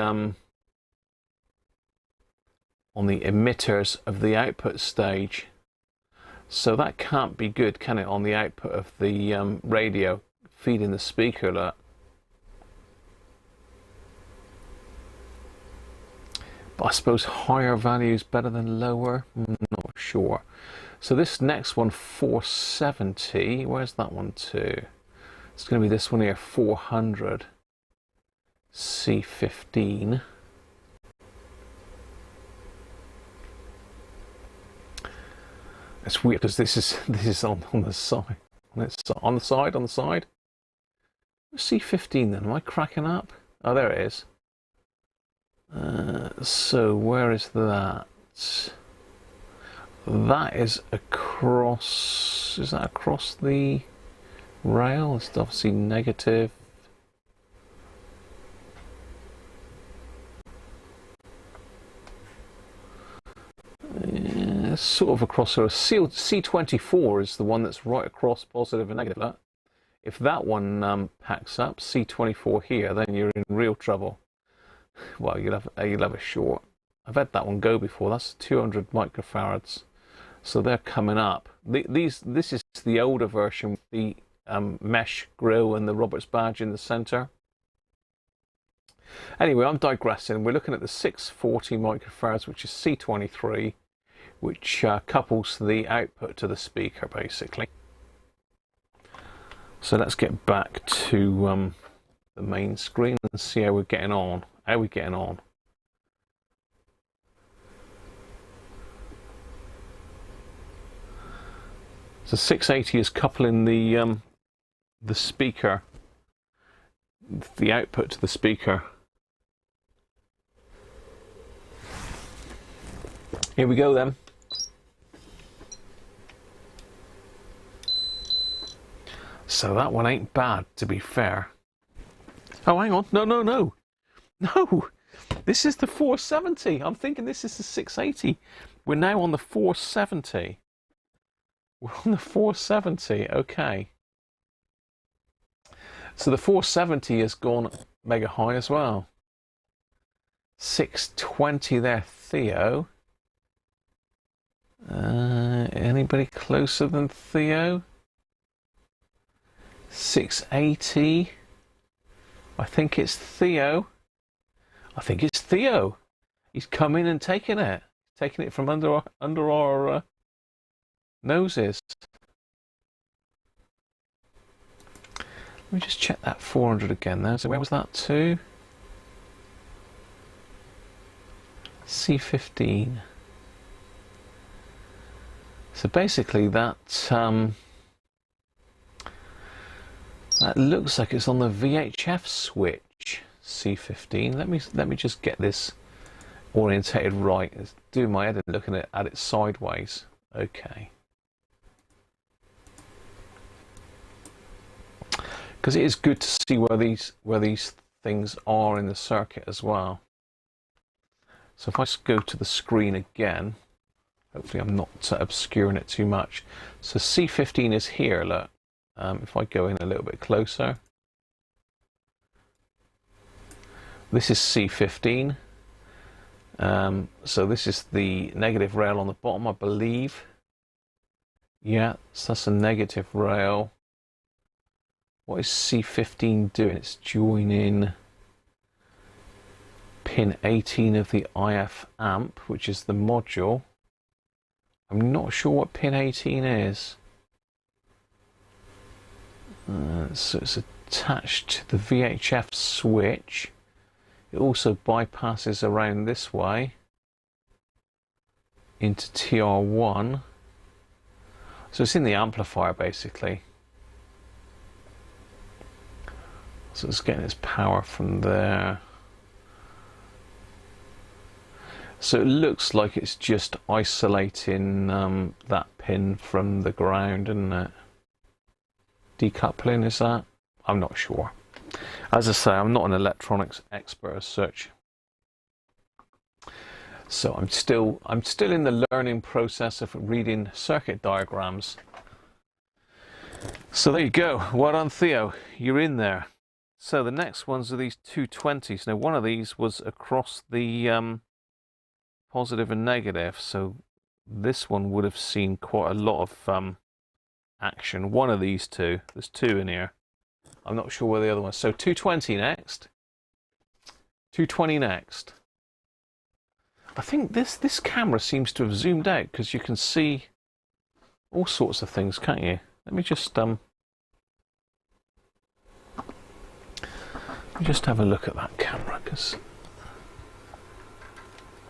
emitters of the output stage. So that can't be good, can it, on the output of the radio feeding the speaker? That. But I suppose higher value is better than lower. I'm not sure. So this next one, 470. Where's that one to? It's going to be this one here, 400. C15. It's weird because this is on the side. On the side. C15 then. Am I cracking up? Oh, there it is. So where is that? That is across. Is that across the rail? It's obviously negative. Sort of across. So C24 is the one that's right across positive and negative. If that one packs up, C24 here, then you're in real trouble. Well, you'll have a short. I've had that one go before. That's 200 microfarads, so they're coming up. This is the older version with the mesh grill and the Roberts badge in the center. Anyway, I'm digressing. We're looking at the 640 microfarads, which is C23, which couples the output to the speaker, basically. So let's get back to the main screen and see how we're getting on. So 680 is coupling the speaker, the output to the speaker. Here we go then. So that one ain't bad, to be fair. Oh, hang on. No, no, no. No. This is the 470. I'm thinking this is the 680. We're now on the 470. We're on the 470. Okay. So the 470 has gone mega high as well. 620 there, Theo. Anybody closer than Theo? 680. I think it's Theo. I think it's Theo. He's come in and taken it from under our noses. Let me just check that 400 again there. So where was that to? C15. So basically that that looks like it's on the VHF switch. C15. Let me just get this orientated right. It's doing my head and looking at it sideways. Okay. Because it is good to see where these things are in the circuit as well. So if I go to the screen again, hopefully I'm not obscuring it too much. So C15 is here, look. If I go in a little bit closer, this is C15. So this is the negative rail on the bottom, I believe. Yeah, so that's a negative rail. What is C15 doing? It's joining pin 18 of the IF amp, which is the module. I'm not sure what pin 18 is. So it's attached to the VHF switch. It also bypasses around this way into TR1. So it's in the amplifier basically. So it's getting its power from there. So it looks like it's just isolating that pin from the ground, isn't it? Decoupling, is that? I'm not sure. As I say, I'm not an electronics expert as such. So I'm still in the learning process of reading circuit diagrams. So there you go. Well done, Theo. You're in there. So the next ones are these 220s. Now one of these was across the positive and negative, so this one would have seen quite a lot of action. One of these two. There's two in here. I'm not sure where the other one is. So 220 next. 220 next. I think this camera seems to have zoomed out because you can see all sorts of things, can't you? Let me just have a look at that camera, because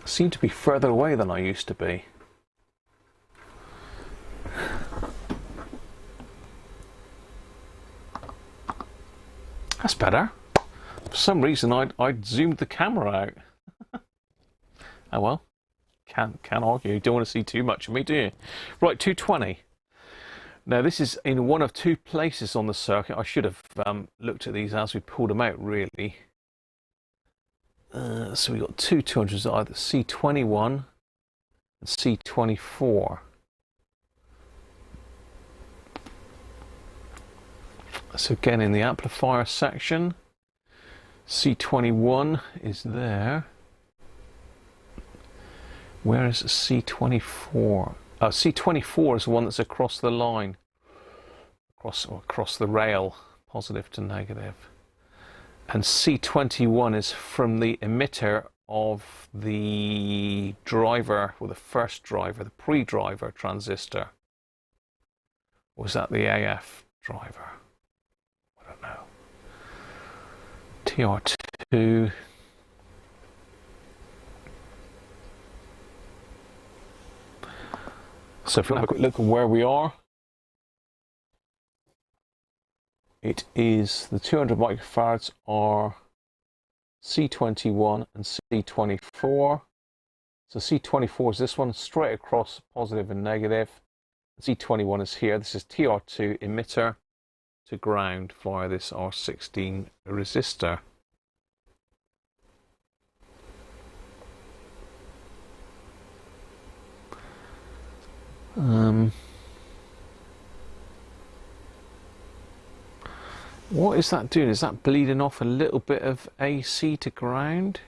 I seem to be further away than I used to be. That's better. For some reason I'd zoomed the camera out. Oh well, can't argue. You don't want to see too much of me, do you? Right, 220. Now this is in one of two places on the circuit. I should have looked at these as we pulled them out, really. So we've got two 200s, either C21 and C24. So again, in the amplifier section, C21 is there. Where is C24? C24 is the one that's across the line, across the rail, positive to negative. And C21 is from the emitter of the driver, or the first driver, the pre-driver transistor. Or was that the AF driver? I don't know. TR2. So if we have a quick look at where we are, it is the 200 microfarads are C21 and C24. So C24 is this one, straight across, positive and negative. C21 is here. This is TR2 emitter to ground via this R16 resistor. What is that doing? Is that bleeding off a little bit of AC to ground?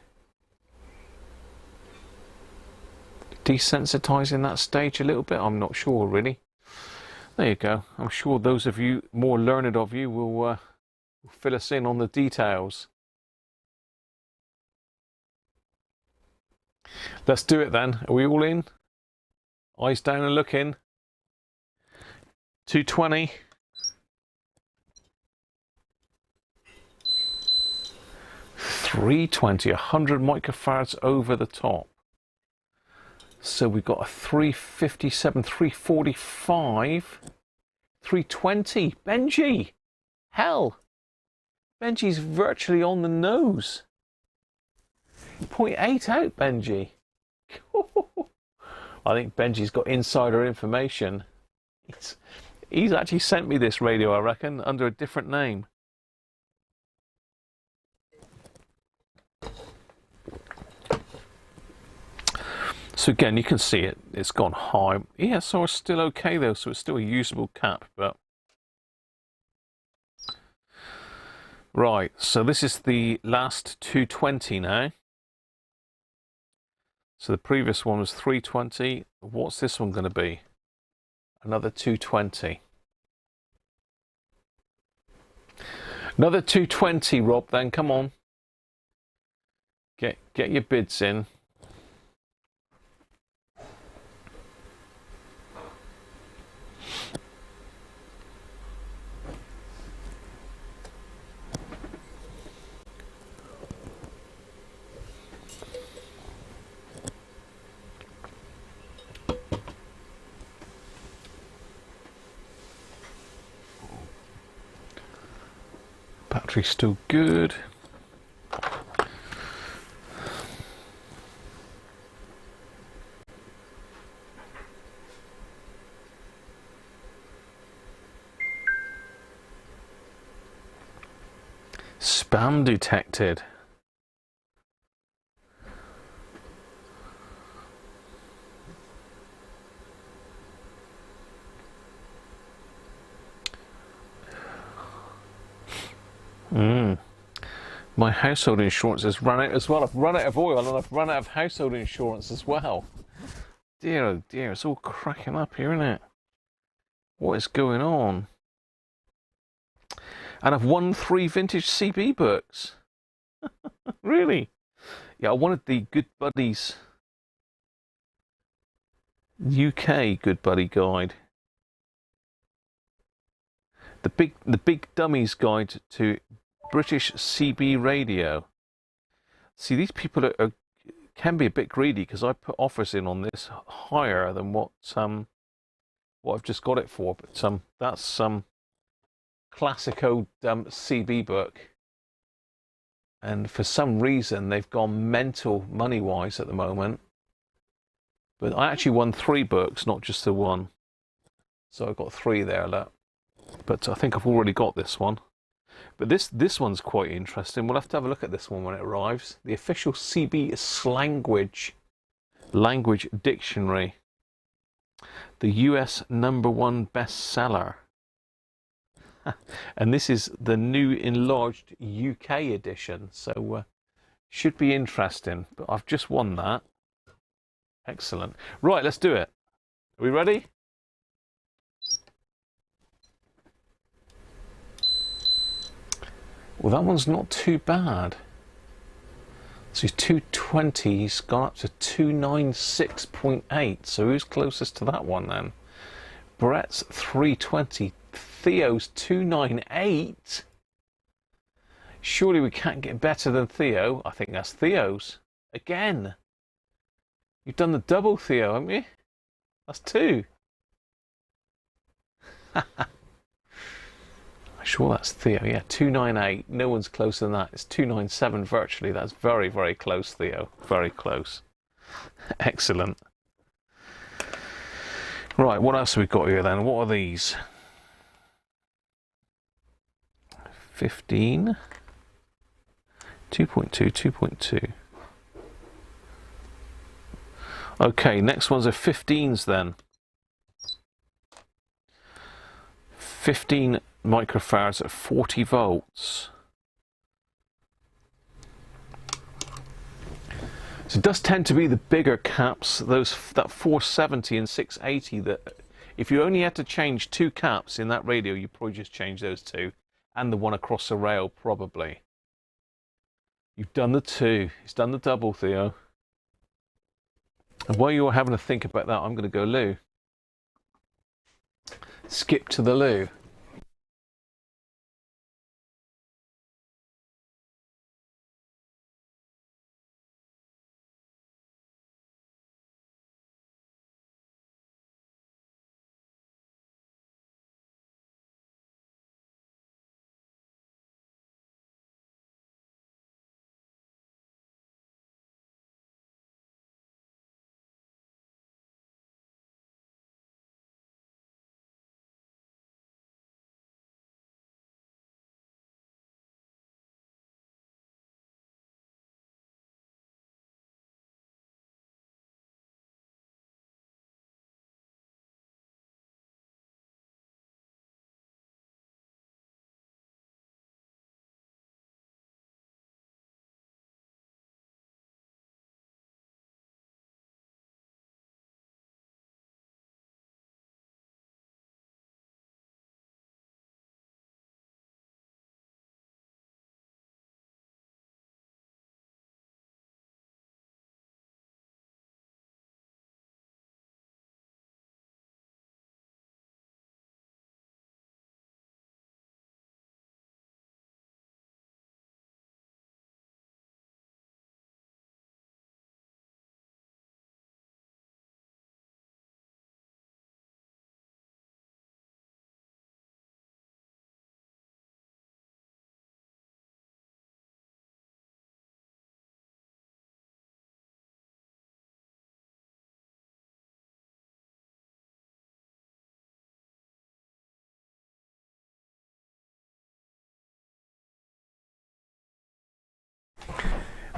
Desensitizing that stage a little bit? I'm not sure really. There you go. I'm sure those of you more learned of you will fill us in on the details. Let's do it then. Are we all in? Eyes down and looking. 220. 320, 100 microfarads over the top. So we've got a 357, 345, 320. Benji! Hell! Benji's virtually on the nose. 0.8 out, Benji. I think Benji's got insider information. He's actually sent me this radio, I reckon, under a different name. So again, you can see it, it's gone high. ESR is still okay though, so it's still a usable cap, but... Right, so this is the last 220 now. So the previous one was 320. What's this one going to be? Another 220. Another 220, Rob, then, come on. Get your bids in. Battery's still good. Spam detected. My household insurance has run out as well. I've run out of oil and I've run out of household insurance as well. Dear, oh dear, it's all cracking up here, isn't it? What is going on? And I've won 3 vintage CB books. Really? Yeah, I wanted the Good Buddies UK Good Buddy Guide. The big dummies guide to British CB radio. See, these people can be a bit greedy because I put offers in on this higher than what I've just got it for. But that's some classic old CB book, and for some reason they've gone mental money-wise at the moment. But I actually won 3 books, not just the one. So I've got 3 there, look. But I think I've already got this one. But this one's quite interesting. We'll have to have a look at this one when it arrives. The official CB language dictionary. The US #1 bestseller. And this is the new enlarged UK edition. So should be interesting. But I've just won that. Excellent. Right, let's do it. Are we ready? Well, that one's not too bad. So he's 220, he's gone up to 296.8. So who's closest to that one then? Brett's 320, Theo's 298. Surely we can't get better than Theo. I think that's Theo's. Again. You've done the double, Theo, haven't you? That's 2. I'm sure that's Theo. Yeah, 298. No one's closer than that. It's 297 virtually. That's very, very close, Theo. Very close. Excellent. Right, what else have we got here then? What are these? 15, 2.2, 2.2. Okay, next ones are 15s then. 15 microfarads at 40 volts. So it does tend to be the bigger caps, that 470 and 680, that if you only had to change 2 caps in that radio, you probably just change those 2, and the one across the rail probably. You've done the 2, it's done the double, Theo. And while you're having to think about that, I'm going to go loo. Skip to the loo.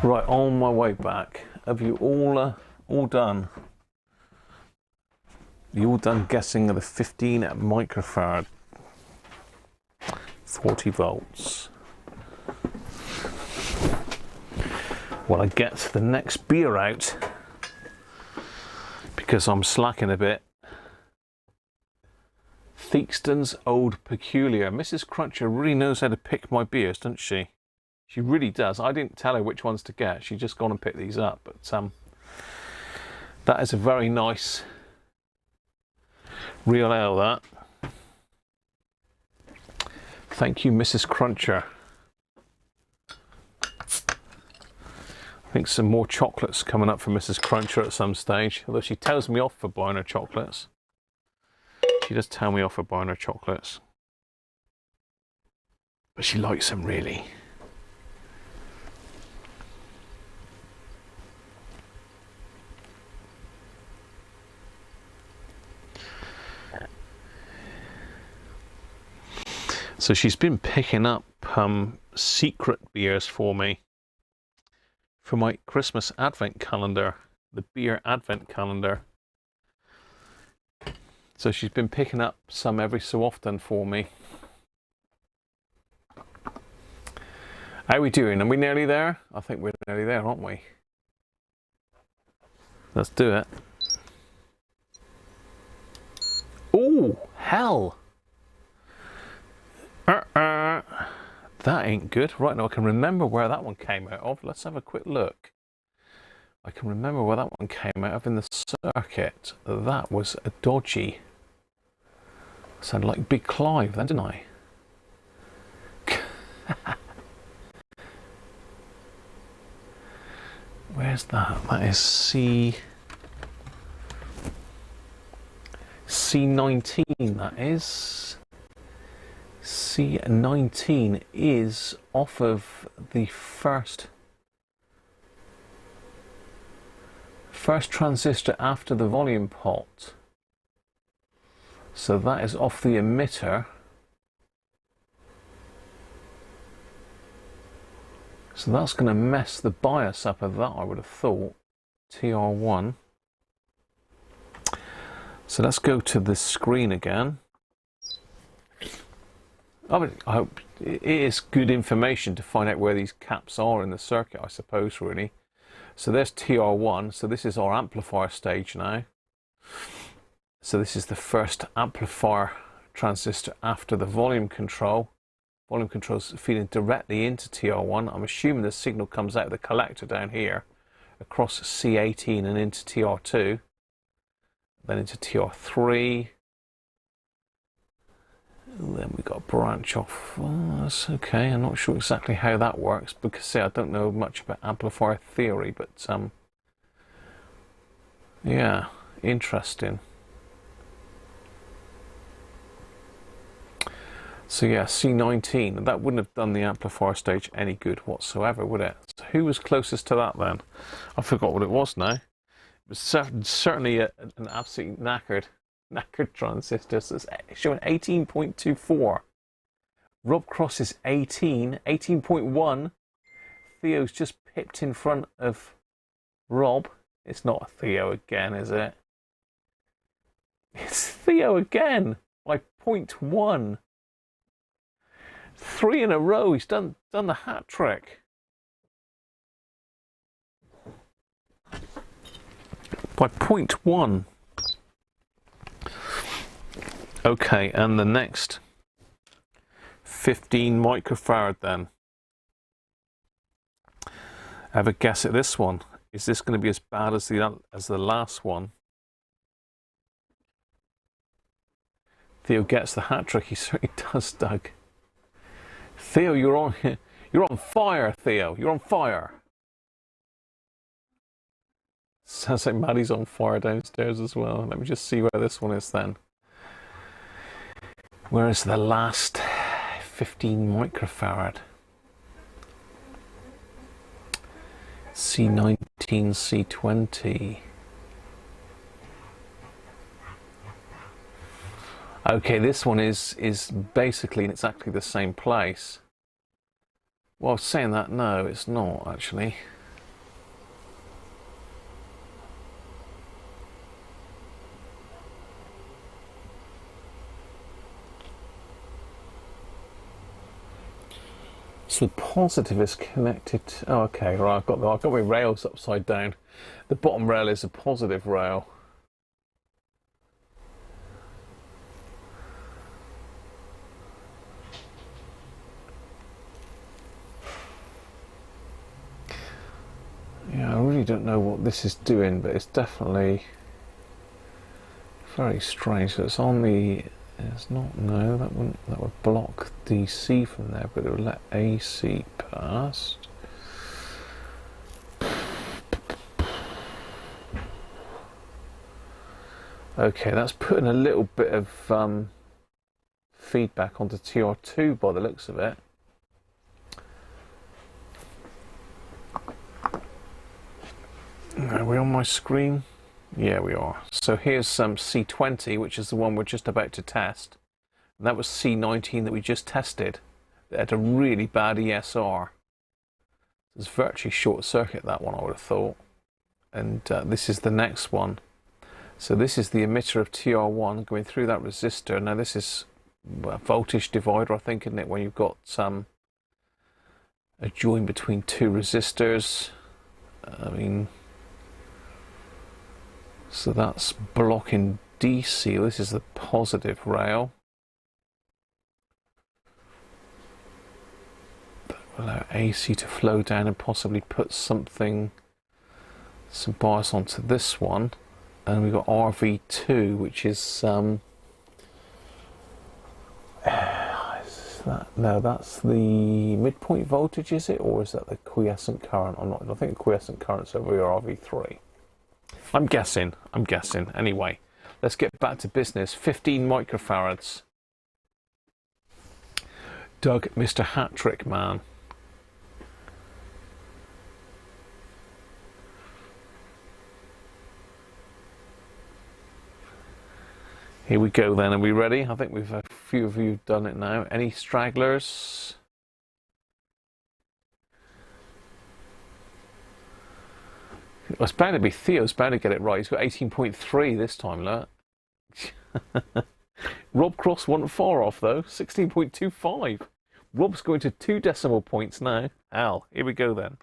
Right, on my way back. Have you all done? You all done guessing the 15 microfarad, 40 volts? Well, I get the next beer out because I'm slacking a bit. Theakston's Old Peculiar. Mrs. Cruncher really knows how to pick my beers, doesn't she? She really does. I didn't tell her which ones to get. She just gone and picked these up. But that is a very nice real ale, that. Thank you, Mrs. Cruncher. I think some more chocolates coming up for Mrs. Cruncher at some stage. Although she tells me off for buying her chocolates. She does tell me off for buying her chocolates. But she likes them, really. So she's been picking up secret beers for me for my Christmas advent calendar, the beer advent calendar. So she's been picking up some every so often for me. How are we doing? Are we nearly there? I think we're nearly there, aren't we? Let's do it. Oh, hell! That ain't good. Right, now I can remember where that one came out of. Let's have a quick look. I can remember where that one came out of in the circuit. That was a dodgy. Sounded like Big Clive then, didn't I? Where's that? That is C19, that is. C19 is off of the first first transistor after the volume pot. So that is off the emitter. So that's going to mess the bias up of that, I would have thought. TR1. So let's go to the screen again. I hope it is good information to find out where these caps are in the circuit, I suppose, really. So there's TR1, so this is our amplifier stage now. So this is the first amplifier transistor after the volume control. Volume control is feeding directly into TR1. I'm assuming the signal comes out of the collector down here, across C18 and into TR2, then into TR3. And then we got a branch off. Oh, that's okay. I'm not sure exactly how that works because, see, I don't know much about amplifier theory, but yeah, interesting. So yeah, C19, that wouldn't have done the amplifier stage any good whatsoever, would it? So who was closest to that then? I forgot what it was now. It was certainly an absolutely knackered transistor. So it's showing 18.24. Rob Cross is 18.1. Theo's just pipped in front of Rob. It's not Theo again, is it? It's Theo again by 0.1. 3 in a row. He's done the hat trick. By 0.1. Okay, and the next 15 microfarad then. Have a guess at this one. Is this going to be as bad as the last one? Theo gets the hat trick. He certainly does, Doug. Theo, you're on fire, Theo. You're on fire. Sounds like Maddie's on fire downstairs as well. Let me just see where this one is then. Where is the last 15 microfarad? C19, C20. Okay, this one is basically in exactly the same place. Well, saying that, no, it's not actually. So the positive is connected. Oh, okay, right. I've got my rails upside down. The bottom rail is a positive rail. Yeah, I really don't know what this is doing, but it's definitely very strange. So it's on the. It's not, no, that would block DC from there, but it would let AC past. Okay, that's putting a little bit of feedback onto TR2 by the looks of it. Are we on my screen? Yeah, we are. So here's some C20, which is the one we're just about to test. And that was C19 that we just tested. It had a really bad ESR. It's virtually short circuit, that one, I would have thought. And this is the next one. So this is the emitter of TR1 going through that resistor. Now this is a voltage divider, I think, isn't it? When you've got a join between two resistors. I mean... So that's blocking DC. This is the positive rail. That will allow AC to flow down and possibly put some bias onto this one. And we've got RV2, which is no, that's the midpoint voltage, is it? Or is that the quiescent current? I think the quiescent current's over here, RV3. I'm guessing. Anyway, let's get back to business. 15 microfarads. Doug, Mr. Hat Trick Man. Here we go then. Are we ready? I think we've a few of you done it now. Any stragglers? Well, it's bound to be Theo's bound to get it right. He's got 18.3 this time, look. Rob Cross wasn't far off though. 16.25. Rob's going to 2 decimal points now. Al, here we go then.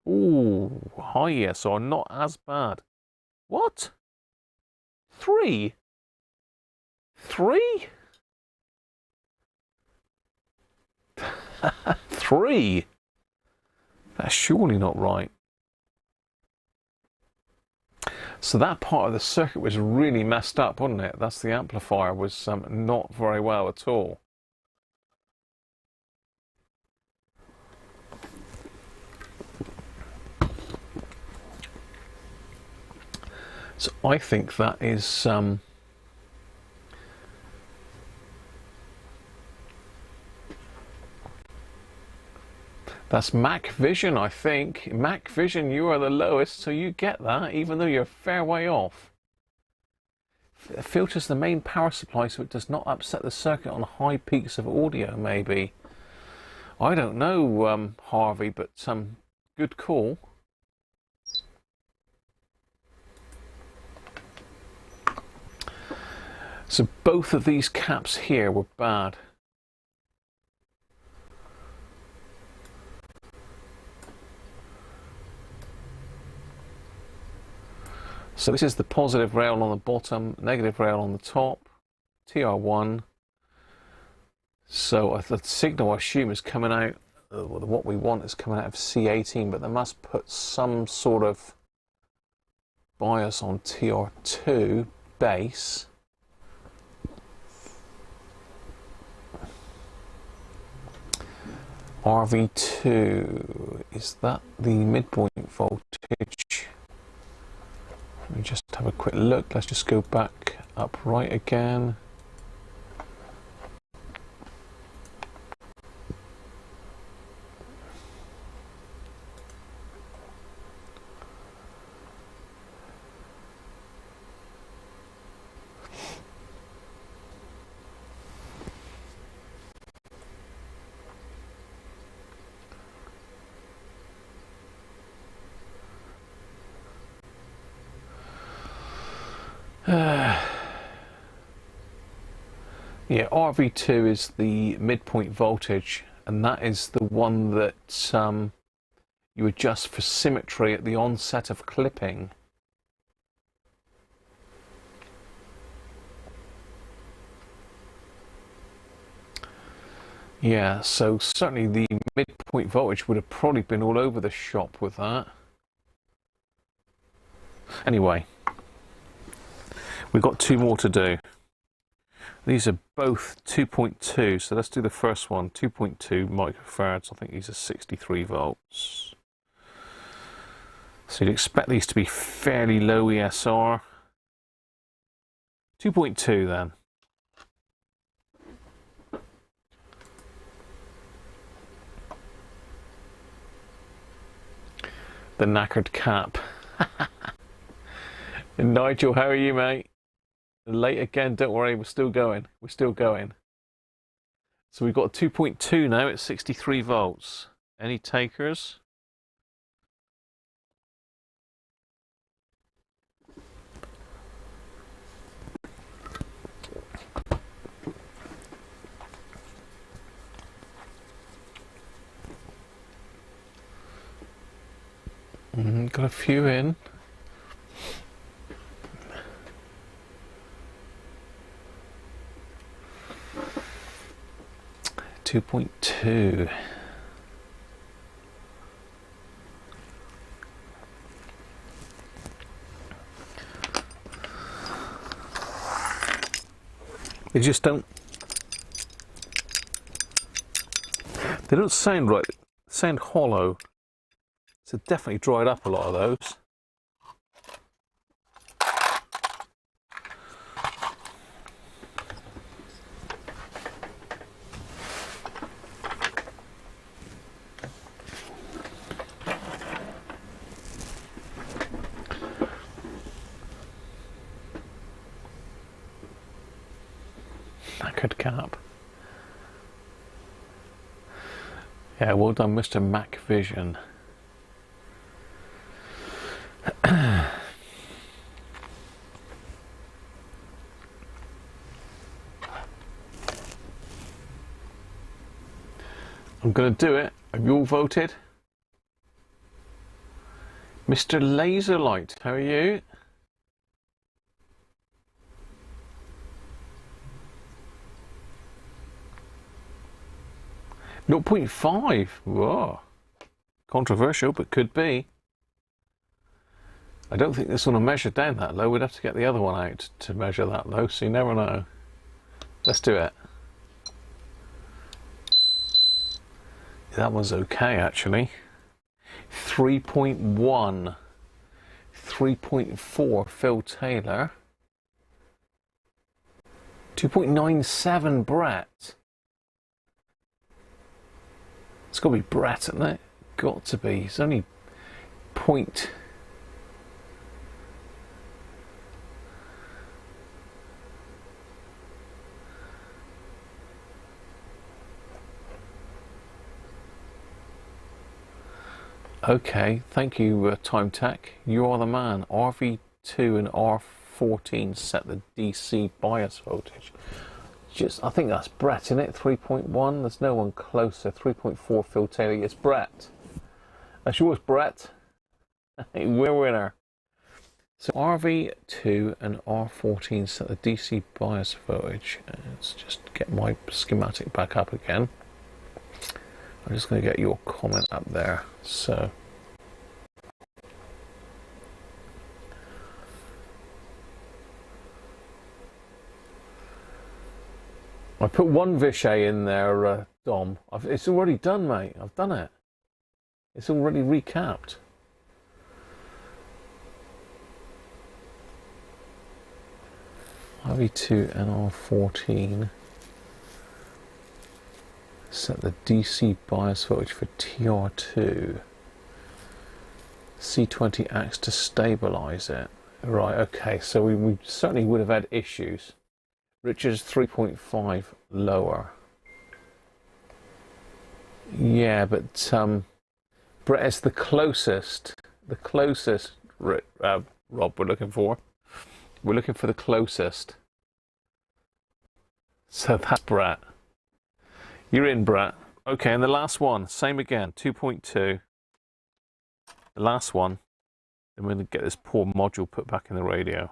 Ooh, high ESR, not as bad. What? 3? 3? 3? That's surely not right. So that part of the circuit was really messed up, wasn't it? That's the amplifier was not very well at all. So I think that is that's Mac Vision, I think. Mac Vision, you are the lowest, so you get that, even though you're a fair way off. It filters the main power supply so it does not upset the circuit on high peaks of audio, maybe. I don't know, Harvey, but good call. So both of these caps here were bad. So this is the positive rail on the bottom, negative rail on the top, TR1. So the signal, I assume, is coming out, what we want is coming out of C18, but they must put some sort of bias on TR2 base. RV2, is that the midpoint voltage? Let me just have a quick look. Let's just go back upright again. Yeah, RV2 is the midpoint voltage, and that is the one that you adjust for symmetry at the onset of clipping. Yeah, so certainly the midpoint voltage would have probably been all over the shop with that. Anyway, we've got 2 more to do. These are both 2.2, so let's do the first one, 2.2 microfarads. I think these are 63 volts. So you'd expect these to be fairly low ESR. 2.2 then. The knackered cap. And Nigel, how are you, mate? Late again, don't worry, we're still going. We're still going. So we've got 2.2 now at 63 volts. Any takers? Got a few in. $2.2. They just don't. They don't sound right. They sound hollow. So definitely dried up a lot of those. knackered cap. Yeah, well done, Mr. Mac Vision. I'm going to do it. Have you all voted? Mr. Laserlight, how are you? .5. Whoa. Controversial, but could be. I don't think this one will measure down that low. We'd have to get the other one out to measure that low, so you never know. Let's do it. That one's okay, actually. 3.1. 3.4 Phil Taylor. 2.97 Brett. It's got to be Brett, isn't it? Got to be. It's only point. Okay, thank you, Time Tech. You are the man. RV2 and R14 set the DC bias voltage. I think that's Brett, isn't it? 3.1. There's no one closer. 3.4 Phil Taylor. It's Brett. That's yours, Brett. We're winner. So RV2 and R14 set the DC bias voltage. Let's just get my schematic back up again. I'm just going to get your comment up there. So I put one Vichet in there, Dom. It's already done, mate. I've done it. It's already recapped. RV2 and R14. Set the DC bias voltage for TR2. C20 acts to stabilize it. Right, okay, so we certainly would have had issues. Richard's 3.5 lower. Yeah, but Brett is the closest Rob we're looking for. We're looking for the closest. So that's Brett. You're in, Brett. Okay, and the last one, same again, 2.2. The last one, then we're going to get this poor module put back in the radio.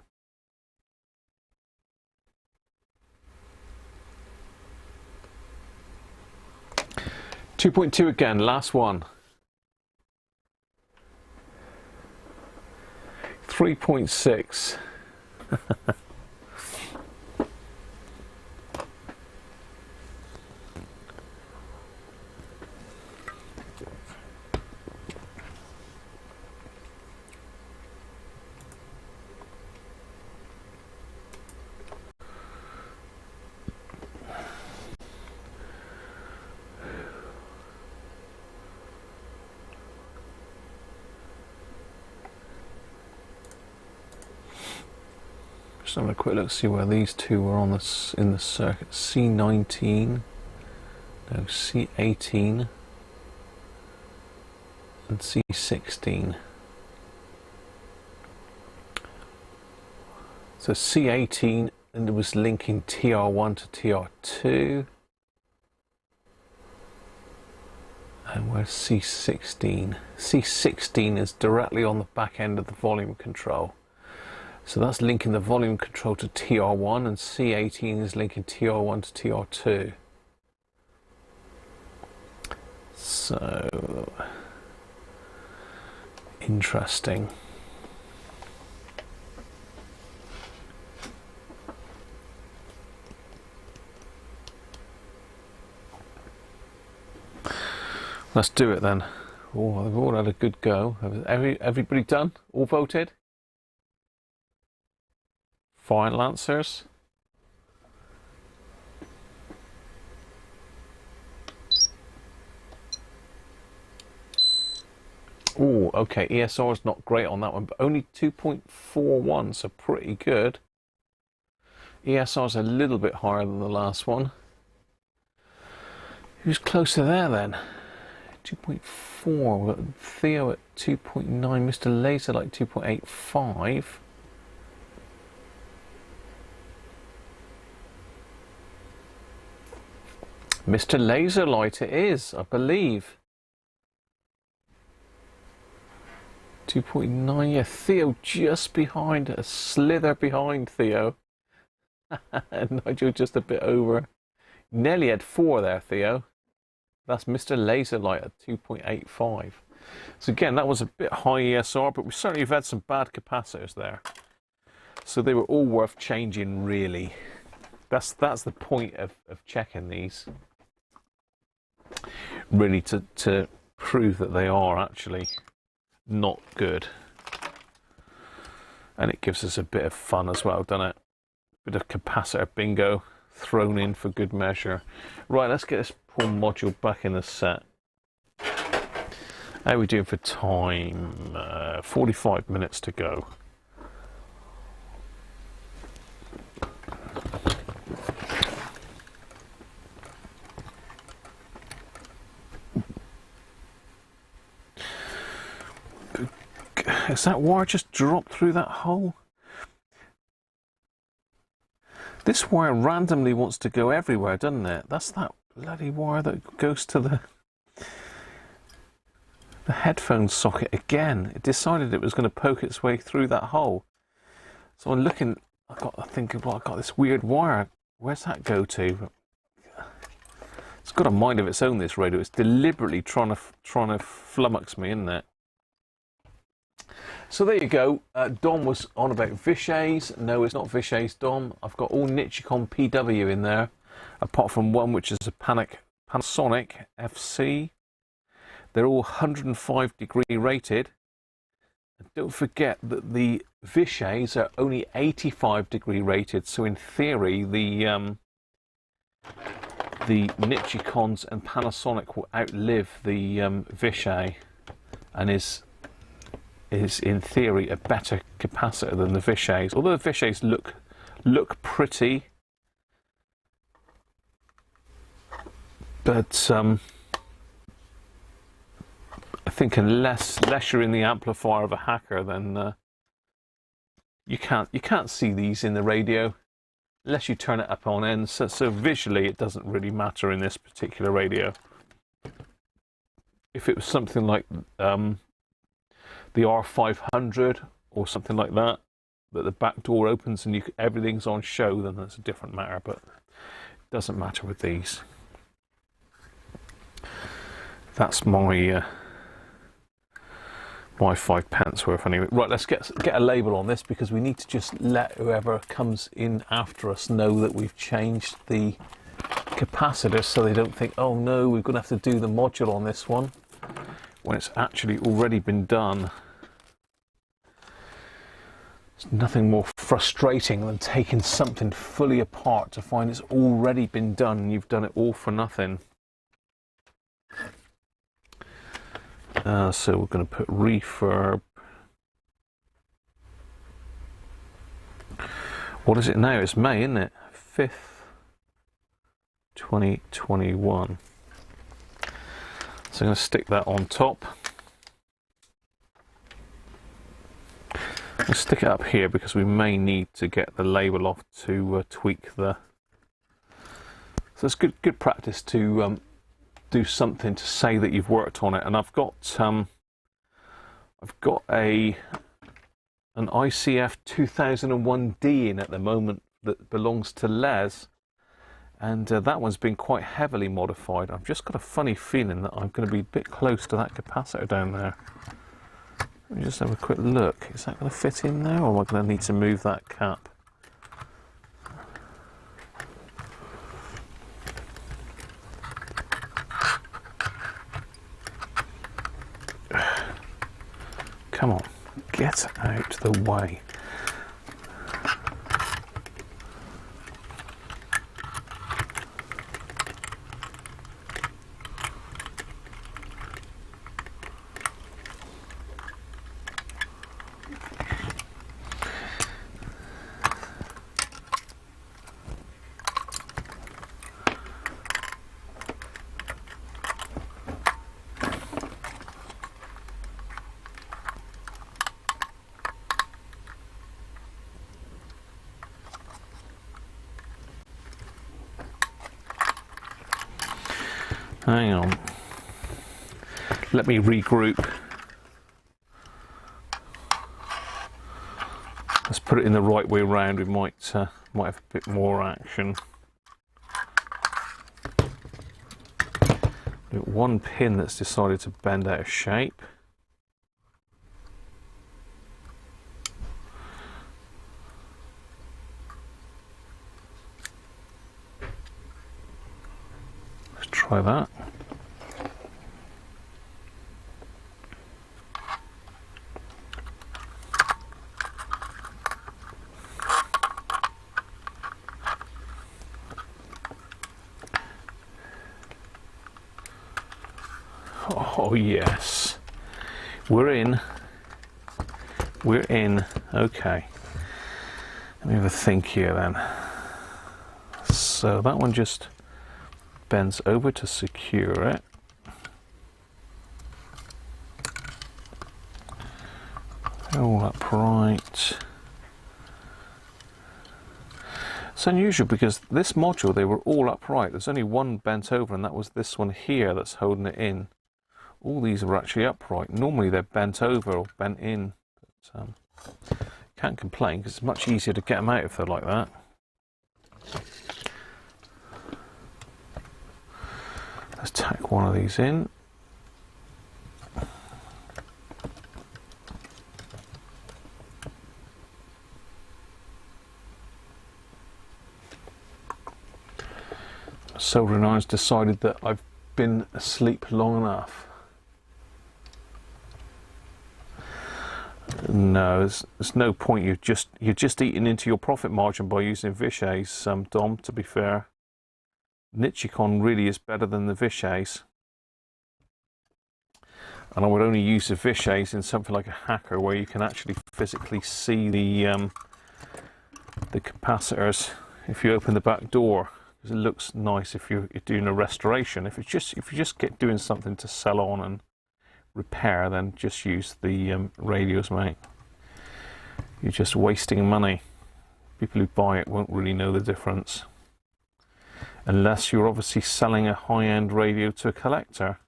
.2 again, last one. 3.6. Just having a quick look, see where these two were on this in the circuit. C19, no, C18, and C16. So C18, and it was linking TR1 to TR2. And where's C16? C16 is directly on the back end of the volume control. So that's linking the volume control to TR1, and C18 is linking TR1 to TR2. So, interesting. Let's do it then. Oh, they've all had a good go. Everybody done? All voted? Final answers. Oh, okay. ESR is not great on that one, but only 2.41, so pretty good. ESR's a little bit higher than the last one. Who's closer there then? 2.4. We've got Theo at 2.9. Mr. Laser like 2.85. Mr. Laserlight it is, I believe. 2.9, yeah, Theo just behind, a slither behind Theo. And Nigel just a bit over. Nearly had 4 there, Theo. That's Mr. Laserlight at 2.85. So again, that was a bit high ESR, but we certainly have had some bad capacitors there. So they were all worth changing, really. That's the point of checking these. Really to prove that they are actually not good. And it gives us a bit of fun as well, doesn't it? Bit of capacitor bingo thrown in for good measure. Right, let's get this poor module back in the set. How are we doing for time? 45 minutes to go. Has that wire just dropped through that hole? This wire randomly wants to go everywhere, doesn't it? That's that bloody wire that goes to the headphone socket again. It decided it was going to poke its way through that hole. So I'm looking, I think, well, I've got this weird wire. Where's that go to? It's got a mind of its own, this radio. It's deliberately trying to flummox me, isn't it? So there you go. Dom was on about Vishays. No, it's not Vishays, Dom. I've got all Nichicon PW in there, apart from one which is a Panasonic FC. They're all 105 degree rated. And don't forget that the Vishays are only 85 degree rated. So in theory, the Nichicons and Panasonic will outlive the Vishay, and is in theory a better capacitor than the Vishays. Although the Vishays look pretty, but I think unless you're in the amplifier of a hacker, then you can't see these in the radio unless you turn it up on end. So visually, it doesn't really matter in this particular radio. If it was something like the R600 or something like that the back door opens and everything's on show, then that's a different matter, but it doesn't matter with these. That's my 5 pence worth anyway. Right, let's get a label on this, because we need to just let whoever comes in after us know that we've changed the capacitor, so they don't think, oh no, we're going to have to do the module on this one, when it's actually already been done. There's nothing more frustrating than taking something fully apart to find it's already been done and you've done it all for nothing. So we're going to put refurb. What is it now? It's May, isn't it? 5th, 2021. So I'm going to stick that on top. I'll stick it up here because we may need to get the label off to tweak the... So it's good practice to do something to say that you've worked on it. And I've got an ICF 2001D in at the moment that belongs to Les. And that one's been quite heavily modified. I've just got a funny feeling that I'm going to be a bit close to that capacitor down there. Let me just have a quick look. Is that going to fit in there, or am I going to need to move that cap? Come on, get out the way. Hang on. Let me regroup. Let's put it in the right way round. We might have a bit more action. One pin that's decided to bend out of shape. Let's try that. Oh yes, we're in. Okay, let me have a think here then. So that one just bends over to secure it. All upright. It's unusual because this module, they were all upright. There's only one bent over, and that was this one here that's holding it in. All these are actually upright. Normally they're bent over or bent in. But, can't complain because it's much easier to get them out if they're like that. Let's tack one of these in. Soldering iron's decided that I've been asleep long enough. No, there's no point. You're just eating into your profit margin by using Vishay's, Dom. To be fair, Nichicon really is better than the Vishay's, and I would only use the Vishay's in something like a hacker where you can actually physically see the capacitors if you open the back door. Because it looks nice if you're doing a restoration. If you just get doing something to sell on and repair, then just use the radios, mate. You're just wasting money. People who buy it won't really know the difference, unless you're obviously selling a high-end radio to a collector.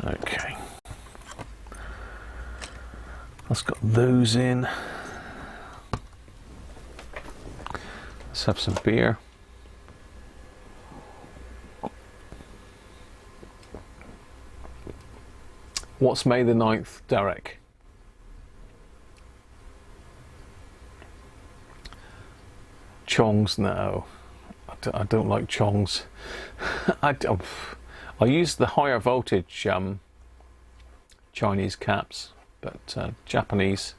Okay, let's got those in. Let's have some beer. What's May the 9th, Derek? Chongs? No, I don't like chongs. I use the higher voltage Chinese caps, but Japanese.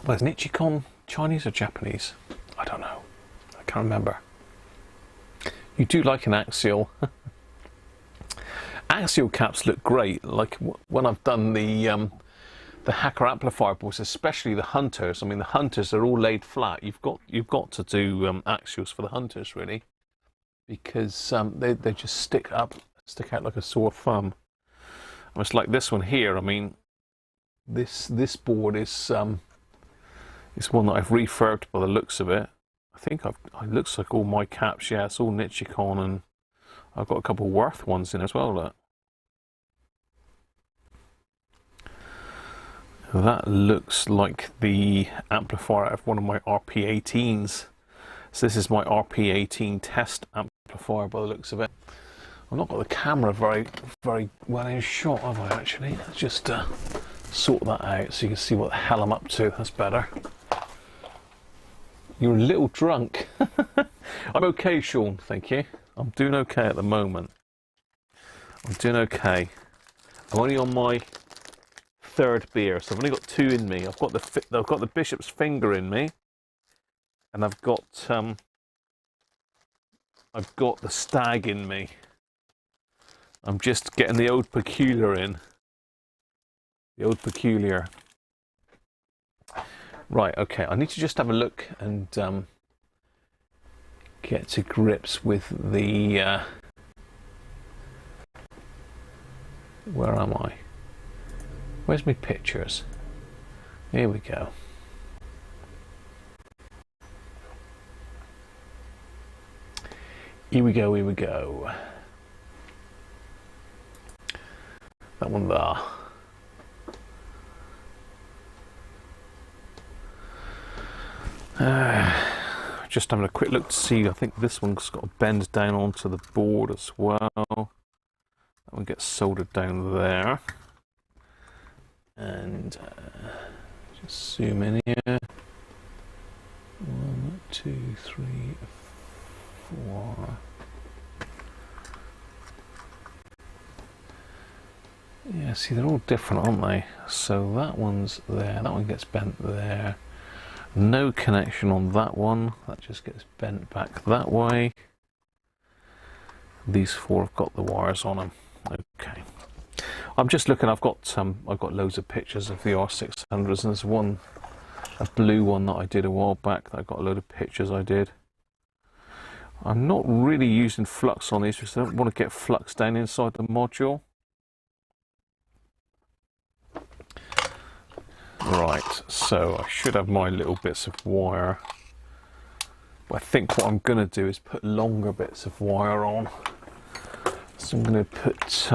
Well, is Nichicon Chinese or Japanese? I don't know. I can't remember. You do like an axial. Axial caps look great. Like when I've done the hacker amplifier boards, especially the Hunters. I mean, the Hunters are all laid flat. You've got to do axials for the Hunters, really, because they just stick out like a sore thumb. It's like this one here. I mean, this board is one that I've refurbed by the looks of it. I think it looks like all my caps. Yeah, it's all Nichicon, and I've got a couple of Worth ones in as well. Look. That looks like the amplifier of one of my RP18s. So this is my RP18 test amplifier by the looks of it. I've not got the camera very well in shot, have I, actually? Let's just sort that out so you can see what the hell I'm up to. That's better. You're a little drunk. I'm okay, Sean, thank you. I'm doing okay at the moment. I'm doing okay. I'm only on my third beer, so I've only got two in me. I've got the Bishop's Finger in me, and I've got the Stag in me. I'm just getting the Old Peculiar in. The Old Peculiar. Right, okay, I need to just have a look and get to grips with the Where am I? Where's my pictures? Here we go. Here we go, here we go. That one there. Just having a quick look to see, I think this one's got to bend down onto the board as well. That one gets soldered down there. And just zoom in here. 1, 2, 3, 4. Yeah, see, they're all different, aren't they? So that one's there, that one gets bent there. No connection on that one, that just gets bent back that way. These 4 have got the wires on them. Okay. I'm just looking, I've got loads of pictures of the R600s, and there's one, a blue one that I did a while back that I got a load of pictures I did. I'm not really using flux on these because I don't want to get flux down inside the module. Right, so I should have my little bits of wire. But I think what I'm going to do is put longer bits of wire on. So I'm going to put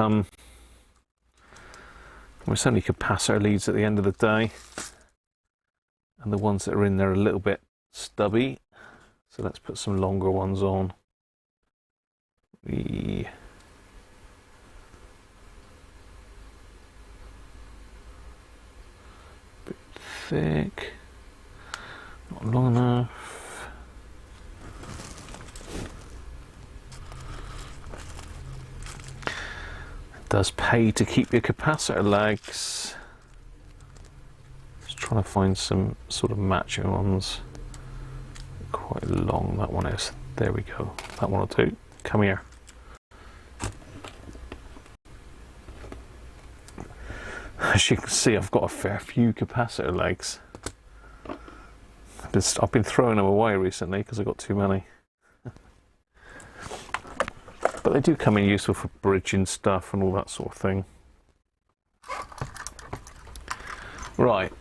well, it's only capacitor leads at the end of the day, and the ones that are in there are a little bit stubby, so let's put some longer ones on. Bit thick, not long enough. It does pay to keep your capacitor legs. Just trying to find some sort of matching ones. Quite long, that one is. There we go. That one will do. Come here. As you can see, I've got a fair few capacitor legs. I've been throwing them away recently because I've got too many. But they do come in useful for bridging stuff and all that sort of thing. Right.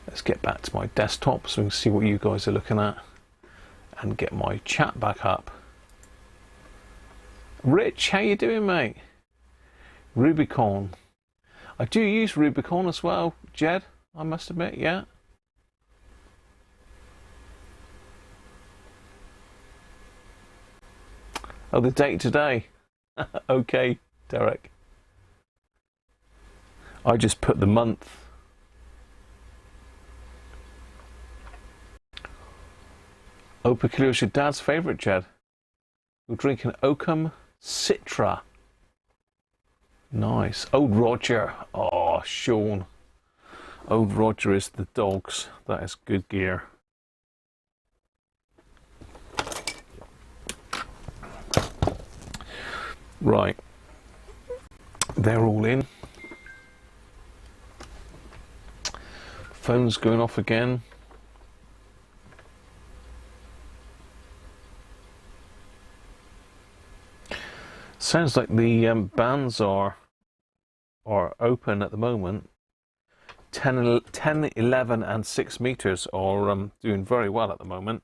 Let's get back to my desktop so we can see what you guys are looking at and get my chat back up. Rich, how you doing, mate? Rubicon. I do use Rubicon as well, Jed, I must admit, yeah. Oh, the date today. Okay, Derek. I just put the month. Oh, Peculiar is your dad's favourite, Jed. We're drinking Oakham Citra. Nice. Old Roger. Oh, Sean. Old Roger is the dogs. That is good gear. Right. They're all in. Phone's going off again. Sounds like the bands are open at the moment. 10, 11 and 6 meters are doing very well at the moment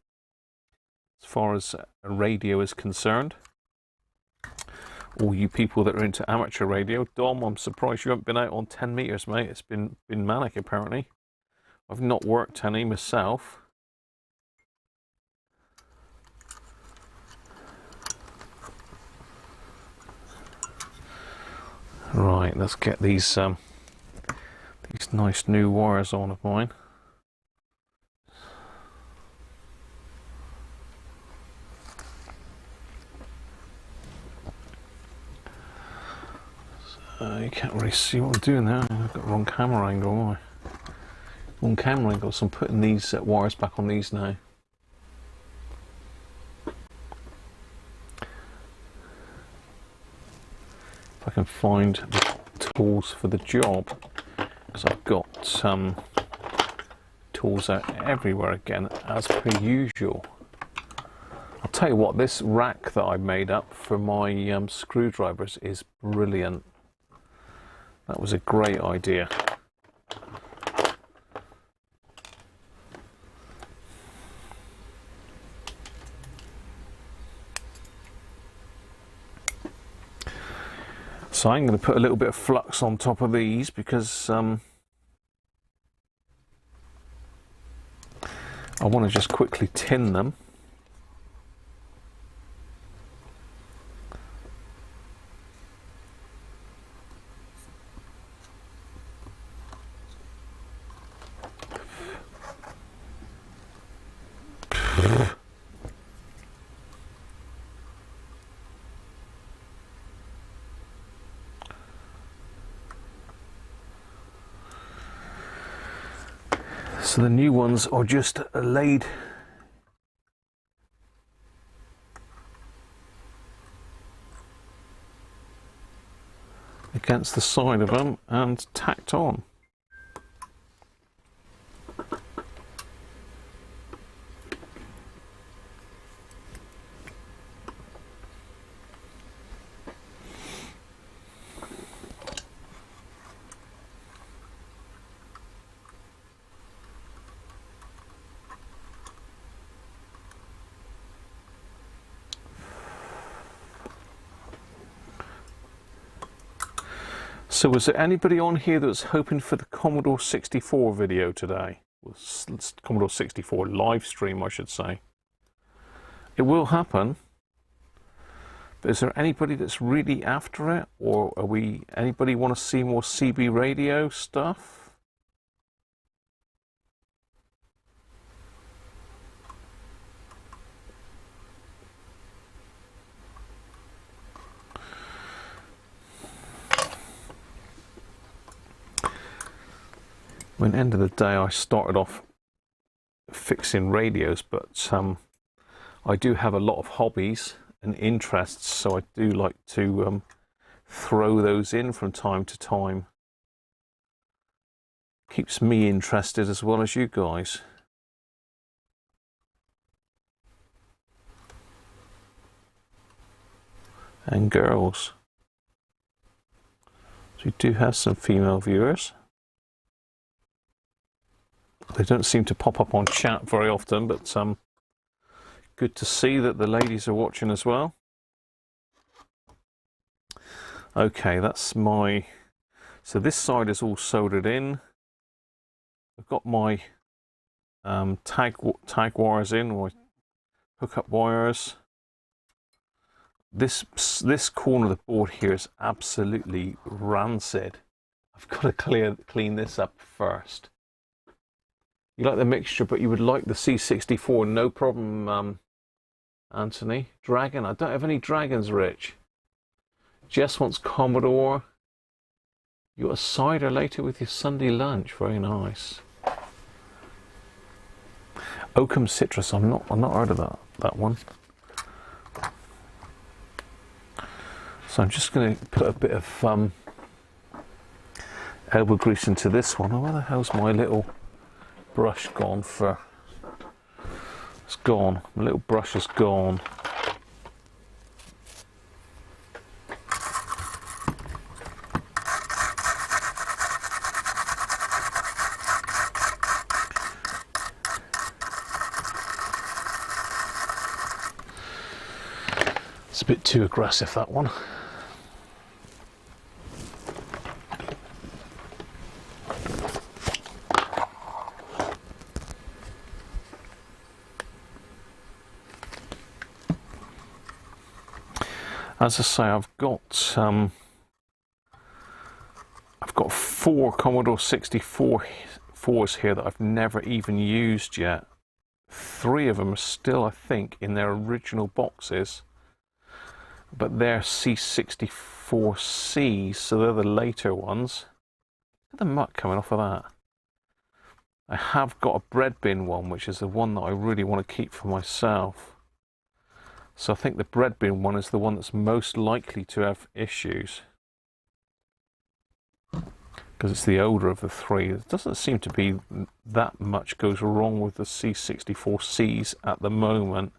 as far as a radio is concerned. All you people that are into amateur radio, Dom, I'm surprised you haven't been out on 10 meters, mate. It's been manic apparently. I've not worked any myself. Right, let's get these nice new wires on of mine. So you can't really see what I'm doing there. I've got the wrong camera angle, haven't I? Wrong camera angle, so I'm putting these wires back on these now. If I can find the tools for the job, because I've got tools out everywhere again, as per usual. I'll tell you what, this rack that I made up for my screwdrivers is brilliant. That was a great idea. So I'm going to put a little bit of flux on top of these because I want to just quickly tin them. So the new ones are just laid against the side of them and tacked on. So was there anybody on here that was hoping for the Commodore 64 video today? Commodore 64 live stream, I should say. It will happen. But is there anybody that's really after it? Or anybody want to see more CB radio stuff? At the end of the day, I started off fixing radios, but I do have a lot of hobbies and interests, so I do like to throw those in from time to time. Keeps me interested as well as you guys. And girls. So we do have some female viewers. They don't seem to pop up on chat very often, but good to see that the ladies are watching as well. Okay, that's my... So this side is all soldered in. I've got my tag wires in, or hookup wires. This corner of the board here is absolutely rancid. I've got to clean this up first. You like the mixture, but you would like the C64, no problem, Anthony. Dragon, I don't have any dragons, Rich. Jess wants Commodore. You got a cider later with your Sunday lunch, very nice. Oakham Citrus, I've not heard of that one. So I'm just going to put a bit of elbow grease into this one. Oh, where the hell's my little brush gone for? It's gone. My little brush is gone. It's a bit too aggressive, that one. As I say, I've got 4 Commodore 64s here that I've never even used yet. 3 of them are still, I think, in their original boxes, but they're C64Cs, so they're the later ones. Look at the muck coming off of that. I have got a bread bin one, which is the one that I really want to keep for myself. So I think the bread bin one is the one that's most likely to have issues, because it's the older of the 3. It doesn't seem to be that much goes wrong with the C64Cs at the moment.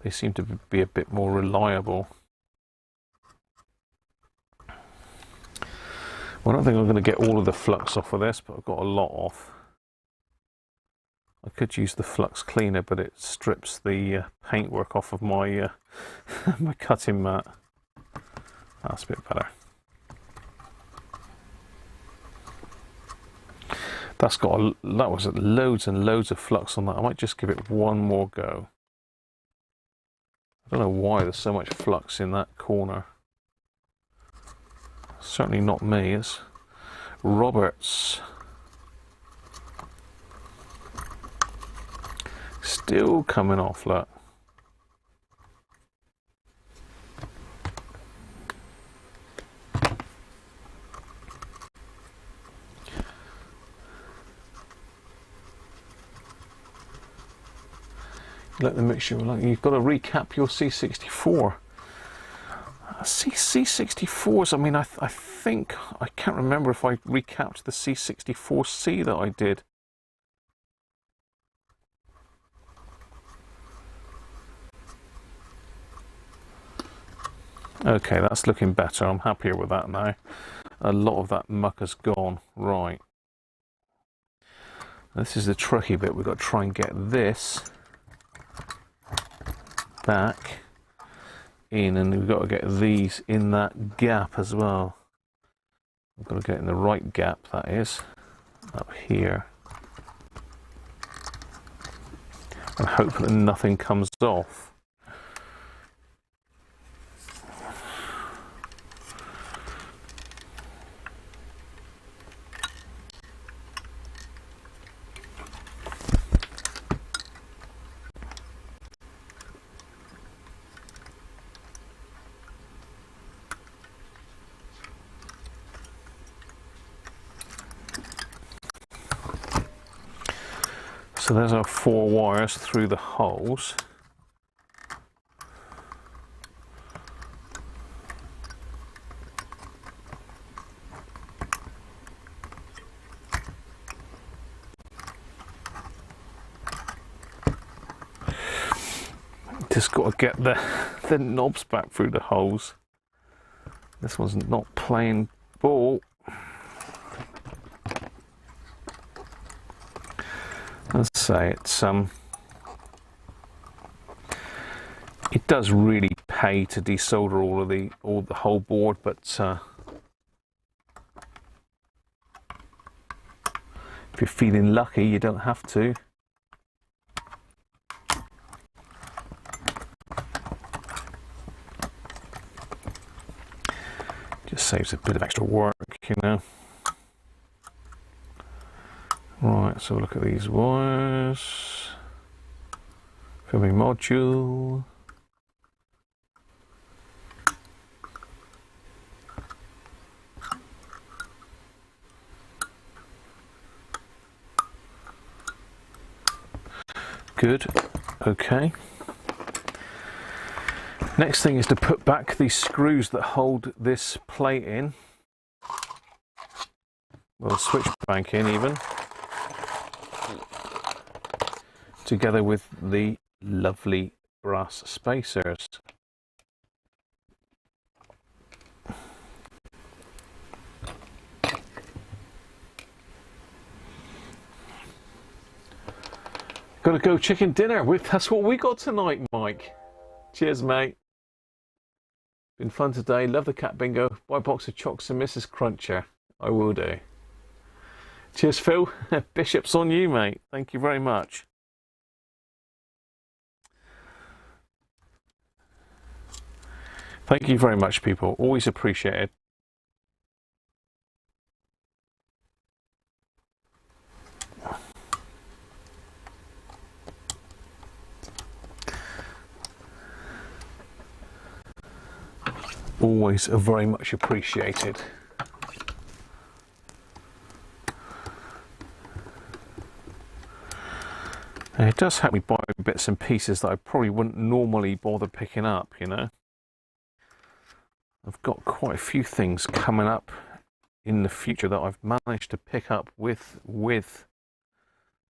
They seem to be a bit more reliable. Well, I don't think I'm going to get all of the flux off of this, but I've got a lot off. I could use the flux cleaner, but it strips the paintwork off of my my cutting mat. That's a bit better. That was loads and loads of flux on that. I might just give it one more go. I don't know why there's so much flux in that corner. Certainly not me. It's Roberts. Still coming off, look. Let the mixture, like, you've got to recap your C64. C64s, I mean, I think, I can't remember if I recapped the C64C that I did. Okay, that's looking better. I'm happier with that now. A lot of that muck has gone. Right. This is the tricky bit. We've got to try and get this back in, and we've got to get these in that gap as well. We've got to get in the right gap, that is, up here. And hope that nothing comes off. So there's our 4 wires through the holes. Just got to get the knobs back through the holes. This one's not playing ball. Let's say it does really pay to desolder all the whole board, but if you're feeling lucky, you don't have to. Just saves a bit of extra work, you know. Right, so look at these wires. Filming module. Good, okay. Next thing is to put back these screws that hold this plate in. Well, the switch bank in even. Together with the lovely brass spacers. Gotta go chicken dinner. That's what we got tonight, Mike. Cheers, mate. Been fun today. Love the cat bingo. Buy a box of chocks and Mrs. Cruncher. I will do. Cheers, Phil. Bishop's on you, mate. Thank you very much. Thank you very much, people. Always appreciated. Always very much appreciated. And it does help me buy bits and pieces that I probably wouldn't normally bother picking up, you know. I've got quite a few things coming up in the future that I've managed to pick up with the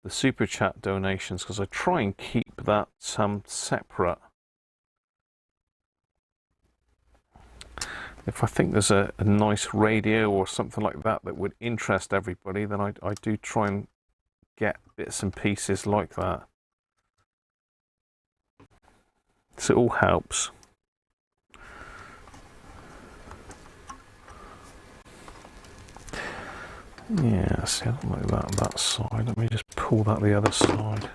super chat donations, because I try and keep that separate if I think there's a nice radio or something like that that would interest everybody, then I do try and get bits and pieces like that. So it all helps. Yeah, see, I don't like that on that side. Let me just pull that the other side.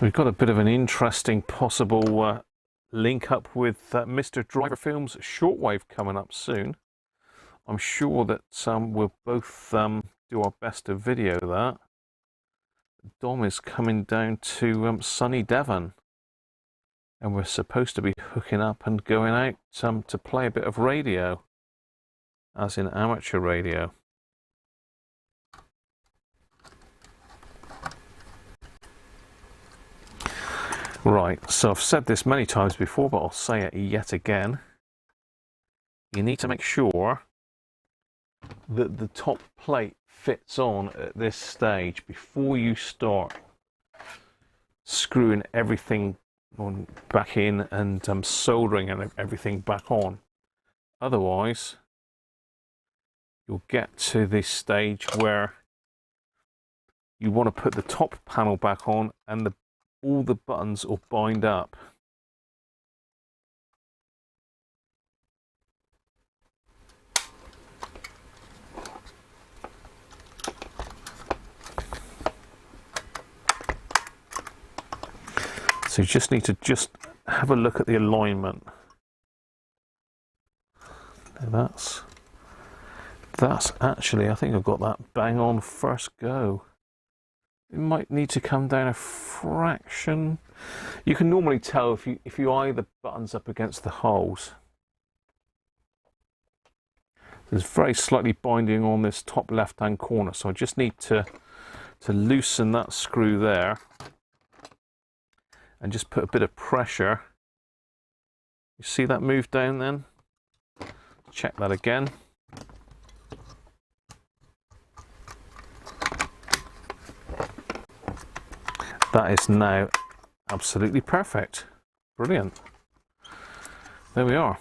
We've got a bit of an interesting possible link up with Mr. Driver Films Shortwave coming up soon. I'm sure that we'll both do our best to video that. Dom is coming down to sunny Devon, and we're supposed to be hooking up and going out to play a bit of radio, as in amateur radio. Right, so I've said this many times before, but I'll say it yet again. You need to make sure that the top plate fits on at this stage before you start screwing everything back in and soldering and everything back on. Otherwise, you'll get to this stage where you want to put the top panel back on and all the buttons will bind up. So you just need to have a look at the alignment. Now that's actually, I think I've got that bang on first go. It might need to come down a fraction. You can normally tell if you eye the buttons up against the holes. There's very slightly binding on this top left hand corner, so I just need to loosen that screw there and just put a bit of pressure. You see that move down then? Check that again. That is now absolutely perfect. Brilliant. There we are.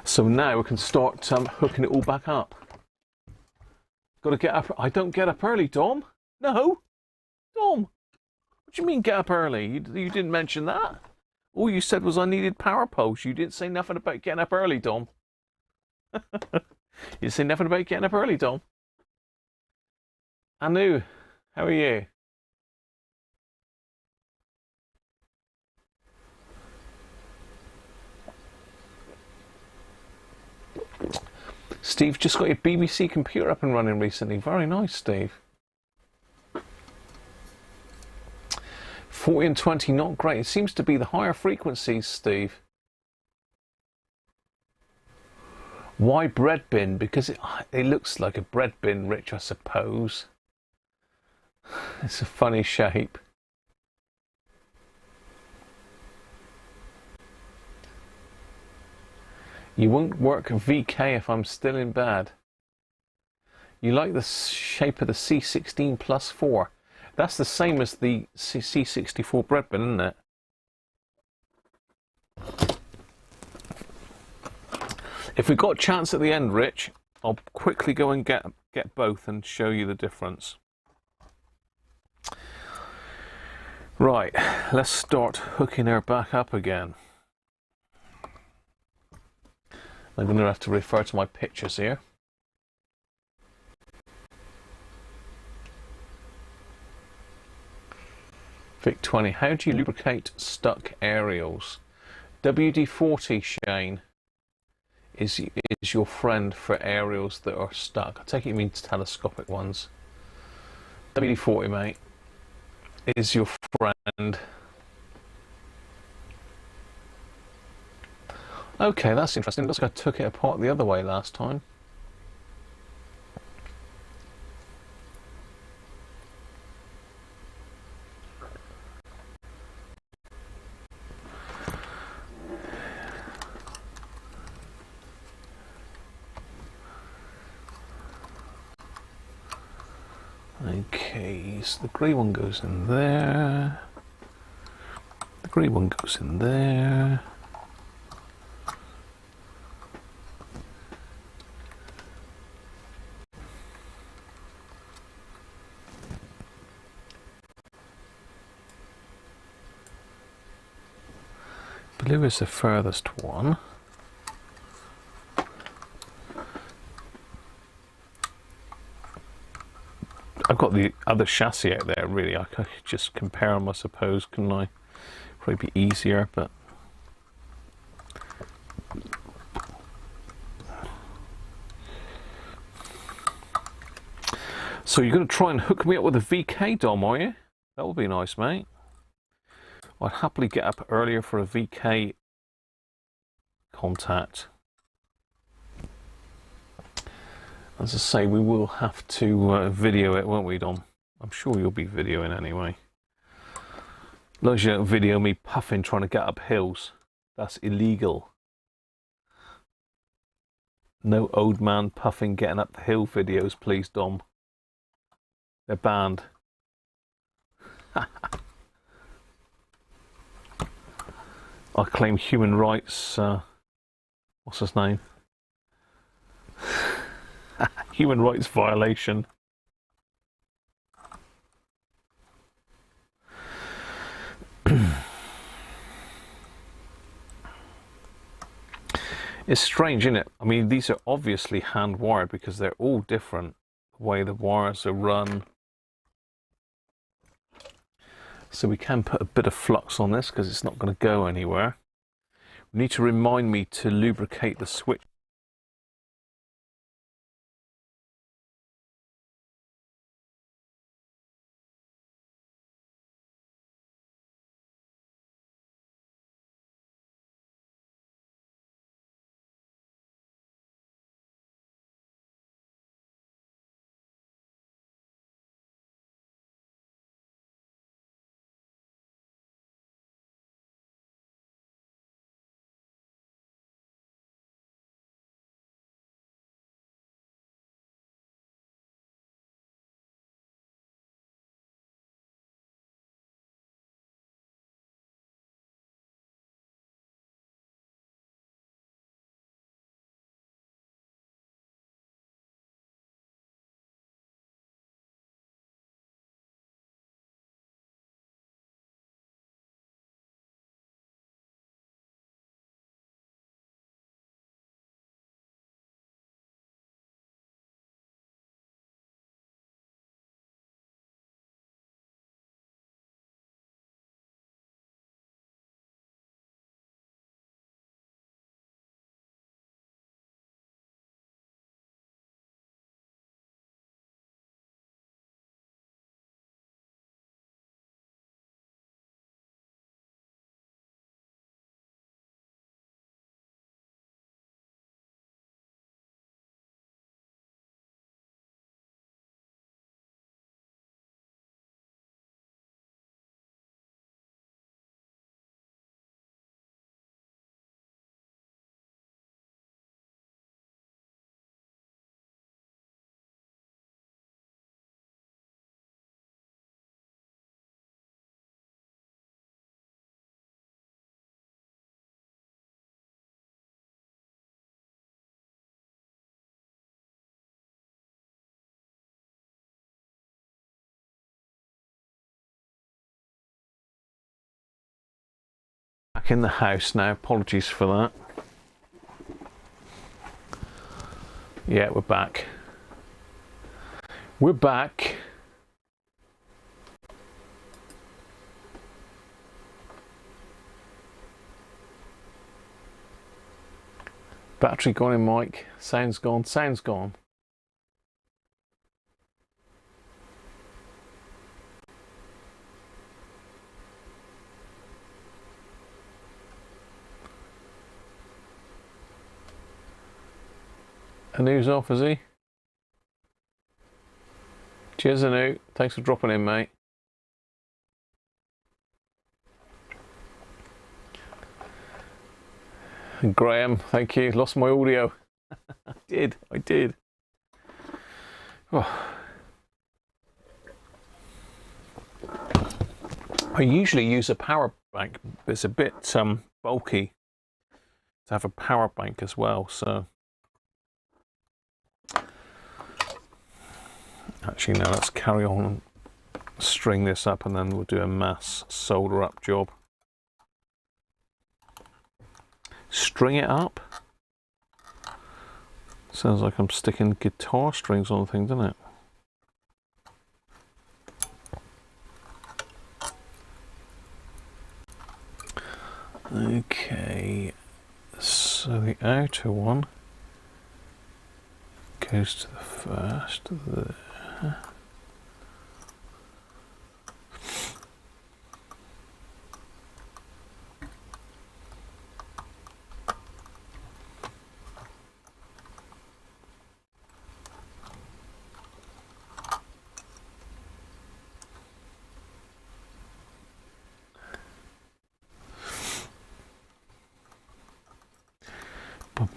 So now we can start hooking it all back up. Got to get up. I don't get up early, Dom. No. Dom. What do you mean get up early? You didn't mention that. All you said was I needed power poles. You didn't say nothing about getting up early, Dom. You didn't say nothing about getting up early, Dom. Anu, how are you? Steve, just got your BBC computer up and running recently. Very nice, Steve. 40 and 20, not great. It seems to be the higher frequencies, Steve. Why bread bin? Because it looks like a bread bin, Rich, I suppose. It's a funny shape. You won't work VK if I'm still in bed. You like the shape of the C16 plus 4. That's the same as the C64 bread bin, isn't it? If we've got a chance at the end, Rich, I'll quickly go and get both and show you the difference. Right, let's start hooking her back up again. I'm going to have to refer to my pictures here. Vic 20, how do you lubricate stuck aerials? WD-40, Shane, is your friend for aerials that are stuck. I take it you mean telescopic ones. WD-40, mate, is your friend. Okay, that's interesting. It looks like I took it apart the other way last time. Okay, so the grey one goes in there. The grey one goes in there. Blue is the furthest one. I've got the other chassis out there, really. I could just compare them, I suppose, couldn't I? Probably be easier, but... So you're going to try and hook me up with a VK, Dom, are you? That would be nice, mate. I'd happily get up earlier for a VK contact. As I say, we will have to video it, won't we, Dom? I'm sure you'll be videoing anyway. As long as you don't video me puffing trying to get up hills. That's illegal. No old man puffing getting up the hill videos, please, Dom. They're banned. I claim human rights, what's his name? Human rights violation. It's strange, isn't it? I mean, these are obviously hand wired because they're all different. The way the wires are run. So we can put a bit of flux on this because it's not going to go anywhere. We need to remind me to lubricate the switch. Back in the house now, apologies for that. Yeah, we're back. We're back. Battery gone in, Mike. Sound's gone, sound's gone. Anu's off, is he? Cheers, Anu. Thanks for dropping in, mate. And Graham, thank you. Lost my audio. I did. Oh. I usually use a power bank. It's a bit bulky to have a power bank as well, so actually now let's carry on and string this up, and then we'll do a mass solder up job. String it up. Sounds like I'm sticking guitar strings on the thing, doesn't it? Okay, so the outer one goes to the first there.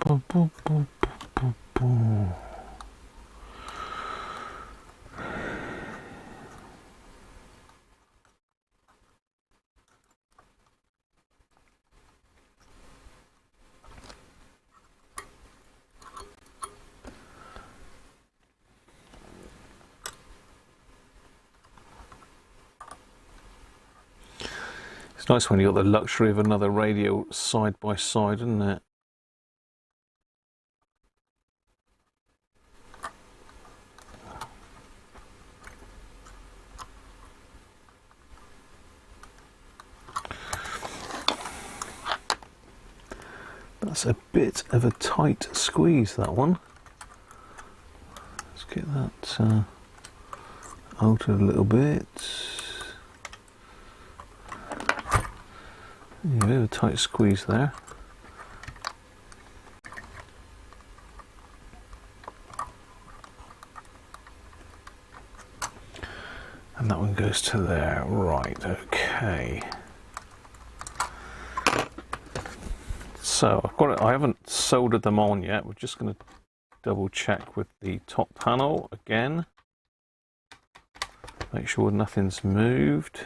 Boom, boom, boom, boom, boom. It's nice when you've got the luxury of another radio side by side, isn't it? That's a bit of a tight squeeze, that one. Let's get that altered a little bit. Yeah, a bit of a tight squeeze there. And that one goes to there. Right, okay. So I've got it, I haven't soldered them on yet. We're just going to double check with the top panel again. Make sure nothing's moved.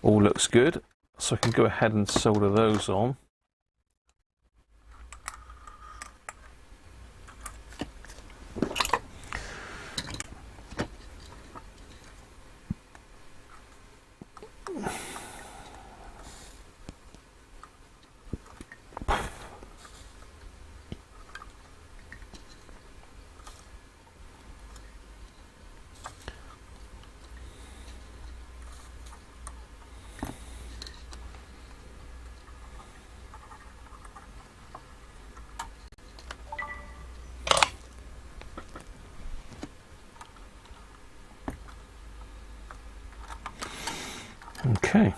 All looks good. So I can go ahead and solder those on. Okay.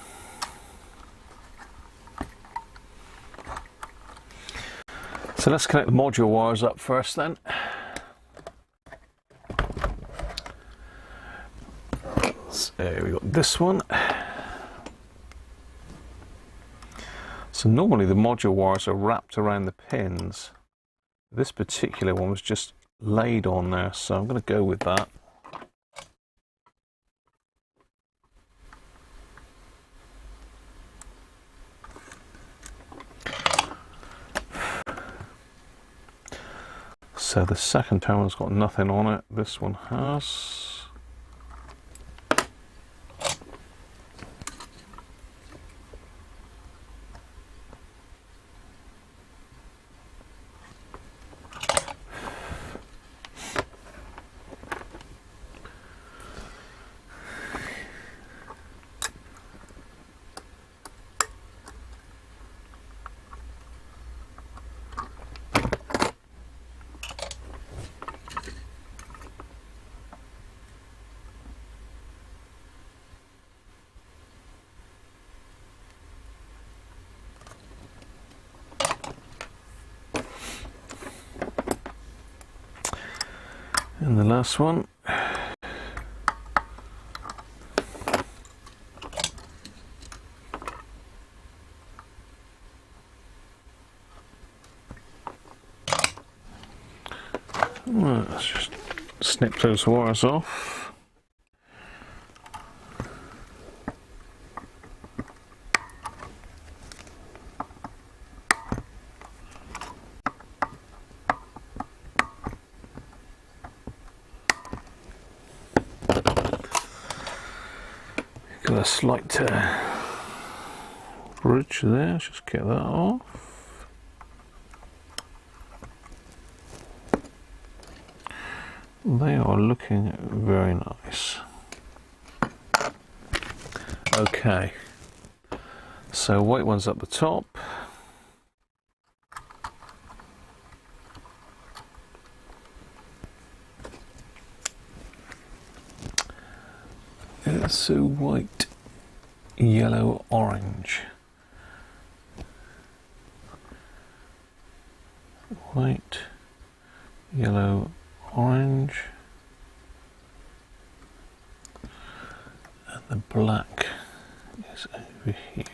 So let's connect the module wires up first then. So we got this one. So normally the module wires are wrapped around the pins. This particular one was just laid on there, so I'm going to go with that. So the second terminal's got nothing on it, this one has. And the last one. Well, let's just snip those wires off. a slight bridge there. Let's just get that off. They are looking very nice. Okay, so white one's up the top. So white, yellow, orange. White, yellow, orange. And the black is over here.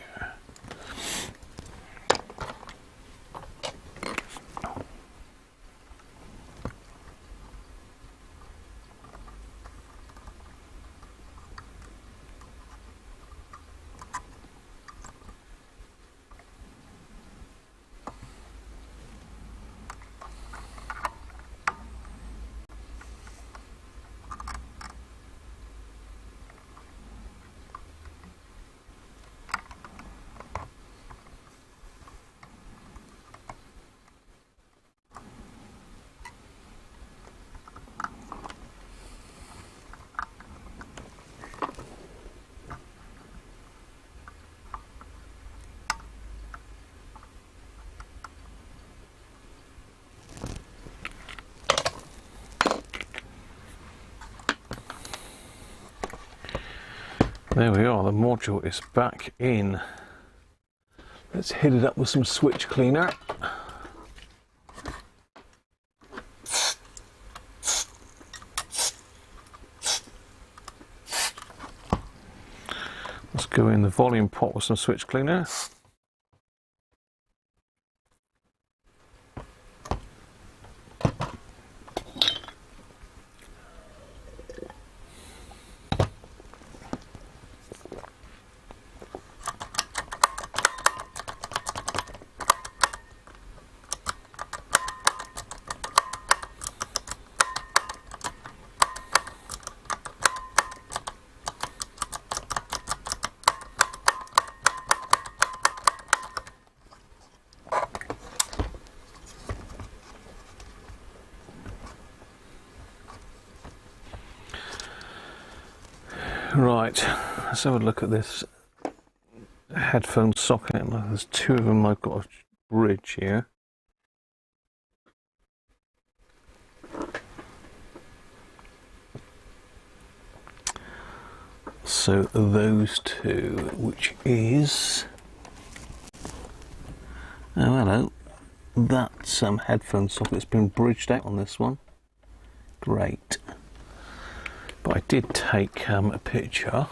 There we are, the module is back in. Let's hit it up with some switch cleaner. Let's go in the volume pot with some switch cleaner. Right, let's have a look at this headphone socket. There's two of them. I've got a bridge here. So those two, which is, oh hello, that headphone socket's been bridged out on this one. Great. But I did take a picture.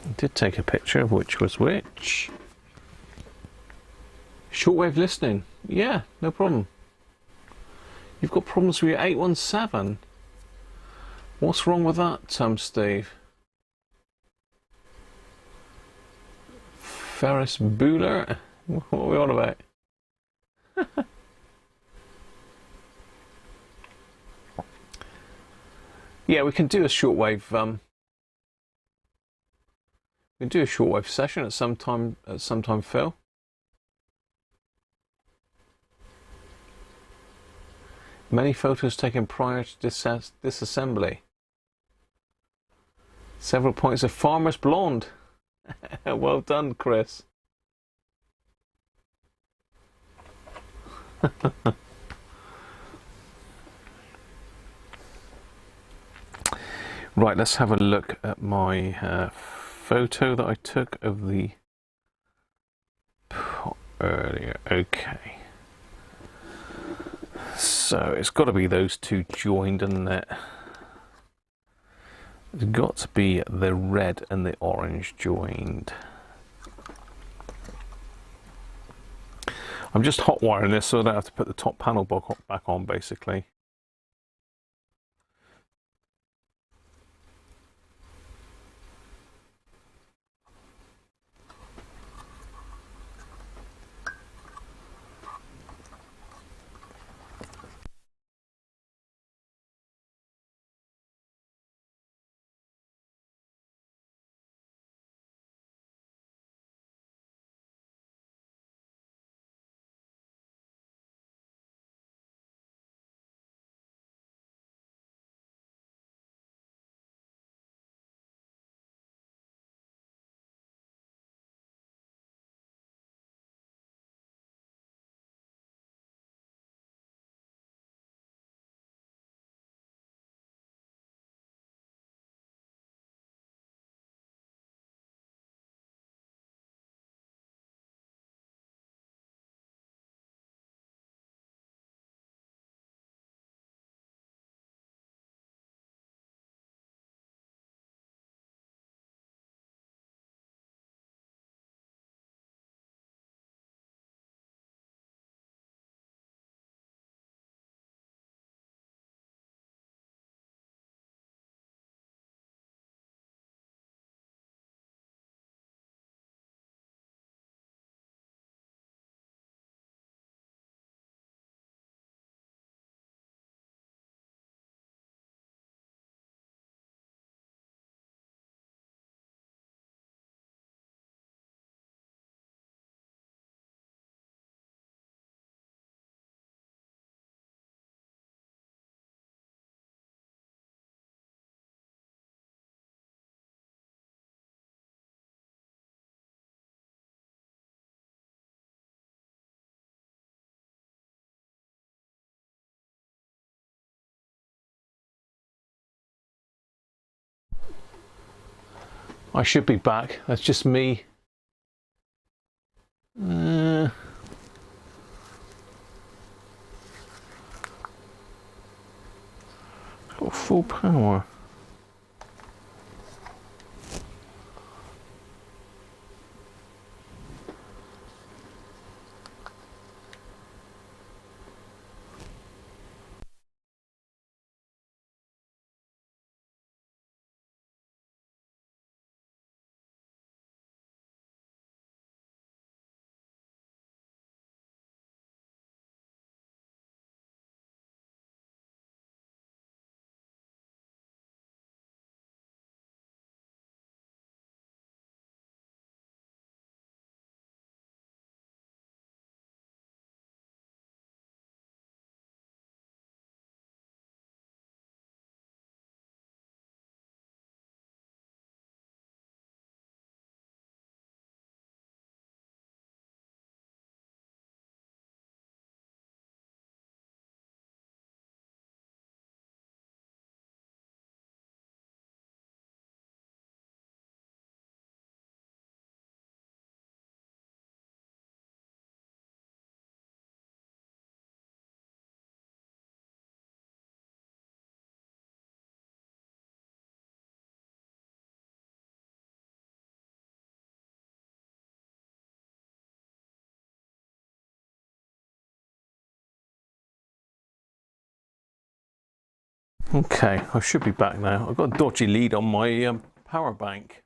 I did take a picture of which was which. Shortwave listening. Yeah, no problem. You've got problems with your 817. What's wrong with that, Steve? Ferris Bueller? What are we on about? Yeah, we can do a shortwave. We can do a shortwave session at some time. Phil. Many photos taken prior to disassembly. Several points of farmer's blonde. Well done, Chris. Right, let's have a look at my photo that I took of the pot earlier. Okay. So it's got to be those two joined, isn't it? It's got to be the red and the orange joined. I'm just hot wiring this so I don't have to put the top panel back on, basically. I should be back. That's just me. Got full power. Okay, I should be back now. I've got a dodgy lead on my power bank.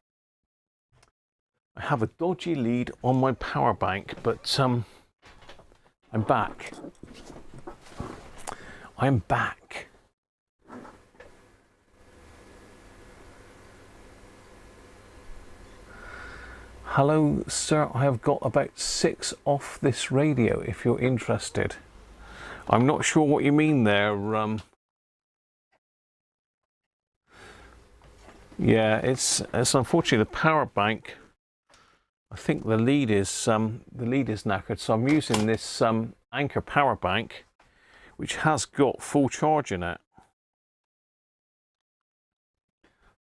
I have a dodgy lead on my power bank, but I'm back. I'm back. Hello, sir. I have got about 6 off this radio if you're interested. I'm not sure what you mean there. Yeah, it's unfortunately the power bank. I think the lead is knackered, so I'm using this Anchor power bank, which has got full charge in it.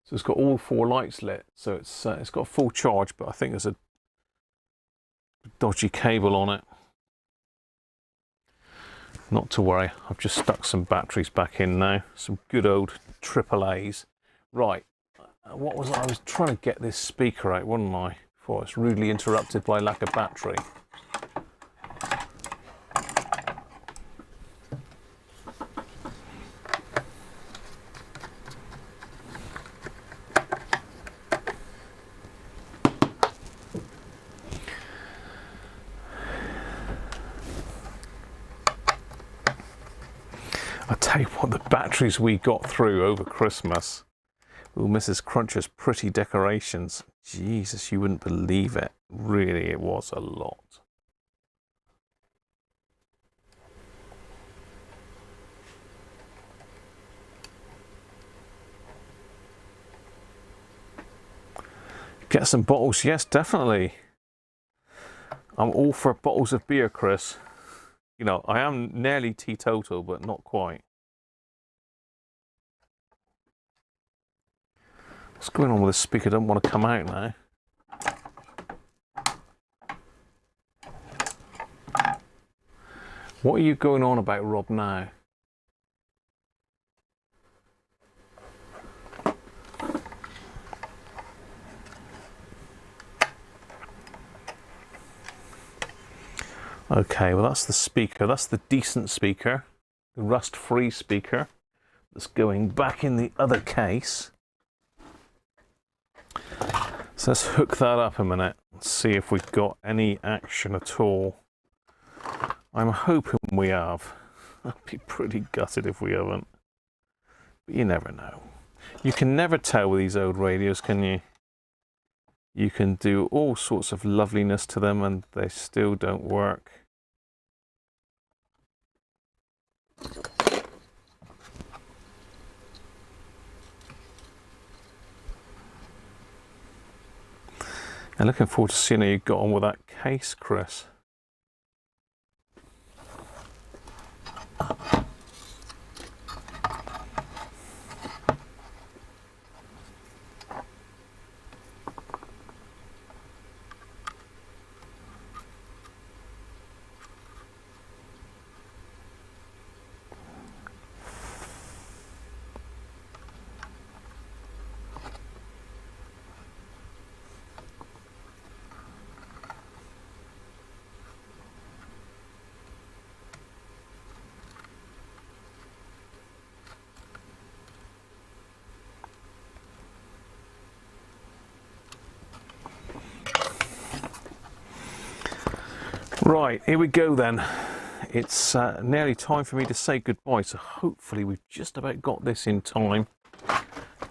So it's got all 4 lights lit, so it's got full charge, but I think there's a dodgy cable on it. Not to worry, I've just stuck some batteries back in now, some good old AAA's. Right. What was I was trying to get this speaker out, wasn't I? Before it's rudely interrupted by lack of battery. I tell you what, the batteries we got through over Christmas. Oh, Mrs. Cruncher's pretty decorations. Jesus, you wouldn't believe it. Really, it was a lot. Get some bottles, yes, definitely. I'm all for bottles of beer, Chris. You know, I am nearly teetotal, but not quite. What's going on with this speaker? I don't want to come out now. What are you going on about, Rob, now? Okay, well that's the speaker. That's the decent speaker. The rust-free speaker that's going back in the other case. So let's hook that up a minute and see if we've got any action at all. I'm hoping we have. I'd be pretty gutted if we haven't. But you never know. You can never tell with these old radios, can you? You can do all sorts of loveliness to them and they still don't work. I'm looking forward to seeing how you got on with that case, Chris. Right, here we go then. It's nearly time for me to say goodbye, so hopefully we've just about got this in time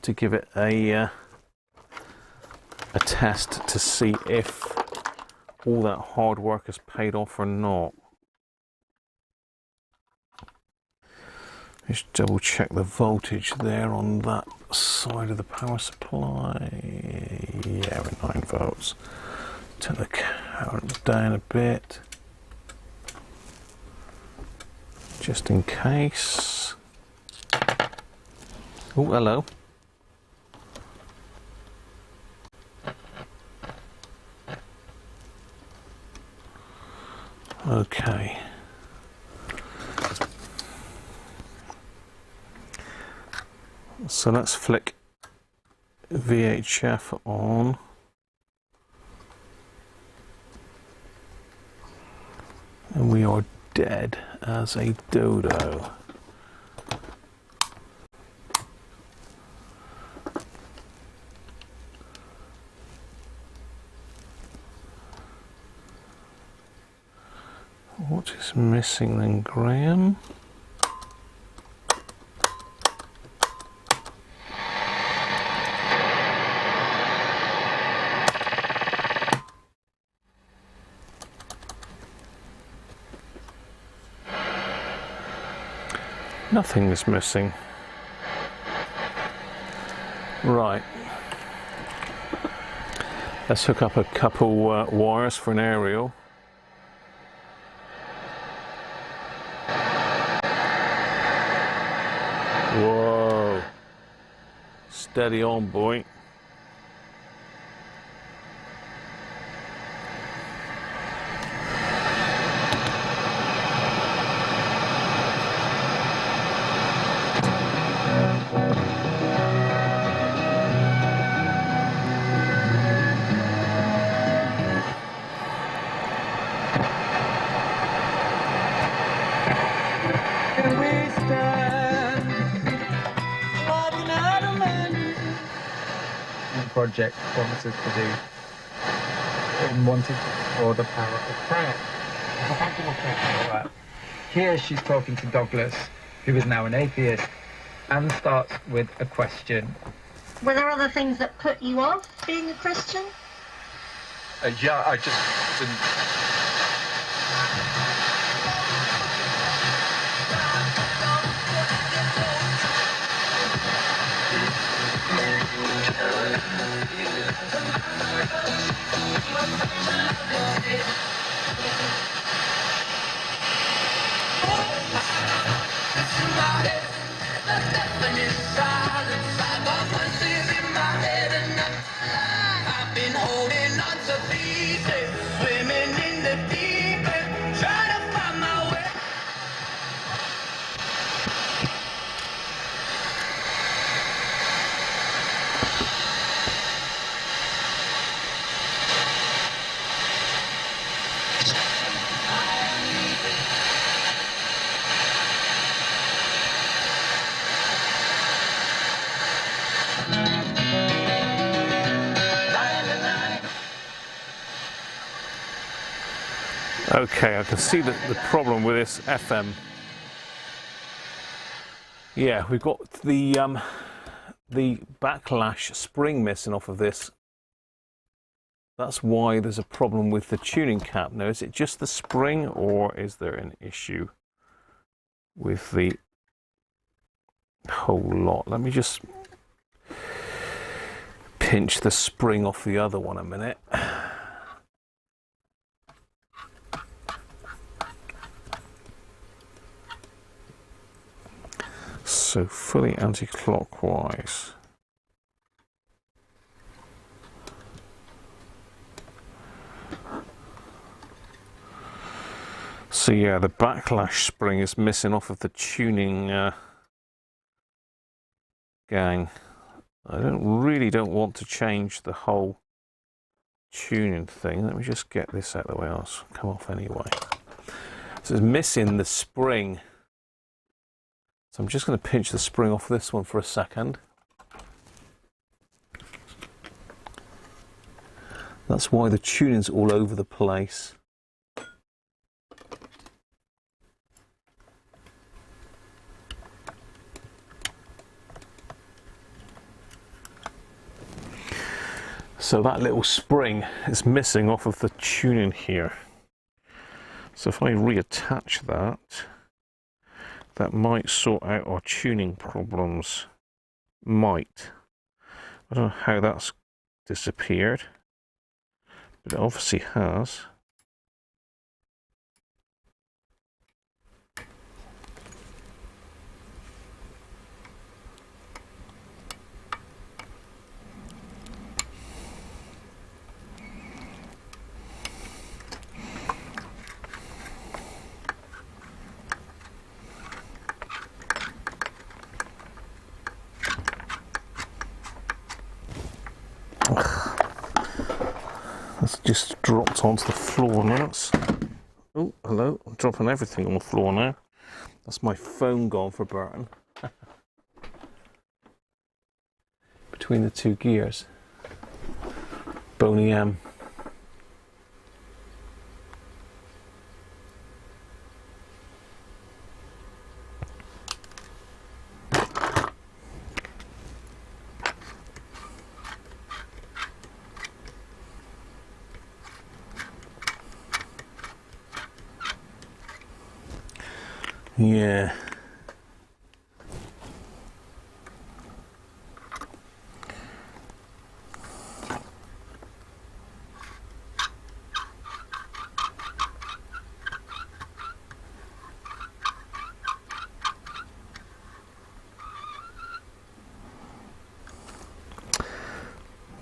to give it a test to see if all that hard work has paid off or not. Just double check the voltage there on that side of the power supply. Yeah, we're 9 volts. Turn the current down a bit, just in case. Oh, hello. Okay. So let's flick VHF on. And we are dead as a dodo. What is missing then, Graham? Nothing is missing. Right. Let's hook up a couple wires for an aerial. Whoa. Steady on, boy. Project promises to do and wanted for the power of prayer. Here she's talking to Douglas, who is now an atheist, and starts with a question. Were there other things that put you off being a Christian? Yeah, I just didn't. I've been holding on to pieces, swimming in the deep end, trying to find my way. Okay, I can see that the problem with this FM. Yeah, we've got the backlash spring missing off of this. That's why there's a problem with the tuning cap. Now, is it just the spring, or is there an issue with the whole lot? Let me just pinch the spring off the other one a minute. So fully anti-clockwise. So yeah, the backlash spring is missing off of the tuning gang. I really don't want to change the whole tuning thing. Let me just get this out of the way. I'll come off anyway. So it's missing the spring. So I'm just going to pinch the spring off this one for a second. That's why the tuning's all over the place. So that little spring is missing off of the tuning here. So if I reattach that, that might sort out our tuning problems. Might. I don't know how that's disappeared, but it obviously has. That's just dropped onto the floor now. Oh, hello. I'm dropping everything on the floor now. That's my phone gone for Burton. Between the two gears. Boney M. Yeah.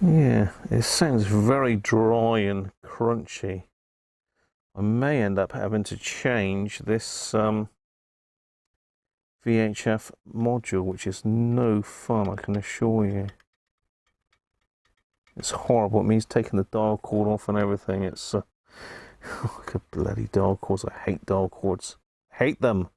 Yeah, it sounds very dry and crunchy. I may end up having to change this VHF module, which is no fun, I can assure you. It's horrible. It means taking the dial cord off and everything. It's like a bloody dial cords. I hate dial cords. Hate them.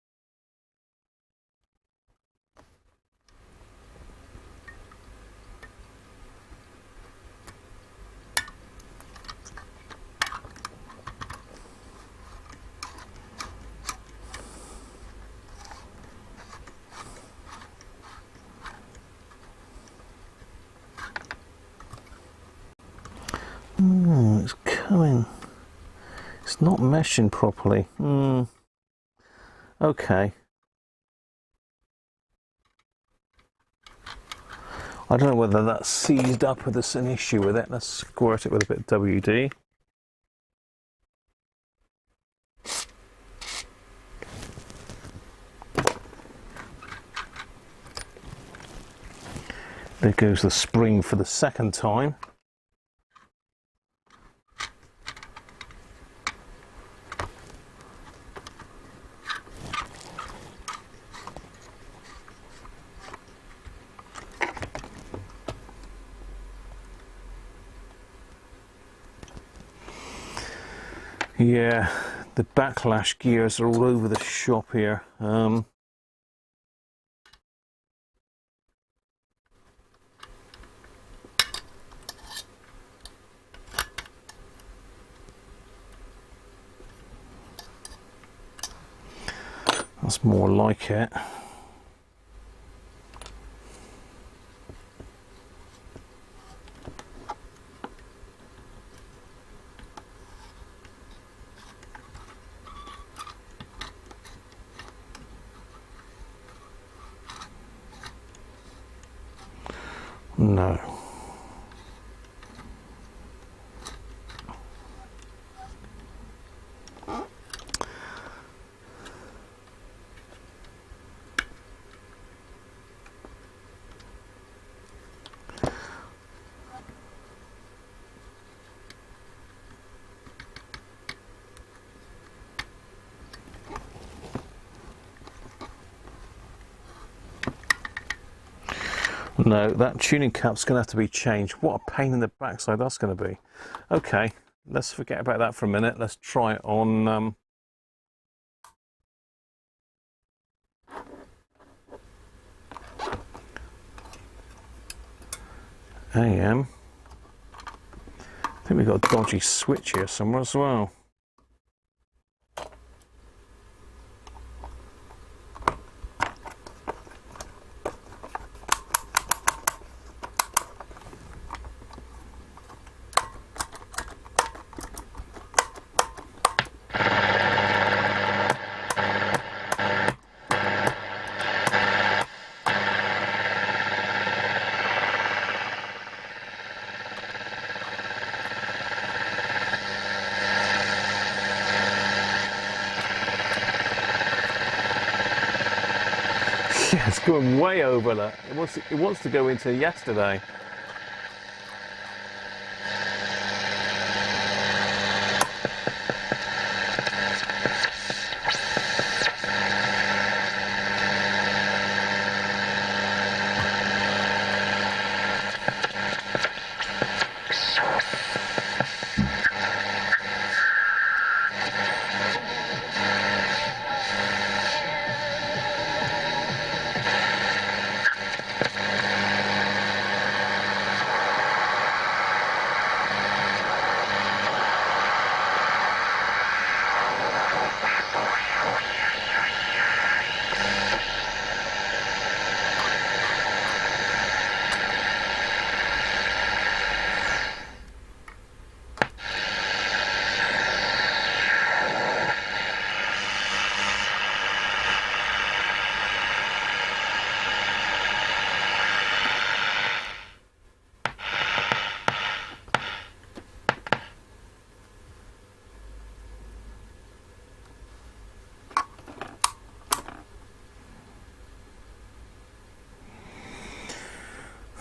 It's coming. It's not meshing properly. Okay. I don't know whether that's seized up or there's an issue with it. Let's squirt it with a bit of WD. There goes the spring for the second time. Yeah, the backlash gears are all over the shop here. That's more like it. No. No, that tuning cap's going to have to be changed. What a pain in the backside that's going to be. Okay, let's forget about that for a minute. Let's try it on AM. I think we've got a dodgy switch here somewhere as well. going way over that. It wants to go into yesterday.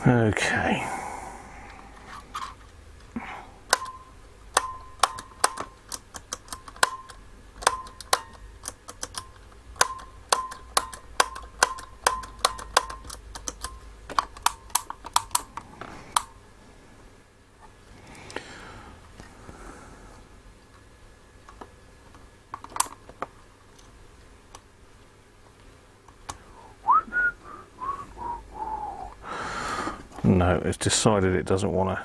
Okay. No, it's decided it doesn't want to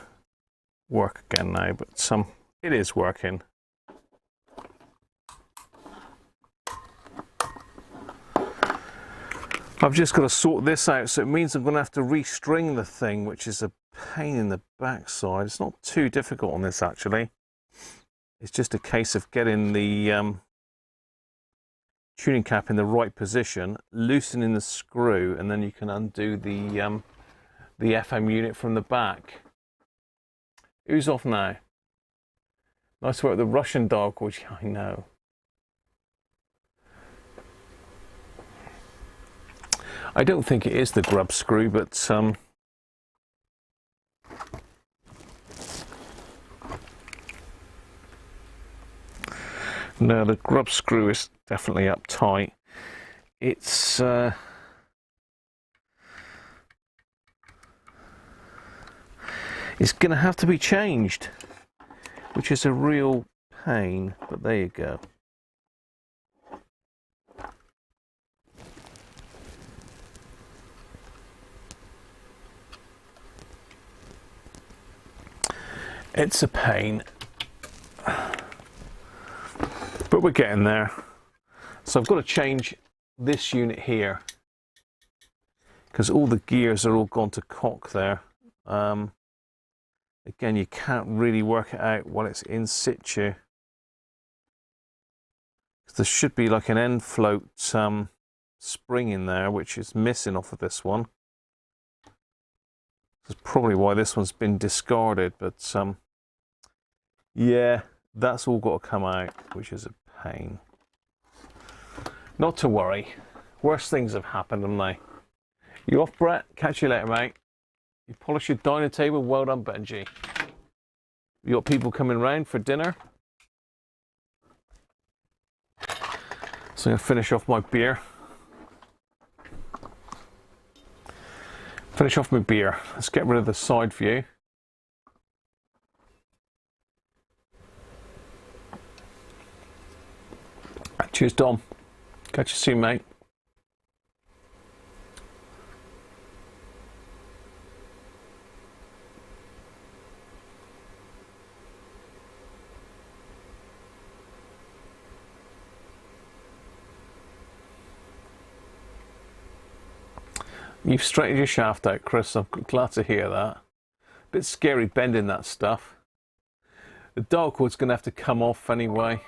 work again now, but it is working. I've just got to sort this out, so it means I'm going to have to restring the thing, which is a pain in the backside. It's not too difficult on this, actually. It's just a case of getting the tuning cap in the right position, loosening the screw, and then you can undo the FM unit from the back. Who's off now? Nice work with the Russian dial cord. I know. I don't think it is the grub screw, but no, the grub screw is definitely up tight. It's going to have to be changed, which is a real pain, but there you go. It's a pain, but we're getting there. So I've got to change this unit here because all the gears are all gone to cock there. Again, you can't really work it out while it's in situ. There should be like an end float spring in there, which is missing off of this one. That's probably why this one's been discarded, but yeah, that's all got to come out, which is a pain. Not to worry. Worse things have happened, haven't they? You off, Brett? Catch you later, mate. You polish your dining table. Well done, Benji. You got people coming round for dinner. So I'm going to finish off my beer. Let's get rid of the side view. Cheers, Dom. Catch you soon, mate. You've straightened your shaft out, Chris. I'm glad to hear that. Bit scary bending that stuff. The dial cord's going to have to come off anyway.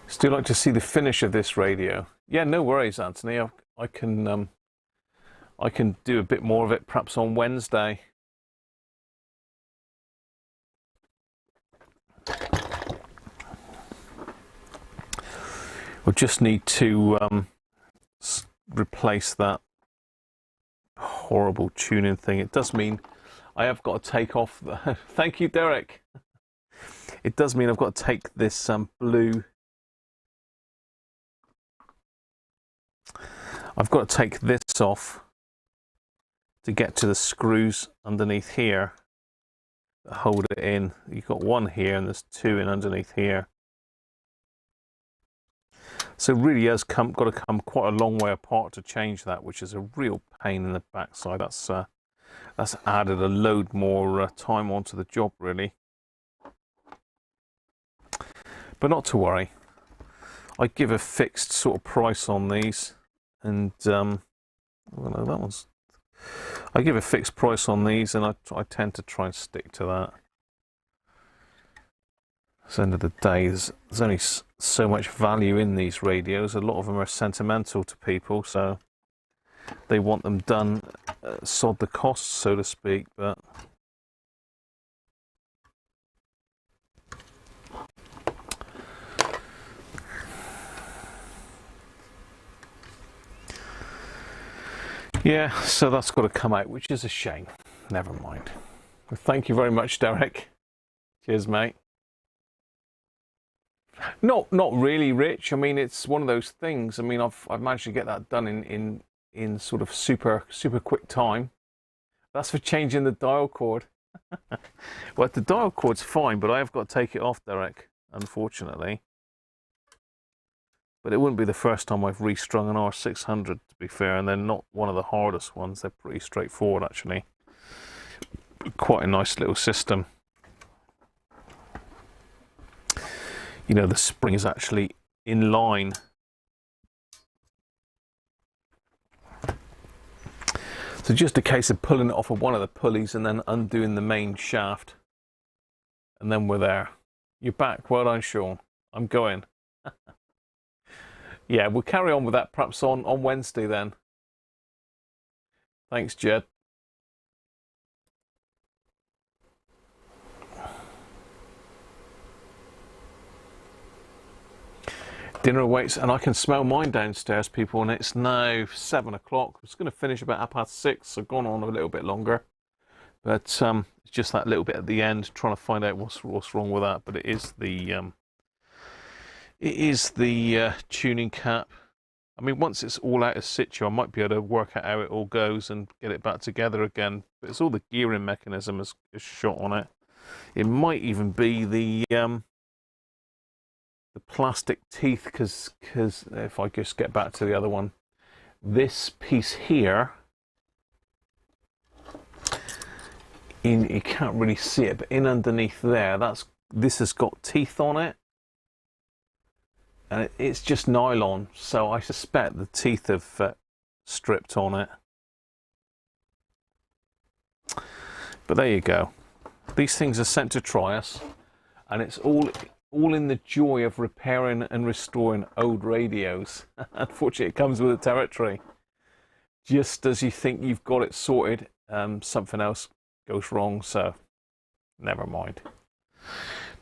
Still like to see the finish of this radio. Yeah, no worries, Anthony. I can do a bit more of it perhaps on Wednesday. We'll just need to replace that horrible tuning thing. It does mean I have got to take off the thank you, Derek. It does mean I've got to take this blue. I've got to take this off to get to the screws underneath here that hold it in. You've got one here and there's two in underneath here. So it really has got to come quite a long way apart to change that, which is a real pain in the backside. That's added a load more time onto the job, really. But not to worry. I give a fixed sort of price on these, and well, no, that one's. I give a fixed price on these, and I tend to try and stick to that. At the end of the day, there's only so much value in these radios. A lot of them are sentimental to people, so they want them done, sod the costs, so to speak. But yeah, so that's got to come out, which is a shame. Never mind. Well, thank you very much, Derek. Cheers, mate. Not really, Rich. I mean, it's one of those things. I mean, I've managed to get that done in sort of super quick time. That's for changing the dial cord. Well, the dial cord's fine, but I have got to take it off, Derek, unfortunately. But it wouldn't be the first time I've restrung an R600, to be fair, and they're not one of the hardest ones. They're pretty straightforward, actually. Quite a nice little system. You know, the spring is actually in line. So just a case of pulling it off of one of the pulleys and then undoing the main shaft. And then we're there. You're back. Well done, Sean. I'm going. Yeah, we'll carry on with that perhaps on Wednesday then. Thanks, Jed. Dinner awaits, and I can smell mine downstairs, people, and it's now 7 o'clock. It's going to finish about 6:30, so gone on a little bit longer. But it's just that little bit at the end, trying to find out what's wrong with that. But it is the tuning cap. I mean, once it's all out of situ, I might be able to work out how it all goes and get it back together again. But it's all the gearing mechanism is shot on it. It might even be the plastic teeth, because if I just get back to the other one, this piece here, you can't really see it, but in underneath there, this has got teeth on it, and it's just nylon, so I suspect the teeth have stripped on it. But there you go. These things are sent to try us, and it's all in the joy of repairing and restoring old radios. Unfortunately, it comes with the territory. Just as you think you've got it sorted, something else goes wrong, so never mind.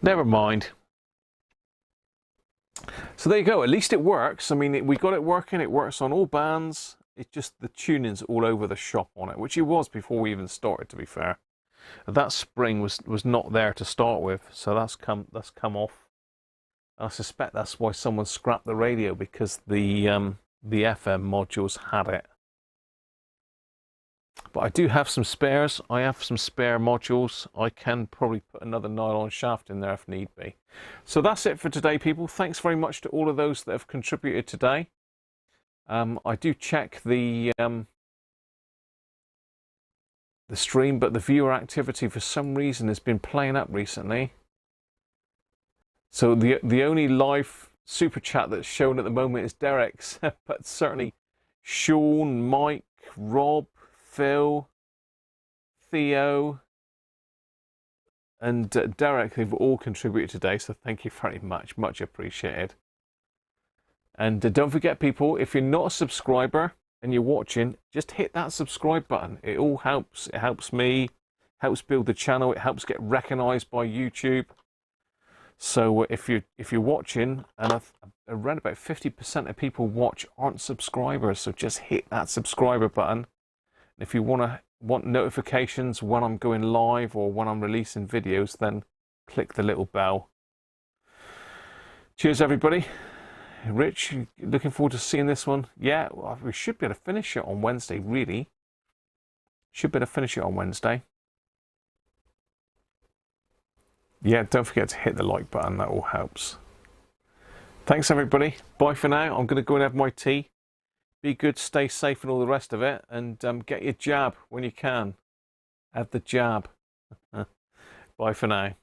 Never mind. So there you go. At least it works. I mean, we got it working. It works on all bands. It's just the tuning's all over the shop on it, which it was before we even started, to be fair. That spring was not there to start with, so that's come off. I suspect that's why someone scrapped the radio, because the FM modules had it. But I do have some spares. I have some spare modules. I can probably put another nylon shaft in there if need be. So that's it for today, people. Thanks very much to all of those that have contributed today. I do check the stream, but the viewer activity for some reason has been playing up recently. So the only live super chat that's shown at the moment is Derek's, but certainly Sean, Mike, Rob, Phil, Theo, and Derek, who've all contributed today. So thank you very much, much appreciated. And don't forget, people, if you're not a subscriber and you're watching, just hit that subscribe button. It all helps. It helps me, helps build the channel. It helps get recognized by YouTube. So if you're watching, and around about 50% of people watch aren't subscribers, so just hit that subscriber button. And if you want notifications when I'm going live or when I'm releasing videos, then click the little bell. Cheers, everybody. Rich, looking forward to seeing this one. Yeah, well, we should be able to finish it on Wednesday, really. Should be able to finish it on Wednesday. Yeah, don't forget to hit the like button. That all helps. Thanks, everybody. Bye for now. I'm going to go and have my tea. Be good, stay safe and all the rest of it. And get your jab when you can. Have the jab. Bye for now.